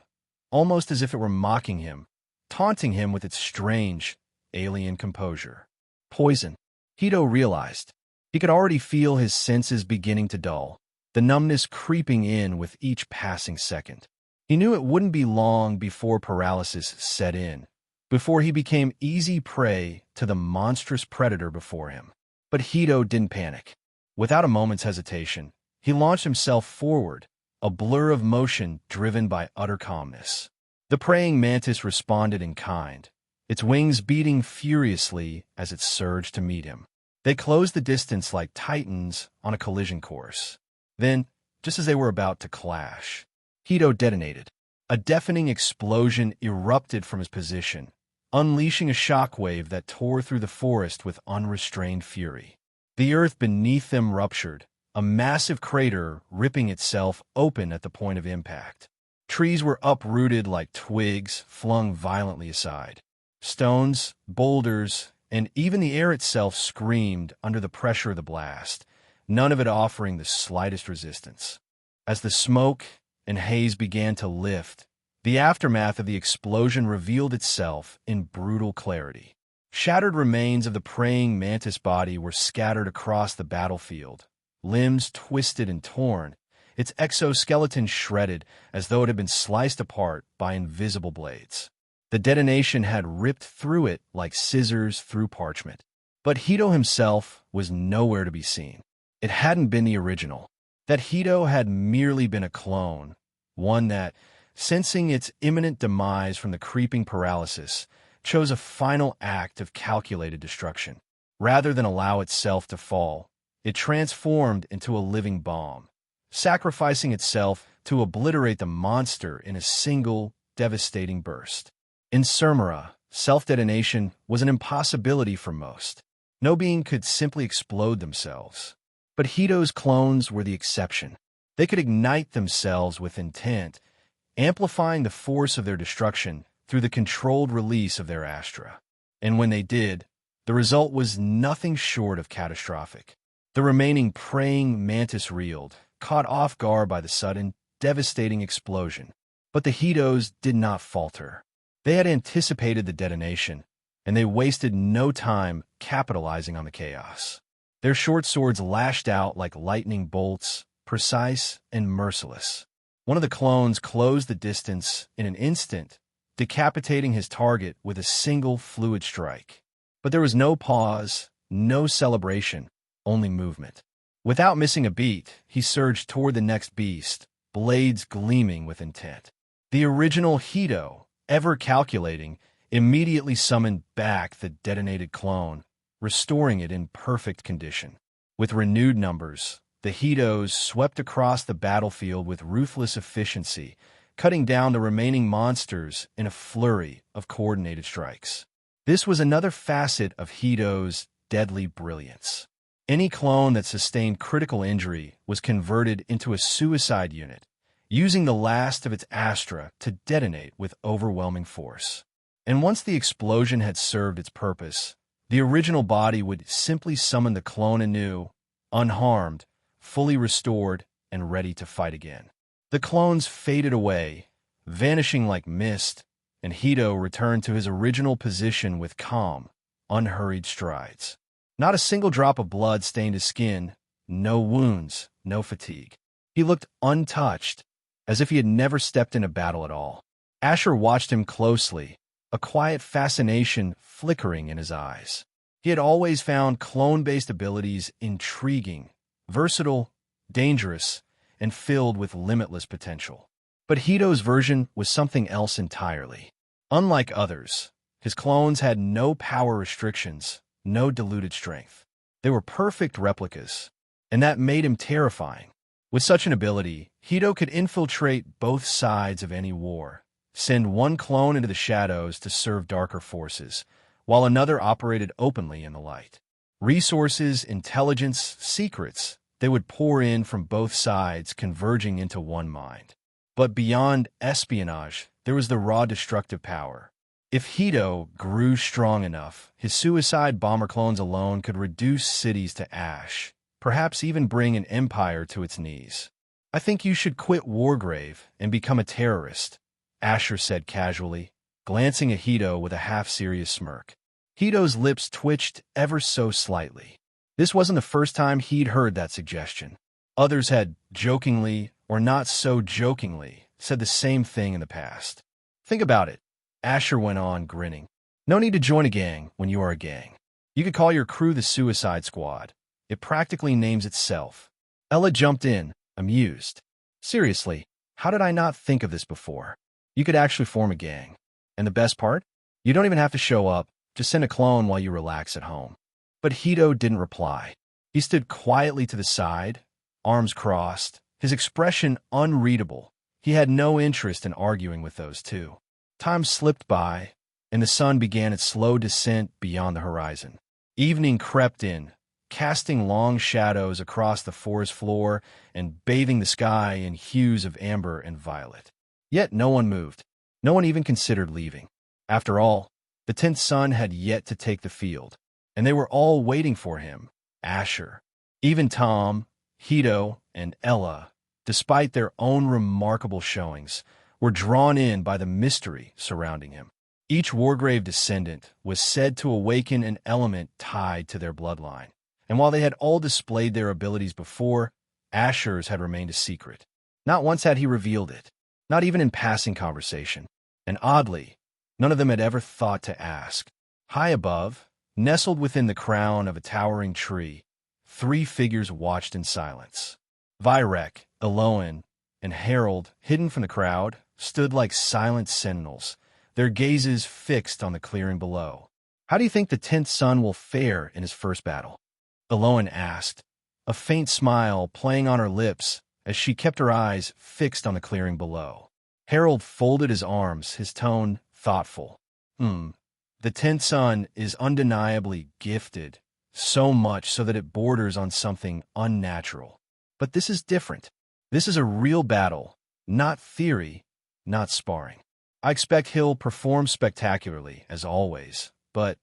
almost as if it were mocking him, taunting him with its strange, alien composure. Poison, Hito realized. He could already feel his senses beginning to dull, the numbness creeping in with each passing second. He knew it wouldn't be long before paralysis set in, before he became easy prey to the monstrous predator before him. But Hito didn't panic. Without a moment's hesitation, he launched himself forward, a blur of motion driven by utter calmness. The praying mantis responded in kind, its wings beating furiously as it surged to meet him. They closed the distance like titans on a collision course. Then, just as they were about to clash, Hito detonated. A deafening explosion erupted from his position, unleashing a shockwave that tore through the forest with unrestrained fury. The earth beneath them ruptured, a massive crater ripping itself open at the point of impact. Trees were uprooted like twigs flung violently aside. Stones, boulders, and even the air itself screamed under the pressure of the blast, none of it offering the slightest resistance. As the smoke and haze began to lift, the aftermath of the explosion revealed itself in brutal clarity. Shattered remains of the praying mantis body were scattered across the battlefield, limbs twisted and torn, its exoskeleton shredded as though it had been sliced apart by invisible blades. The detonation had ripped through it like scissors through parchment. But Hito himself was nowhere to be seen. It hadn't been the original. That Hito had merely been a clone, one that, sensing its imminent demise from the creeping paralysis, chose a final act of calculated destruction. Rather than allow itself to fall, it transformed into a living bomb, sacrificing itself to obliterate the monster in a single, devastating burst. In Surmara, self-detonation was an impossibility for most. No being could simply explode themselves. But Hito's clones were the exception. They could ignite themselves with intent, amplifying the force of their destruction through the controlled release of their astra. And when they did, the result was nothing short of catastrophic. The remaining praying mantis reeled, caught off guard by the sudden, devastating explosion. But the Hitos did not falter. They had anticipated the detonation, and they wasted no time capitalizing on the chaos. Their short swords lashed out like lightning bolts, precise and merciless. One of the clones closed the distance in an instant, decapitating his target with a single fluid strike. But there was no pause, no celebration, only movement. Without missing a beat, he surged toward the next beast, blades gleaming with intent. The original Hito, ever calculating, immediately summoned back the detonated clone, restoring it in perfect condition. With renewed numbers, the Hitos swept across the battlefield with ruthless efficiency, cutting down the remaining monsters in a flurry of coordinated strikes. This was another facet of Hito's deadly brilliance. Any clone that sustained critical injury was converted into a suicide unit, using the last of its astra to detonate with overwhelming force. And once the explosion had served its purpose, the original body would simply summon the clone anew, unharmed, fully restored, and ready to fight again. The clones faded away, vanishing like mist, and Hito returned to his original position with calm, unhurried strides. Not a single drop of blood stained his skin, no wounds, no fatigue. He looked untouched, as if he had never stepped into battle at all. Asher watched him closely, a quiet fascination flickering in his eyes. He had always found clone-based abilities intriguing, versatile, dangerous, and filled with limitless potential. But Hito's version was something else entirely. Unlike others, his clones had no power restrictions, no diluted strength. They were perfect replicas, and that made him terrifying. With such an ability, Hito could infiltrate both sides of any war, send one clone into the shadows to serve darker forces, while another operated openly in the light. Resources, intelligence, secrets, they would pour in from both sides, converging into one mind. But beyond espionage, there was the raw destructive power. If Hito grew strong enough, his suicide bomber clones alone could reduce cities to ash, perhaps even bring an empire to its knees. "I think you should quit Wargrave and become a terrorist," Asher said casually, glancing at Hito with a half-serious smirk. Hito's lips twitched ever so slightly. This wasn't the first time he'd heard that suggestion. Others had, jokingly or not so jokingly, said the same thing in the past. Think about it, Asher went on, grinning. No need to join a gang when you are a gang. You could call your crew the Suicide Squad. It practically names itself. Ella jumped in, amused. Seriously, how did I not think of this before? You could actually form a gang. And the best part? You don't even have to show up, just send a clone while you relax at home. But Hito didn't reply. He stood quietly to the side, arms crossed, his expression unreadable. He had no interest in arguing with those two. Time slipped by, and the sun began its slow descent beyond the horizon. Evening crept in, casting long shadows across the forest floor and bathing the sky in hues of amber and violet. Yet no one moved. No one even considered leaving. After all, the 10th son had yet to take the field, and they were all waiting for him, Asher. Even Tom, Hito, and Ella, despite their own remarkable showings, were drawn in by the mystery surrounding him. Each Wargrave descendant was said to awaken an element tied to their bloodline, and while they had all displayed their abilities before, Asher's had remained a secret. Not once had he revealed it, not even in passing conversation, and oddly, none of them had ever thought to ask. High above, nestled within the crown of a towering tree, 3 figures watched in silence. Vyrek, Eloan, and Harold, hidden from the crowd, stood like silent sentinels, their gazes fixed on the clearing below. How do you think the 10th son will fare in his first battle? Eloan asked, a faint smile playing on her lips as she kept her eyes fixed on the clearing below. Harold folded his arms, his tone thoughtful. The 10th son is undeniably gifted, so much so that it borders on something unnatural. But this is different. This is a real battle, not theory, not sparring. I expect he'll perform spectacularly, as always, but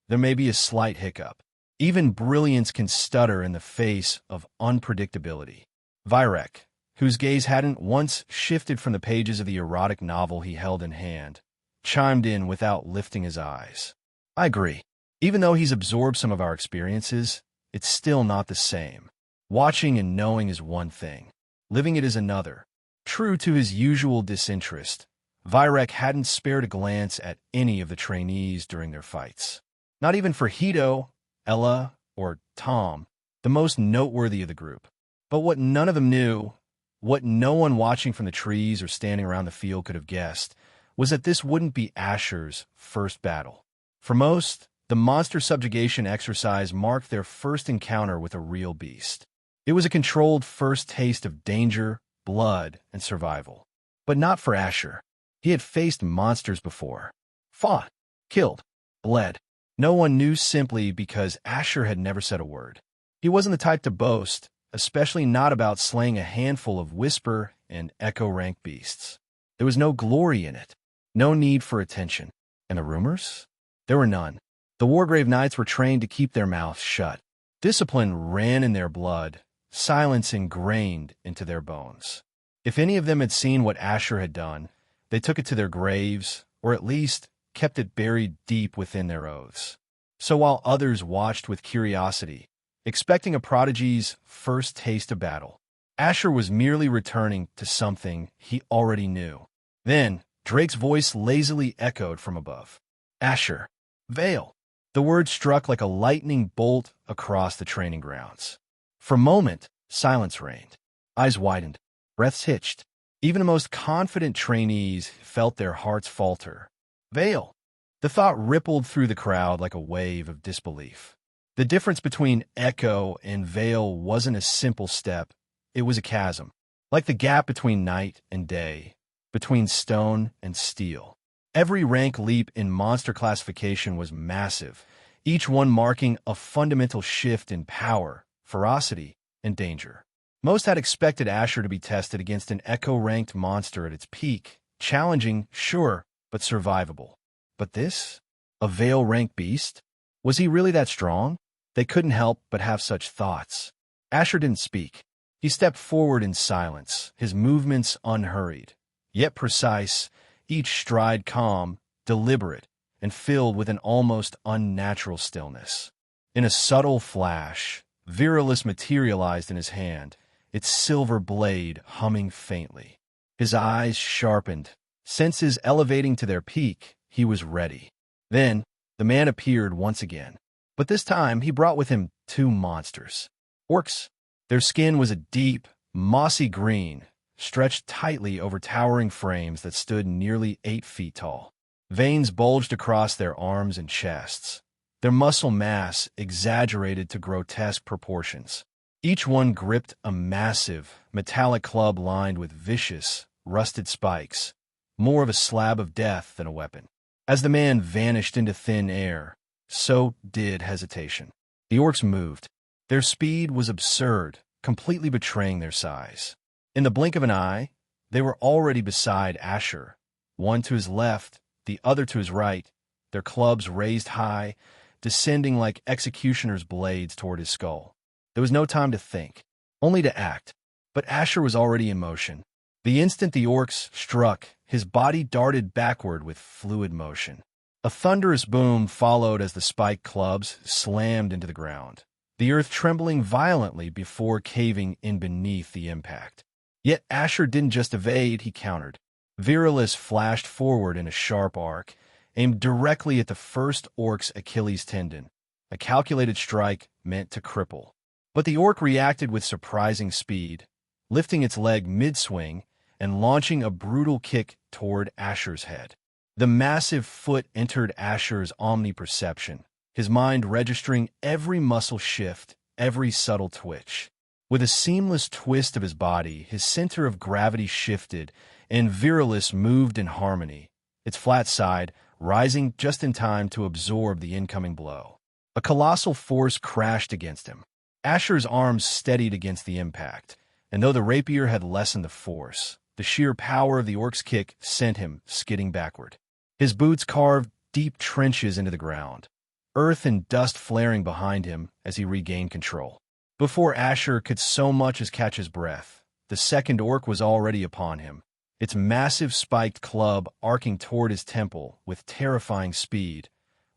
there may be a slight hiccup. Even brilliance can stutter in the face of unpredictability. Vyrek, whose gaze hadn't once shifted from the pages of the erotic novel he held in hand, chimed in without lifting his eyes. I agree. Even though he's absorbed some of our experiences, it's still not the same. Watching and knowing is one thing. Living it is another. True to his usual disinterest, Vyrek hadn't spared a glance at any of the trainees during their fights. Not even for Hito, Ella, or Tom, the most noteworthy of the group. But what none of them knew, what no one watching from the trees or standing around the field could have guessed, was that this wouldn't be Asher's first battle. For most, the monster subjugation exercise marked their first encounter with a real beast. It was a controlled first taste of danger, blood, and survival. But not for Asher. He had faced monsters before. Fought, killed, bled. No one knew simply because Asher had never said a word. He wasn't the type to boast, especially not about slaying a handful of Whisper and Echo rank beasts. There was no glory in it, no need for attention. And the rumors? There were none. The Wargrave Knights were trained to keep their mouths shut. Discipline ran in their blood, silence ingrained into their bones. If any of them had seen what Asher had done, they took it to their graves, or at least kept it buried deep within their oaths. So while others watched with curiosity, expecting a prodigy's first taste of battle, Asher was merely returning to something he already knew. Then, Drake's voice lazily echoed from above. Asher, Vale. The word struck like a lightning bolt across the training grounds. For a moment, silence reigned. Eyes widened, breaths hitched. Even the most confident trainees felt their hearts falter. Vale. The thought rippled through the crowd like a wave of disbelief. The difference between Echo and Vale wasn't a simple step. It was a chasm, like the gap between night and day, between stone and steel. Every rank leap in monster classification was massive, each one marking a fundamental shift in power, ferocity, and danger. Most had expected Asher to be tested against an Echo-ranked monster at its peak, challenging, sure, but survivable. But this? A Vale-ranked beast? Was he really that strong? They couldn't help but have such thoughts. Asher didn't speak. He stepped forward in silence, his movements unhurried, yet precise, each stride calm, deliberate, and filled with an almost unnatural stillness. In a subtle flash, Virilis materialized in his hand, its silver blade humming faintly. His eyes sharpened. Senses elevating to their peak, he was ready. Then, the man appeared once again. But this time, he brought with him two monsters. Orcs. Their skin was a deep, mossy green, stretched tightly over towering frames that stood nearly 8 feet tall. Veins bulged across their arms and chests, their muscle mass exaggerated to grotesque proportions. Each one gripped a massive, metallic club lined with vicious, rusted spikes, more of a slab of death than a weapon. As the man vanished into thin air, so did hesitation. The orcs moved. Their speed was absurd, completely betraying their size. In the blink of an eye, they were already beside Asher, one to his left, the other to his right, their clubs raised high, descending like executioner's blades toward his skull. There was no time to think, only to act. But Asher was already in motion. The instant the orcs struck, his body darted backward with fluid motion. A thunderous boom followed as the spiked clubs slammed into the ground, the earth trembling violently before caving in beneath the impact. Yet Asher didn't just evade, he countered. Virilis flashed forward in a sharp arc, aimed directly at the first orc's Achilles tendon, a calculated strike meant to cripple. But the orc reacted with surprising speed, lifting its leg mid-swing and launching a brutal kick toward Asher's head. The massive foot entered Asher's omniperception, his mind registering every muscle shift, every subtle twitch. With a seamless twist of his body, his center of gravity shifted, and Virilis moved in harmony, its flat side rising just in time to absorb the incoming blow. A colossal force crashed against him. Asher's arms steadied against the impact, and though the rapier had lessened the force, the sheer power of the orc's kick sent him skidding backward. His boots carved deep trenches into the ground, earth and dust flaring behind him as he regained control. Before Asher could so much as catch his breath, the second orc was already upon him, its massive spiked club arcing toward his temple with terrifying speed,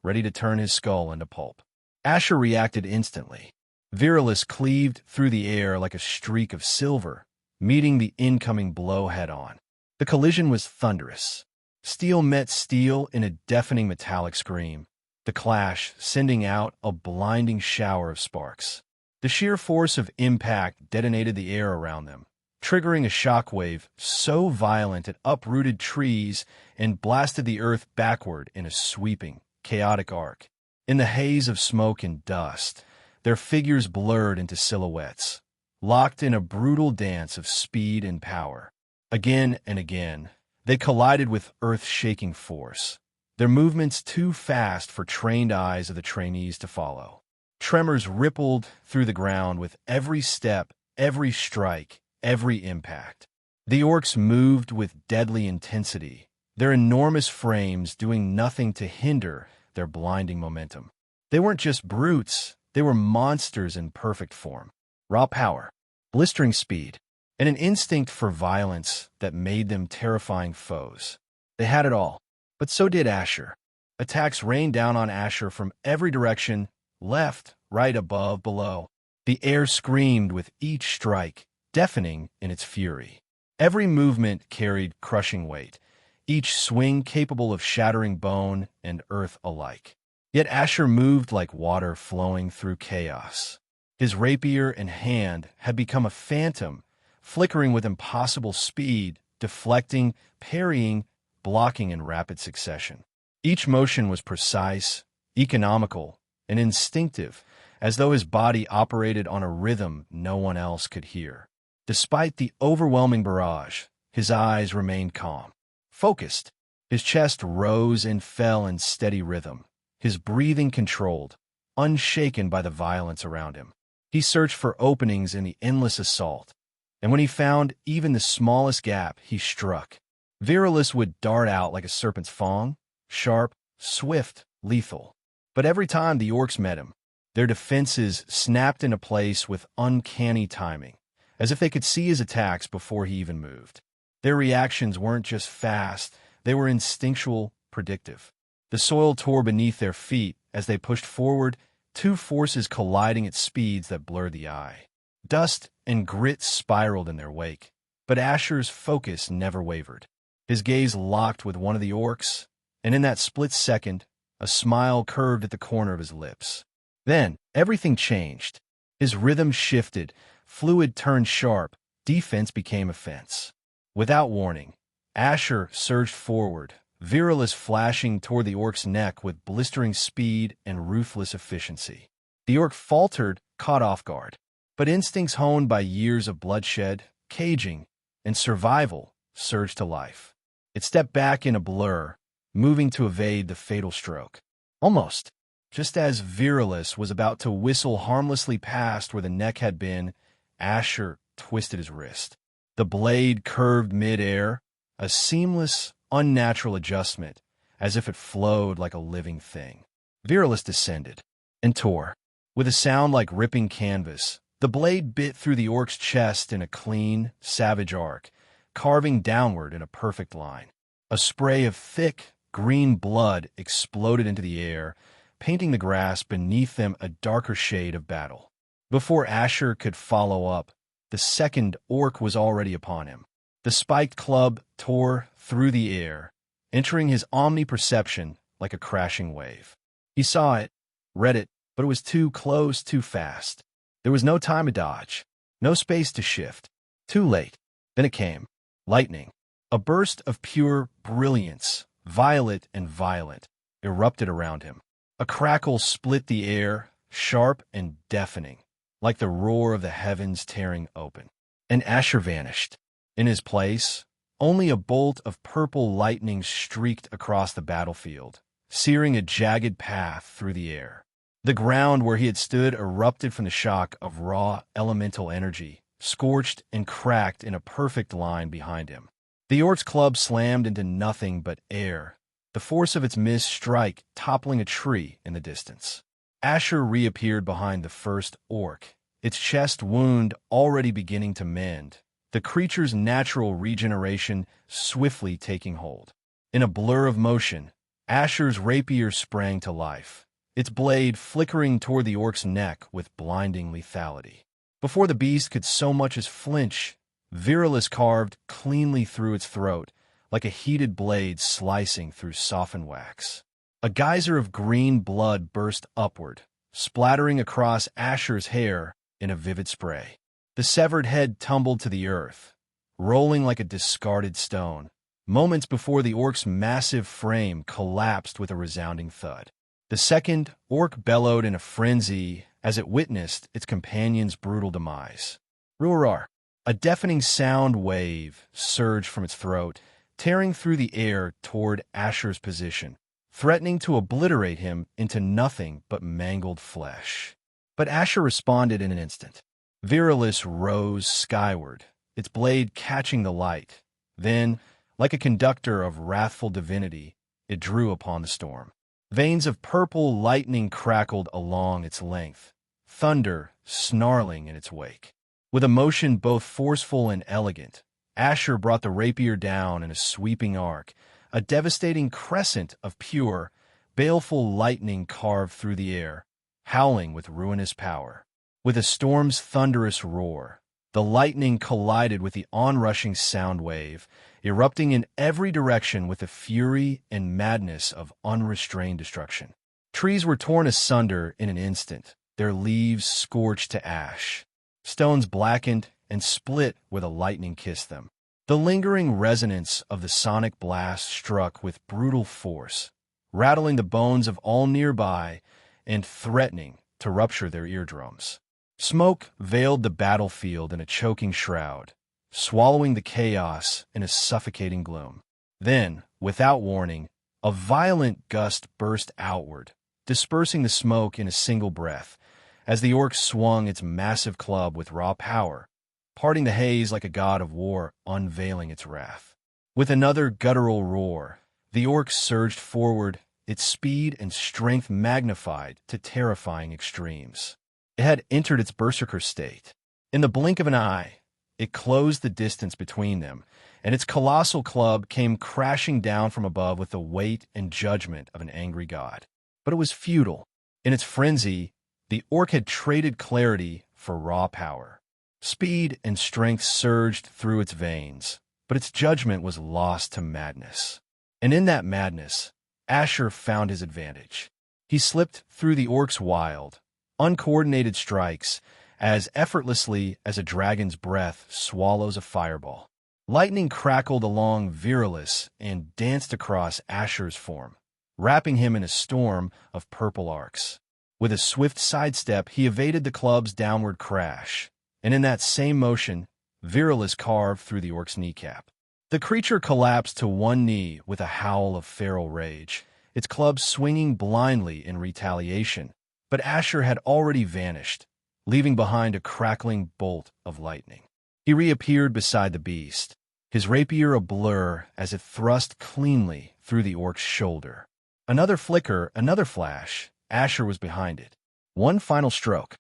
ready to turn his skull into pulp. Asher reacted instantly. Virilis cleaved through the air like a streak of silver, meeting the incoming blow head-on. The collision was thunderous. Steel met steel in a deafening metallic scream, the clash sending out a blinding shower of sparks. The sheer force of impact detonated the air around them, triggering a shockwave so violent it uprooted trees and blasted the earth backward in a sweeping, chaotic arc. In the haze of smoke and dust, their figures blurred into silhouettes, locked in a brutal dance of speed and power. Again and again, they collided with earth-shaking force, their movements too fast for trained eyes of the trainees to follow. Tremors rippled through the ground with every step, every strike, every impact. The orcs moved with deadly intensity, their enormous frames doing nothing to hinder their blinding momentum. They weren't just brutes, they were monsters in perfect form. Raw power, blistering speed, and an instinct for violence that made them terrifying foes. They had it all, but so did Asher. Attacks rained down on Asher from every direction, left, right, above, below. The air screamed with each strike, deafening in its fury. Every movement carried crushing weight, each swing capable of shattering bone and earth alike. Yet Asher moved like water flowing through chaos. His rapier and hand had become a phantom, flickering with impossible speed, deflecting, parrying, blocking in rapid succession. Each motion was precise, economical, and instinctive, as though his body operated on a rhythm no one else could hear. Despite the overwhelming barrage, his eyes remained calm, focused. His chest rose and fell in steady rhythm, his breathing controlled, unshaken by the violence around him. He searched for openings in the endless assault, and when he found even the smallest gap, he struck. Virilis would dart out like a serpent's fang, sharp, swift, lethal. But every time the orcs met him, their defenses snapped into place with uncanny timing, as if they could see his attacks before he even moved. Their reactions weren't just fast, they were instinctual, predictive. The soil tore beneath their feet as they pushed forward, two forces colliding at speeds that blurred the eye. Dust and grit spiraled in their wake, But Asher's focus never wavered. His gaze locked with one of the orcs, and in that split second, a smile curved at the corner of his lips. Then, everything changed. His rhythm shifted, fluid turned sharp, defense became offense. Without warning, Asher surged forward, Virilis flashing toward the orc's neck with blistering speed and ruthless efficiency. The orc faltered, caught off guard. But instincts honed by years of bloodshed, caging, and survival surged to life. It stepped back in a blur, moving to evade the fatal stroke. Almost, just as Virilis was about to whistle harmlessly past where the neck had been, Asher twisted his wrist. The blade curved mid-air, a seamless, unnatural adjustment, as if it flowed like a living thing. Virilis descended and tore. With a sound like ripping canvas, the blade bit through the orc's chest in a clean, savage arc, carving downward in a perfect line. A spray of thick, green blood exploded into the air, painting the grass beneath them a darker shade of battle. Before Asher could follow up, the second orc was already upon him. The spiked club tore through the air, entering his omniperception like a crashing wave. He saw it, read it, but it was too close, too fast. There was no time to dodge, no space to shift. Too late. Then it came. Lightning. A burst of pure brilliance, violet and violent, erupted around him. A crackle split the air, sharp and deafening, like the roar of the heavens tearing open. And Asher vanished. In his place, only a bolt of purple lightning streaked across the battlefield, searing a jagged path through the air. The ground where he had stood erupted from the shock of raw elemental energy, scorched and cracked in a perfect line behind him. The orc's club slammed into nothing but air, the force of its missed strike toppling a tree in the distance. Asher reappeared behind the first orc, its chest wound already beginning to mend, the creature's natural regeneration swiftly taking hold. In a blur of motion, Asher's rapier sprang to life, its blade flickering toward the orc's neck with blinding lethality. Before the beast could so much as flinch, Virilis carved cleanly through its throat, like a heated blade slicing through softened wax. A geyser of green blood burst upward, splattering across Asher's hair in a vivid spray. The severed head tumbled to the earth, rolling like a discarded stone, moments before the orc's massive frame collapsed with a resounding thud. The second orc bellowed in a frenzy as it witnessed its companion's brutal demise. Roar! A deafening sound wave surged from its throat, tearing through the air toward Asher's position, threatening to obliterate him into nothing but mangled flesh. But Asher responded in an instant. Virilis rose skyward, its blade catching the light. Then, like a conductor of wrathful divinity, it drew upon the storm. Veins of purple lightning crackled along its length, thunder snarling in its wake. With a motion both forceful and elegant, Asher brought the rapier down in a sweeping arc, a devastating crescent of pure, baleful lightning carved through the air, howling with ruinous power. With a storm's thunderous roar, the lightning collided with the onrushing sound wave, erupting in every direction with the fury and madness of unrestrained destruction. Trees were torn asunder in an instant, their leaves scorched to ash. Stones blackened and split where the lightning kissed them. The lingering resonance of the sonic blast struck with brutal force, rattling the bones of all nearby and threatening to rupture their eardrums. Smoke veiled the battlefield in a choking shroud, swallowing the chaos in a suffocating gloom. Then, without warning, a violent gust burst outward, dispersing the smoke in a single breath, as the orc swung its massive club with raw power, parting the haze like a god of war unveiling its wrath. With another guttural roar, the orc surged forward, its speed and strength magnified to terrifying extremes. It had entered its berserker state. In the blink of an eye, it closed the distance between them, and its colossal club came crashing down from above with the weight and judgment of an angry god. But it was futile. In its frenzy, the orc had traded clarity for raw power. Speed and strength surged through its veins, but its judgment was lost to madness. And in that madness, Asher found his advantage. He slipped through the orc's wild, uncoordinated strikes as effortlessly as a dragon's breath swallows a fireball. Lightning crackled along Virilis and danced across Asher's form, wrapping him in a storm of purple arcs. With a swift sidestep, he evaded the club's downward crash, and in that same motion, Virilis carved through the orc's kneecap. The creature collapsed to one knee with a howl of feral rage, its club swinging blindly in retaliation. But Asher had already vanished, leaving behind a crackling bolt of lightning. He reappeared beside the beast, his rapier a blur as it thrust cleanly through the orc's shoulder. Another flicker, another flash. Asher was behind it. One final stroke.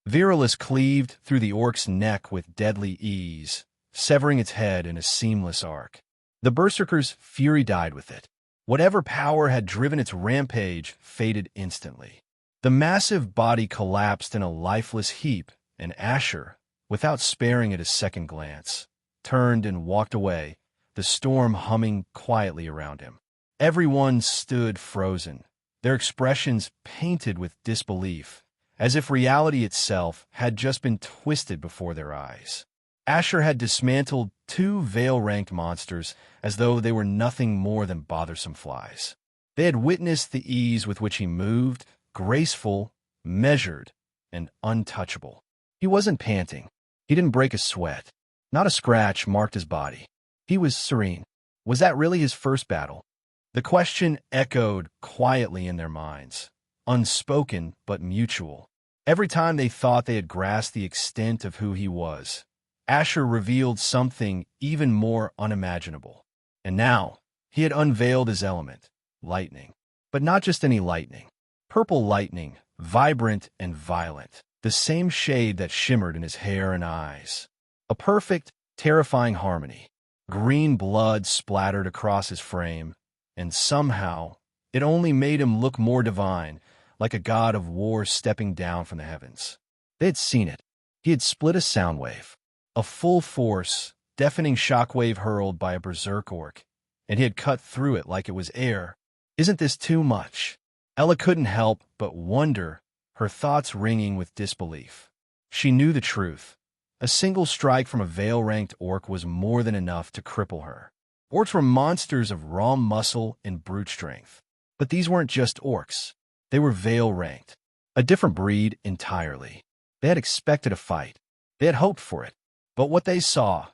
Virilis cleaved through the orc's neck with deadly ease, severing its head in a seamless arc. The berserker's fury died with it. Whatever power had driven its rampage faded instantly. The massive body collapsed in a lifeless heap, and Asher, without sparing it a second glance, turned and walked away, the storm humming quietly around him. Everyone stood frozen, their expressions painted with disbelief, as if reality itself had just been twisted before their eyes. Asher had dismantled two Vale-ranked monsters as though they were nothing more than bothersome flies. They had witnessed the ease with which he moved, graceful, measured, and untouchable. He wasn't panting. He didn't break a sweat. Not a scratch marked his body. He was serene. Was that really his first battle? The question echoed quietly in their minds, unspoken but mutual. Every time they thought they had grasped the extent of who he was, Asher revealed something even more unimaginable. And now, he had unveiled his element, lightning. But not just any lightning. Purple lightning, vibrant and violent, the same shade that shimmered in his hair and eyes. A perfect, terrifying harmony. Green blood splattered across his frame, and somehow, it only made him look more divine, like a god of war stepping down from the heavens. They had seen it. He had split a sound wave. A full force, deafening shockwave hurled by a berserk orc, and he had cut through it like it was air. Isn't this too much? Ella couldn't help but wonder, her thoughts ringing with disbelief. She knew the truth. A single strike from a Vale-ranked orc was more than enough to cripple her. Orcs were monsters of raw muscle and brute strength. But these weren't just orcs. They were Vale-ranked. A different breed entirely. They had expected a fight. They had hoped for it. But what they saw,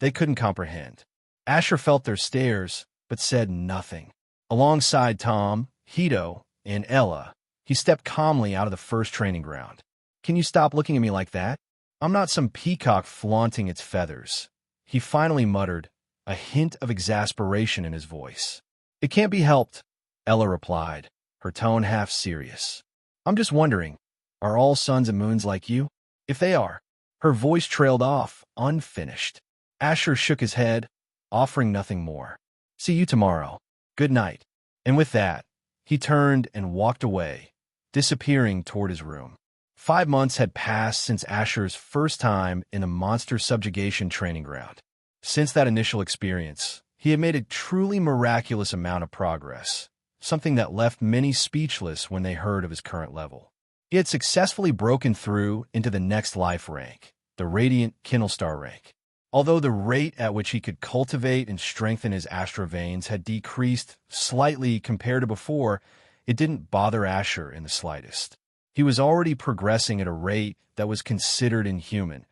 they couldn't comprehend. Asher felt their stares, but said nothing. Alongside Tom, Hito, and Ella, he stepped calmly out of the first training ground. "Can you stop looking at me like that? I'm not some peacock flaunting its feathers." He finally muttered, a hint of exasperation in his voice. "It can't be helped," Ella replied, her tone half serious. "I'm just wondering, are all suns and moons like you? If they are..." Her voice trailed off, unfinished. Asher shook his head, offering nothing more. "See you tomorrow. Good night." And with that, he turned and walked away, disappearing toward his room. 5 months had passed since Asher's first time in a monster subjugation training ground. Since that initial experience, he had made a truly miraculous amount of progress, something that left many speechless when they heard of his current level. He had successfully broken through into the next life rank, the Radiant Kindlestar rank. Although the rate at which he could cultivate and strengthen his astral veins had decreased slightly compared to before, it didn't bother Asher in the slightest. He was already progressing at a rate that was considered inhuman,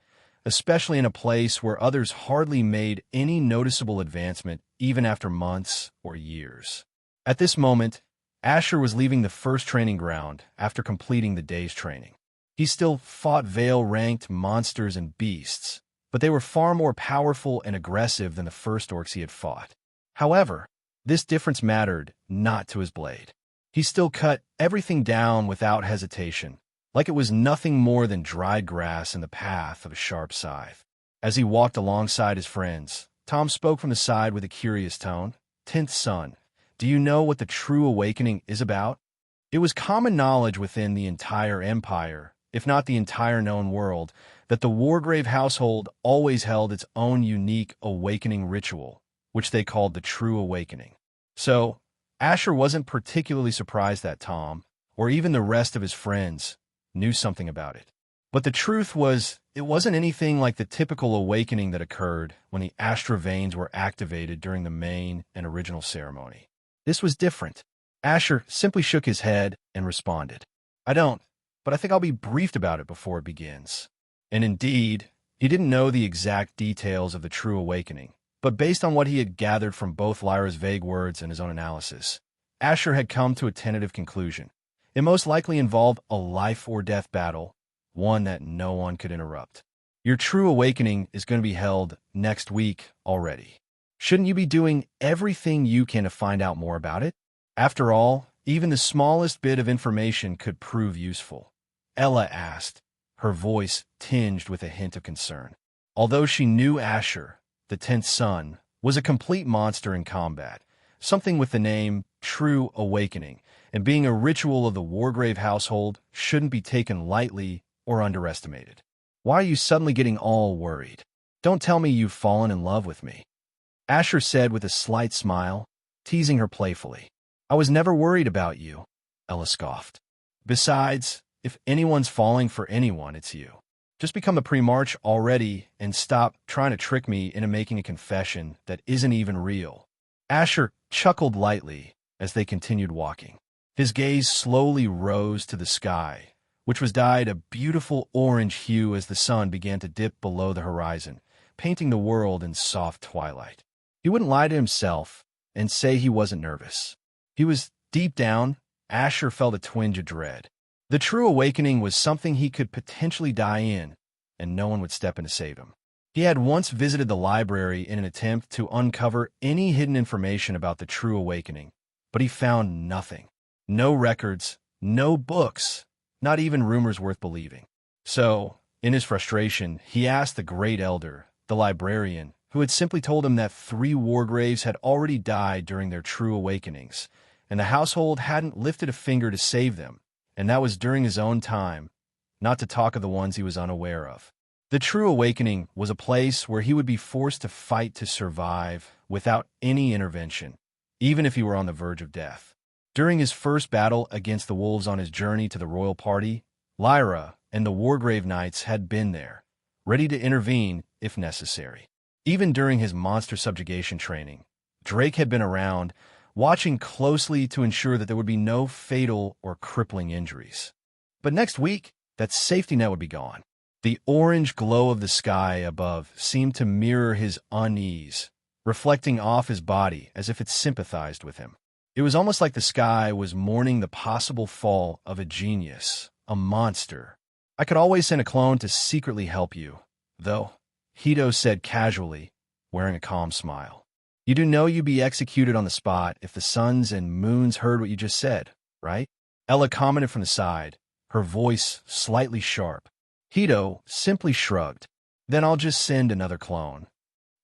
especially in a place where others hardly made any noticeable advancement even after months or years. At this moment, Asher was leaving the first training ground after completing the day's training. He still fought Vale-ranked monsters and beasts, but they were far more powerful and aggressive than the first orcs he had fought. However, this difference mattered not to his blade. He still cut everything down without hesitation, like it was nothing more than dried grass in the path of a sharp scythe. As he walked alongside his friends, Tom spoke from the side with a curious tone. "10th son, do you know what the true awakening is about?" It was common knowledge within the entire empire, if not the entire known world, that the Wargrave household always held its own unique awakening ritual, which they called the True Awakening. So, Asher wasn't particularly surprised that Tom, or even the rest of his friends, knew something about it. But the truth was, it wasn't anything like the typical awakening that occurred when the Astra veins were activated during the main and original ceremony. This was different. Asher simply shook his head and responded, "I don't, but I think I'll be briefed about it before it begins." And indeed, he didn't know the exact details of the True Awakening, but based on what he had gathered from both Lyra's vague words and his own analysis, Asher had come to a tentative conclusion. It most likely involved a life-or-death battle, one that no one could interrupt. Your True Awakening is going to be held next week already. Shouldn't you be doing everything you can to find out more about it? After all, even the smallest bit of information could prove useful. Ella asked, her voice tinged with a hint of concern. Although she knew Asher, the 10th son, was a complete monster in combat, something with the name True Awakening, and being a ritual of the Wargrave household shouldn't be taken lightly or underestimated. Why are you suddenly getting all worried? Don't tell me you've fallen in love with me. Asher said with a slight smile, teasing her playfully. I was never worried about you, Ella scoffed. Besides, if anyone's falling for anyone, it's you. Just become a pre-March already and stop trying to trick me into making a confession that isn't even real. Asher chuckled lightly as they continued walking. His gaze slowly rose to the sky, which was dyed a beautiful orange hue as the sun began to dip below the horizon, painting the world in soft twilight. He wouldn't lie to himself and say he wasn't nervous. He was deep down. Asher felt a twinge of dread. The True Awakening was something he could potentially die in, and no one would step in to save him. He had once visited the library in an attempt to uncover any hidden information about the True Awakening, but he found nothing. No records, no books, not even rumors worth believing. So, in his frustration, he asked the Great Elder, the librarian, who had simply told him that 3 Wargraves had already died during their True Awakenings, and the household hadn't lifted a finger to save them, and that was during his own time, not to talk of the ones he was unaware of. The True Awakening was a place where he would be forced to fight to survive without any intervention, even if he were on the verge of death. During his first battle against the wolves on his journey to the royal party, Lyra and the Wargrave Knights had been there, ready to intervene if necessary. Even during his monster subjugation training, Drake had been around, watching closely to ensure that there would be no fatal or crippling injuries. But next week, that safety net would be gone. The orange glow of the sky above seemed to mirror his unease, reflecting off his body as if it sympathized with him. It was almost like the sky was mourning the possible fall of a genius, a monster. I could always send a clone to secretly help you, though, Hito said casually, wearing a calm smile. You do know you'd be executed on the spot if the suns and moons heard what you just said, right? Ella commented from the side, her voice slightly sharp. Hito simply shrugged. Then I'll just send another clone.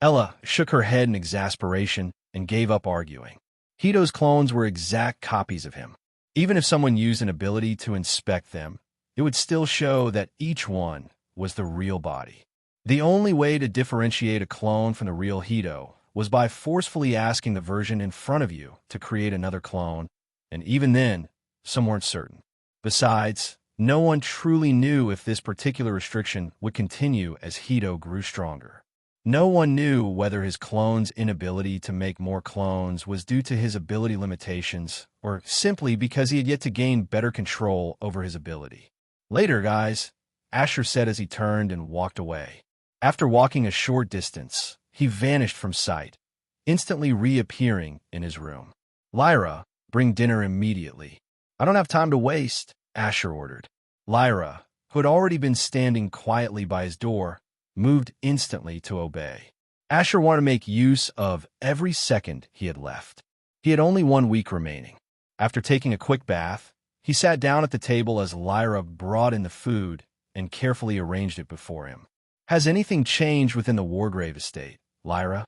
Ella shook her head in exasperation and gave up arguing. Hito's clones were exact copies of him. Even if someone used an ability to inspect them, it would still show that each one was the real body. The only way to differentiate a clone from the real Hito was by forcefully asking the version in front of you to create another clone, and even then, some weren't certain. Besides, no one truly knew if this particular restriction would continue as Hito grew stronger. No one knew whether his clone's inability to make more clones was due to his ability limitations or simply because he had yet to gain better control over his ability. Later, guys, Asher said as he turned and walked away. After walking a short distance, he vanished from sight, instantly reappearing in his room. Lyra, bring dinner immediately. I don't have time to waste, Asher ordered. Lyra, who had already been standing quietly by his door, moved instantly to obey. Asher wanted to make use of every second he had left. He had only 1 week remaining. After taking a quick bath, he sat down at the table as Lyra brought in the food and carefully arranged it before him. Has anything changed within the Wargrave estate, Lyra?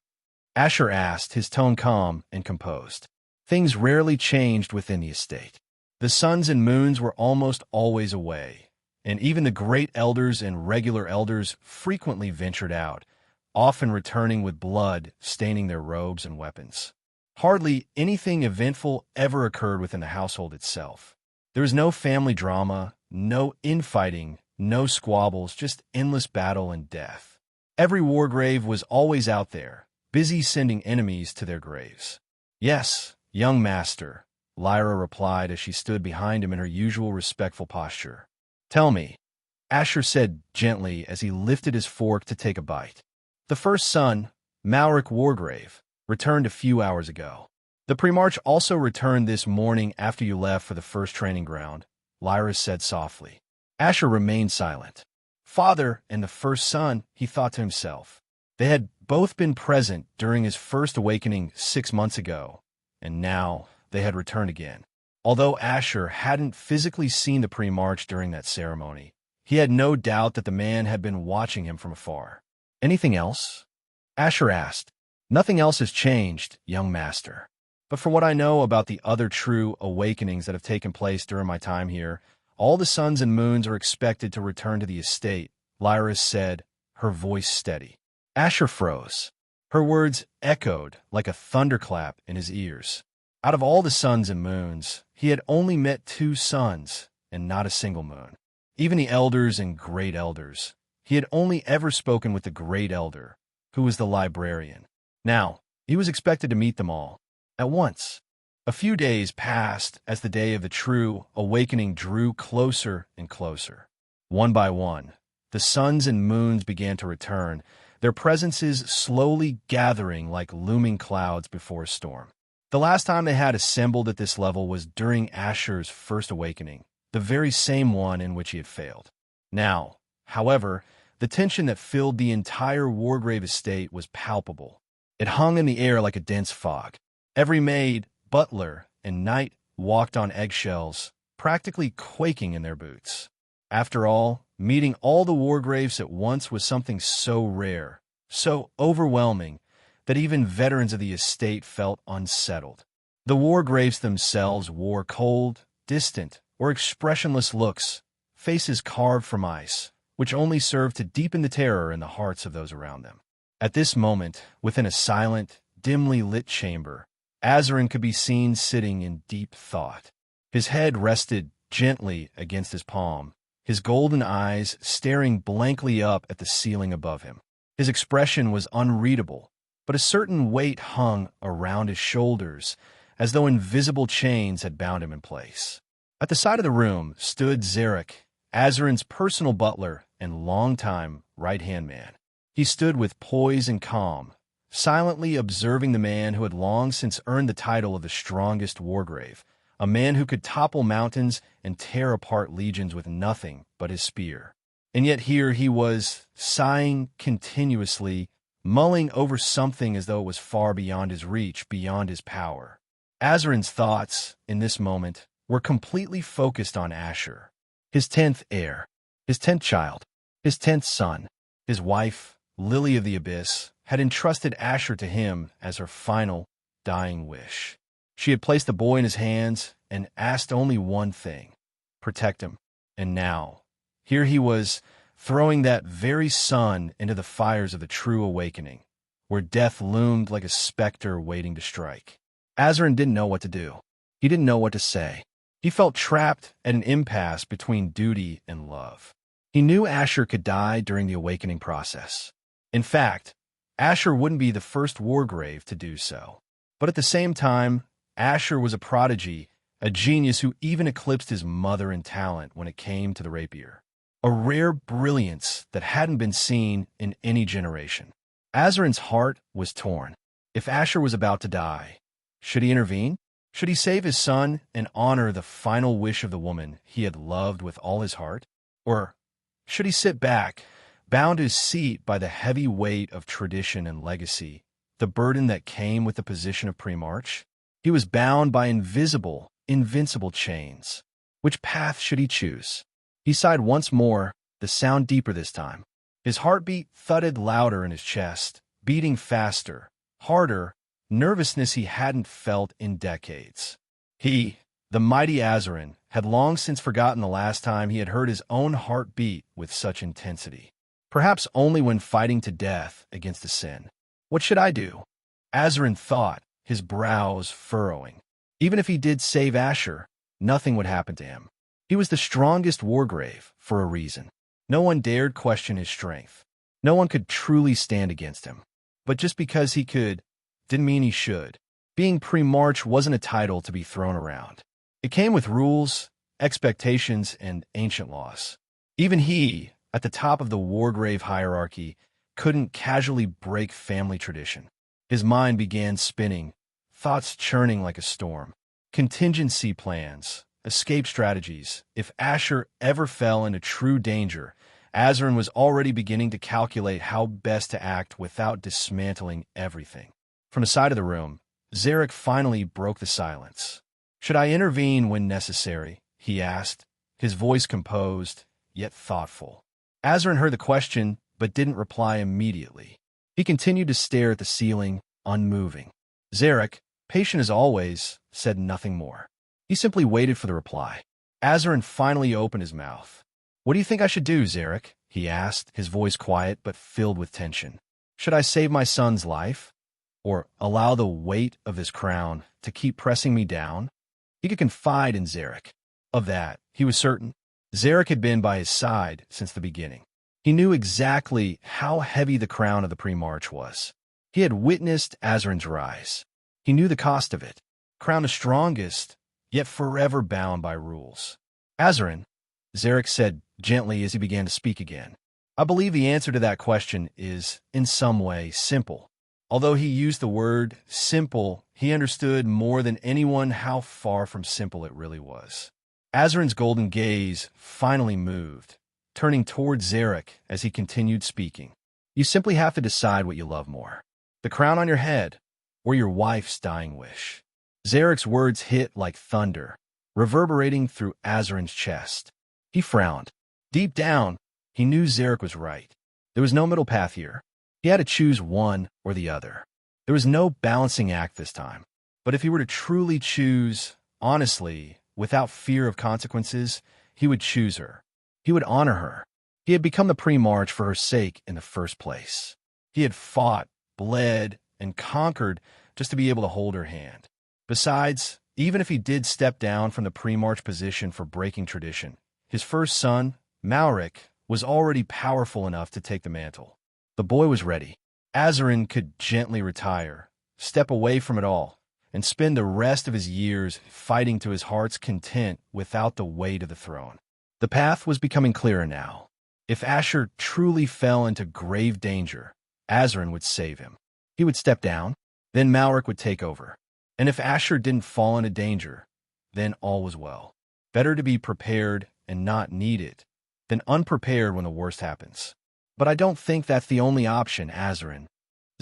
Asher asked, his tone calm and composed. Things rarely changed within the estate. The suns and moons were almost always away, and even the great elders and regular elders frequently ventured out, often returning with blood staining their robes and weapons. Hardly anything eventful ever occurred within the household itself. There was no family drama, no infighting, no squabbles, just endless battle and death. Every wargrave was always out there, busy sending enemies to their graves. "Yes, young master," Lyra replied as she stood behind him in her usual respectful posture. "Tell me," Asher said gently as he lifted his fork to take a bite. "The first son, Malric Wargrave, returned a few hours ago. The Premarch also returned this morning after you left for the first training ground," Lyra said softly. Asher remained silent. Father and the first son, he thought to himself. They had both been present during his first awakening 6 months ago, and now they had returned again. Although Asher hadn't physically seen the Premarch during that ceremony, he had no doubt that the man had been watching him from afar. "Anything else?" Asher asked. "Nothing else has changed, young master. But from what I know about the other true awakenings that have taken place during my time here, all the suns and moons are expected to return to the estate," Lyra said, her voice steady. Asher froze. Her words echoed like a thunderclap in his ears. Out of all the suns and moons, he had only met 2 suns and not a single moon. Even the elders and great elders, he had only ever spoken with the great elder, who was the librarian. Now, he was expected to meet them all at once. A few days passed as the day of the true awakening drew closer and closer. One by one, the suns and moons began to return, their presences slowly gathering like looming clouds before a storm. The last time they had assembled at this level was during Asher's first awakening, the very same one in which he had failed. Now, however, the tension that filled the entire Wargrave estate was palpable. It hung in the air like a dense fog. Every maid, butler, and knight walked on eggshells, practically quaking in their boots. After all, meeting all the Wargraves at once was something so rare, so overwhelming, that even veterans of the estate felt unsettled. The Wargraves themselves wore cold, distant, or expressionless looks, faces carved from ice, which only served to deepen the terror in the hearts of those around them. At this moment, within a silent, dimly lit chamber, Azarin could be seen sitting in deep thought. His head rested gently against his palm, his golden eyes staring blankly up at the ceiling above him. His expression was unreadable, but a certain weight hung around his shoulders, as though invisible chains had bound him in place. At the side of the room stood Zarek, Azarin's personal butler and longtime right-hand man. He stood with poise and calm, silently observing the man who had long since earned the title of the strongest Wargrave, a man who could topple mountains and tear apart legions with nothing but his spear. And yet here he was, sighing continuously, mulling over something as though it was far beyond his reach, beyond his power. Azarin's thoughts, in this moment, were completely focused on Asher, his 10th heir, his 10th child, his 10th son. His wife, Lily of the Abyss, had entrusted Asher to him as her final, dying wish. She had placed the boy in his hands and asked only one thing: protect him. And now, here he was, throwing that very son into the fires of the true awakening, where death loomed like a specter waiting to strike. Azarin didn't know what to do. He didn't know what to say. He felt trapped at an impasse between duty and love. He knew Asher could die during the awakening process. In fact, Asher wouldn't be the first Wargrave to do so. But at the same time, Asher was a prodigy, a genius who even eclipsed his mother in talent when it came to the rapier. A rare brilliance that hadn't been seen in any generation. Azarin's heart was torn. If Asher was about to die, should he intervene? Should he save his son and honor the final wish of the woman he had loved with all his heart? Or should he sit back, bound to his seat by the heavy weight of tradition and legacy, the burden that came with the position of Premarch? He was bound by invisible, invincible chains. Which path should he choose? He sighed once more, the sound deeper this time. His heartbeat thudded louder in his chest, beating faster, harder, nervousness he hadn't felt in decades. He The mighty Azarin had long since forgotten the last time he had heard his own heart beat with such intensity. Perhaps only when fighting to death against a sin. What should I do? Azarin thought, his brows furrowing. Even if he did save Asher, nothing would happen to him. He was the strongest wargrave for a reason. No one dared question his strength. No one could truly stand against him. But just because he could, didn't mean he should. Being pre-March wasn't a title to be thrown around. It came with rules, expectations, and ancient laws. Even he, at the top of the wargrave hierarchy, couldn't casually break family tradition. His mind began spinning, thoughts churning like a storm. Contingency plans, escape strategies. If Asher ever fell into true danger, Azarin was already beginning to calculate how best to act without dismantling everything. From the side of the room, Zarek finally broke the silence. "Should I intervene when necessary?" he asked, his voice composed, yet thoughtful. Azarin heard the question, but didn't reply immediately. He continued to stare at the ceiling, unmoving. Zarek, patient as always, said nothing more. He simply waited for the reply. Azarin finally opened his mouth. "What do you think I should do, Zarek?" he asked, his voice quiet but filled with tension. "Should I save my son's life? Or allow the weight of this crown to keep pressing me down?" He could confide in Zarek. Of that, he was certain. Zarek had been by his side since the beginning. He knew exactly how heavy the crown of the Pre-March was. He had witnessed Azarin's rise. He knew the cost of it. Crown the strongest, yet forever bound by rules. "Azarin," Zarek said gently as he began to speak again, "I believe the answer to that question is, in some way, simple." Although he used the word simple, he understood more than anyone how far from simple it really was. Azarin's golden gaze finally moved, turning toward Zarek as he continued speaking. "You simply have to decide what you love more. The crown on your head, or your wife's dying wish." Zarek's words hit like thunder, reverberating through Azarin's chest. He frowned. Deep down, he knew Zarek was right. There was no middle path here. He had to choose one or the other. There was no balancing act this time. But if he were to truly choose, honestly, without fear of consequences, he would choose her. He would honor her. He had become the Pre-March for her sake in the first place. He had fought, bled, and conquered just to be able to hold her hand. Besides, even if he did step down from the Pre-March position for breaking tradition, his first son, Malric, was already powerful enough to take the mantle. The boy was ready. Azarin could gently retire, step away from it all, and spend the rest of his years fighting to his heart's content without the weight of the throne. The path was becoming clearer now. If Asher truly fell into grave danger, Azarin would save him. He would step down, then Malric would take over. And if Asher didn't fall into danger, then all was well. Better to be prepared and not needed than unprepared when the worst happens. "But I don't think that's the only option, Azarin,"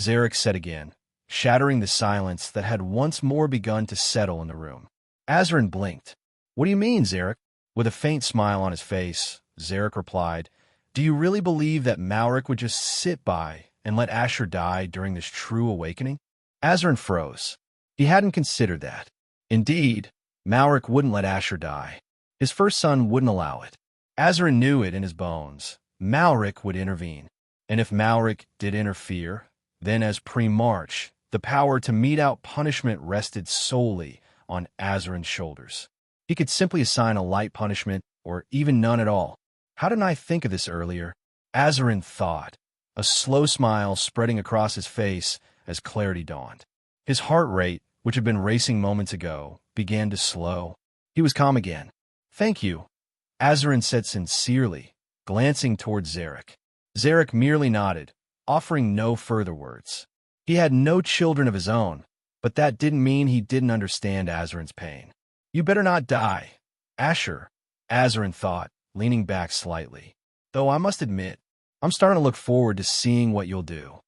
Zarek said again, shattering the silence that had once more begun to settle in the room. Azarin blinked. "What do you mean, Zarek?" With a faint smile on his face, Zarek replied, "Do you really believe that Malric would just sit by and let Asher die during this true awakening?" Azarin froze. He hadn't considered that. Indeed, Malric wouldn't let Asher die. His first son wouldn't allow it. Azarin knew it in his bones. Malric would intervene. And if Malric did interfere, then as Pre-March, the power to mete out punishment rested solely on Azarin's shoulders. He could simply assign a light punishment, or even none at all. How didn't I think of this earlier? Azarin thought, a slow smile spreading across his face as clarity dawned. His heart rate, which had been racing moments ago, began to slow. He was calm again. "Thank you," Azarin said sincerely, glancing towards Zarek. Zarek merely nodded, offering no further words. He had no children of his own, but that didn't mean he didn't understand Azarin's pain. "You better not die, Asher," Azarin thought, leaning back slightly. "Though I must admit, I'm starting to look forward to seeing what you'll do."